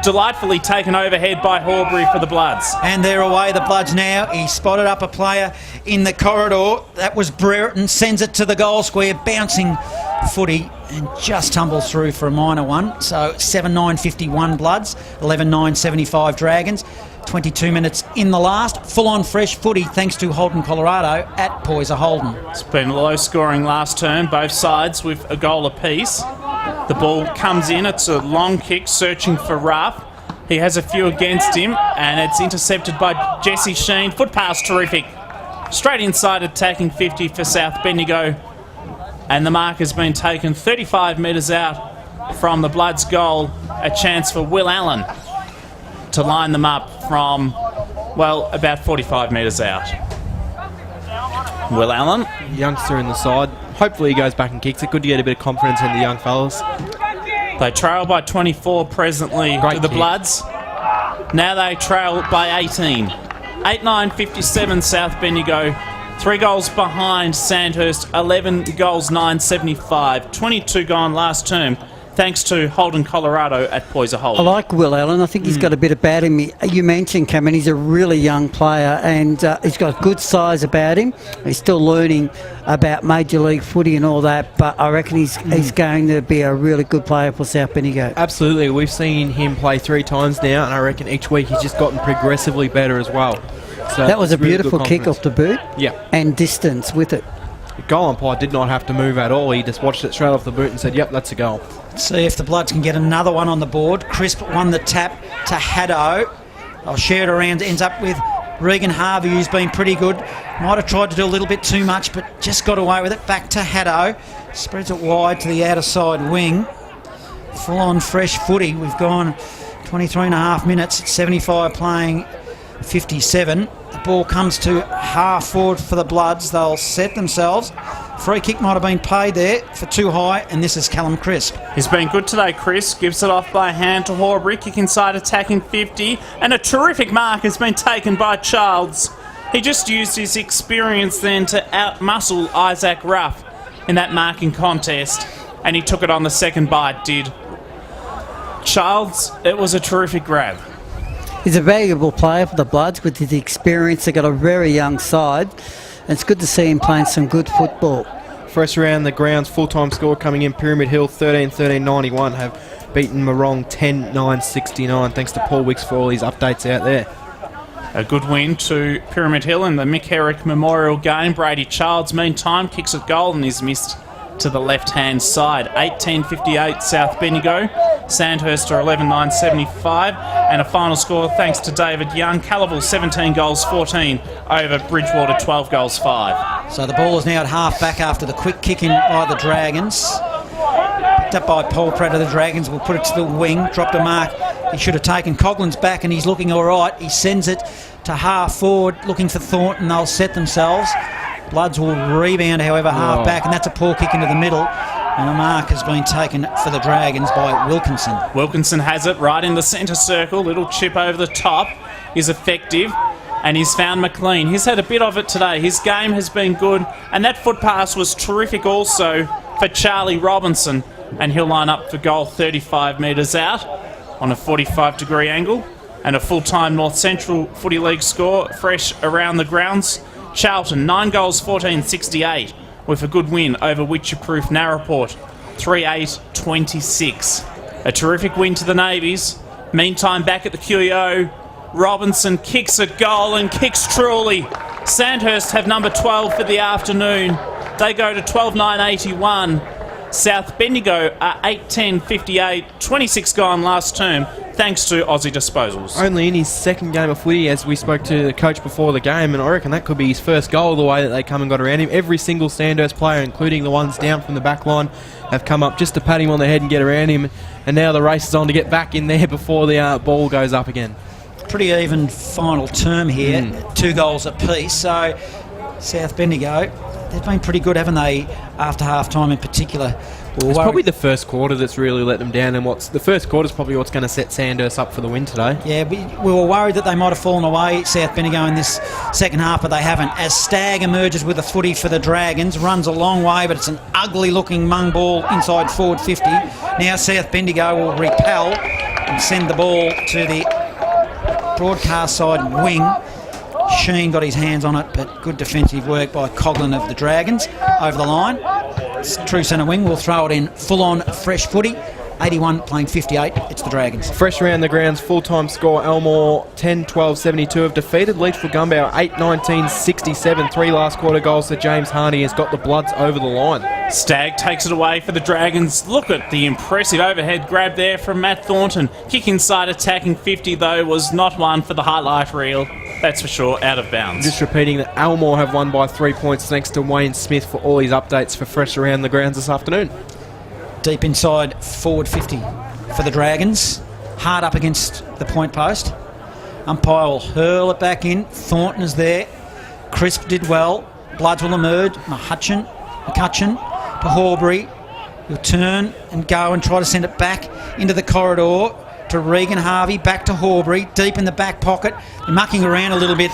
Delightfully taken overhead by Horbury for the Bloods. And they're away, the Bloods now. He spotted up a player in the corridor. That was Brereton. Sends it to the goal square. Bouncing footy and just tumbles through for a minor one. So 7.951 Bloods, 11.975 Dragons. 22 minutes in the last. Full-on fresh footy thanks to Holden, Colorado at Poyser Holden. It's been low scoring last term, both sides with a goal apiece. The ball comes in. It's a long kick searching for Ruff. He has a few against him and it's intercepted by Jesse Sheen. Foot pass terrific. Straight inside attacking 50 for South Bendigo. And the mark has been taken 35 metres out from the Bloods goal. A chance for Will Allen to line them up from, well, about 45 metres out. Will Allen. Youngster in the side. Hopefully he goes back and kicks it. Good to get a bit of confidence in the young fellas. They trail by 24 presently Great to the kick. Bloods. Now they trail by 18. 8-9-57 South Bendigo. 3 goals behind Sandhurst. 11 goals, 9-75. 22 gone last term, thanks to Holden Colorado at Poyser I Holden. like Will Allen. I think he's got a bit about him. You mentioned, Cameron, he's a really young player and he's got good size about him. He's still learning about Major League footy and all that, but I reckon he's going to be a really good player for South Bendigo. Absolutely. We've seen him play 3 times now, and I reckon each week he's just gotten progressively better as well. So That was a it's really beautiful good kick confidence. off the boot. Yeah. And distance with it. The goal umpire did not have to move at all. He just watched it straight off the boot and said, yep, that's a goal. See if the Bloods can get another one on the board. Crisp won the tap to Haddo. I'll share it around. Ends up with Regan Harvey, who's been pretty good. Might have tried to do a little bit too much, but just got away with it. Back to Haddo. Spreads it wide to the outer side wing. Full on fresh footy. We've gone 23 and a half minutes at 75 playing 57. The ball comes to half forward for the Bloods. They'll set themselves. Free kick might have been paid there for too high, and this is Callum Crisp. He's been good today, Chris. Gives it off by hand to Horbury. Kick inside, attacking 50. And a terrific mark has been taken by Childs. He just used his experience then to outmuscle Isaac Ruff in that marking contest. And he took it on the second bite, did Childs. It was a terrific grab. He's a valuable player for the Bloods with his experience. They've got a very young side. And it's good to see him playing some good football. Fresh around the grounds, full-time score coming in. Pyramid Hill 13-13-91 have beaten Morong 10-9-69. Thanks to Paul Wicks for all his updates out there. A good win to Pyramid Hill in the Mick Herrick Memorial game. Brady Childs, meantime, kicks at goal and is missed to the left-hand side. 18-58 South Bendigo. Sandhurst are 11-9-75. And a final score thanks to David Young. Calival 17 goals 14 over Bridgewater 12 goals 5. So the ball is now at half back after the quick kick in by the Dragons. Picked up by Paul Pratt of the Dragons. Will put it to the wing. Dropped a mark. He should have taken Coughlin's back and he's looking all right. He sends it to half forward looking for Thornton. They'll set themselves. Bloods will rebound, however, half back, and that's a poor kick into the middle. And a mark has been taken for the Dragons by Wilkinson. Wilkinson has it right in the centre circle. Little chip over the top is effective. And he's found McLean. He's had a bit of it today. His game has been good. And that foot pass was terrific also for Charlie Robinson. And he'll line up for goal 35 metres out on a 45-degree angle. And a full-time North Central Footy League score fresh around the grounds. Charlton, 9 goals, 14-68, with a good win over Witcher-proof Narraport, 3-8-26. A terrific win to the Navies. Meantime, back at the QEO, Robinson kicks at goal and kicks truly. Sandhurst have number 12 for the afternoon. They go to 12-9-81. South Bendigo are 8-10-58, 26 gone last term, thanks to Aussie Disposals. Only in his second game of footy, as we spoke to the coach before the game, and I reckon that could be his first goal, the way that they come and got around him. Every single Sandhurst player, including the ones down from the back line, have come up just to pat him on the head and get around him, and now the race is on to get back in there before the ball goes up again. Pretty even final term here, 2 goals apiece. So South Bendigo, they've been pretty good, haven't they, after half-time in particular. It's probably the first quarter that's really let them down, and the first quarter is probably what's going to set Sandhurst up for the win today. Yeah, we were worried that they might have fallen away, South Bendigo, in this second half, but they haven't. As Stagg emerges with a footy for the Dragons, runs a long way, but it's an ugly-looking mung ball inside forward 50. Now South Bendigo will repel and send the ball to the broadcast side wing. Sheen got his hands on it, but good defensive work by Coughlin of the Dragons over the line. True centre wing will throw it in full-on fresh footy. 81 playing 58. It's the Dragons. Fresh around the grounds, full-time score. Elmore 10-12-72 have defeated Leachville Gumbauer 8-19-67. 3 last quarter goals to James Harney has got the Bloods over the line. Stagg takes it away for the Dragons. Look at the impressive overhead grab there from Matt Thornton. Kick inside, attacking 50 though, was not one for the highlight reel. That's for sure, out of bounds. Just repeating that Elmore have won by 3 points thanks to Wayne Smith for all his updates for Fresh around the grounds this afternoon. Deep inside forward 50 for the Dragons. Hard up against the point post. Umpire will hurl it back in. Thornton is there. Crisp did well. Bloods will emerge. McCutcheon to Horbury. He'll turn and go and try to send it back into the corridor to Regan Harvey. Back to Horbury. Deep in the back pocket. They're mucking around a little bit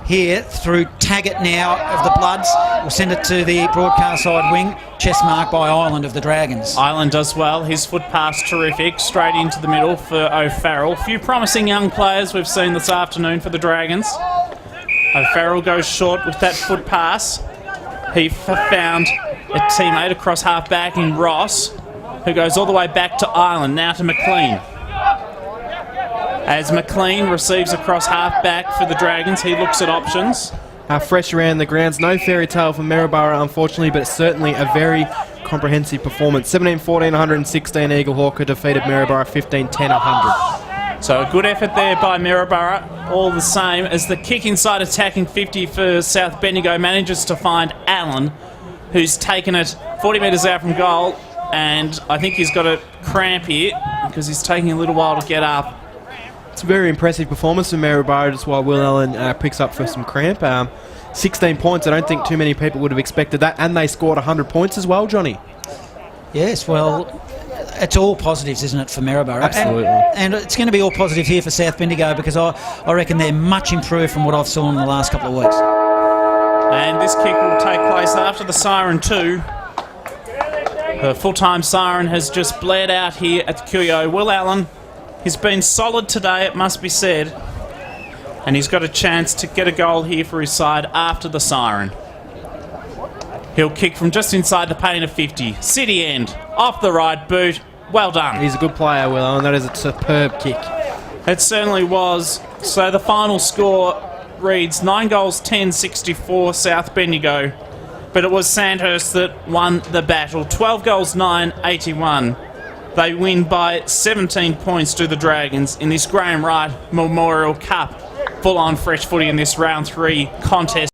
here through Taggart now of the Bloods. We'll send it to the broadcast side wing. Chest mark by Island of the Dragons. Island does well. His foot pass terrific. Straight into the middle for O'Farrell. Few promising young players we've seen this afternoon for the Dragons. O'Farrell goes short with that foot pass. He found a teammate across half-back in Ross, who goes all the way back to Island. Now to McLean. As McLean receives across half-back for the Dragons, he looks at options. Fresh around the grounds. No fairy tale for Maryborough, unfortunately, but certainly a very comprehensive performance. 17-14, 116 Eagle Hawker defeated Maryborough 15-10, 100. So a good effort there by Maryborough. All the same as the kick inside attacking 50 for South Bendigo manages to find Allen, who's taken it 40 metres out from goal, and I think he's got a cramp here because he's taking a little while to get up. It's a very impressive performance from Maryborough, just while Will Allen picks up for some cramp. 16 points, I don't think too many people would have expected that, and they scored 100 points as well, Johnny. Yes, well, it's all positives, isn't it, for Maryborough? Absolutely. And it's going to be all positive here for South Bendigo because I reckon they're much improved from what I've seen in the last couple of weeks. And this kick will take place after the siren too. The full-time siren has just blared out here at the QEO. Will Allen, he's been solid today, it must be said. And he's got a chance to get a goal here for his side after the siren. He'll kick from just inside the paint of 50. City end, off the right boot. Well done. He's a good player, Will Allen. That is a superb kick. It certainly was. So the final score reads 9 goals, 10-64 South Bendigo. But it was Sandhurst that won the battle. 12 goals, 9-81. They win by 17 points to the Dragons in this Graham Wright Memorial Cup. Full-on fresh footy in this round 3 contest.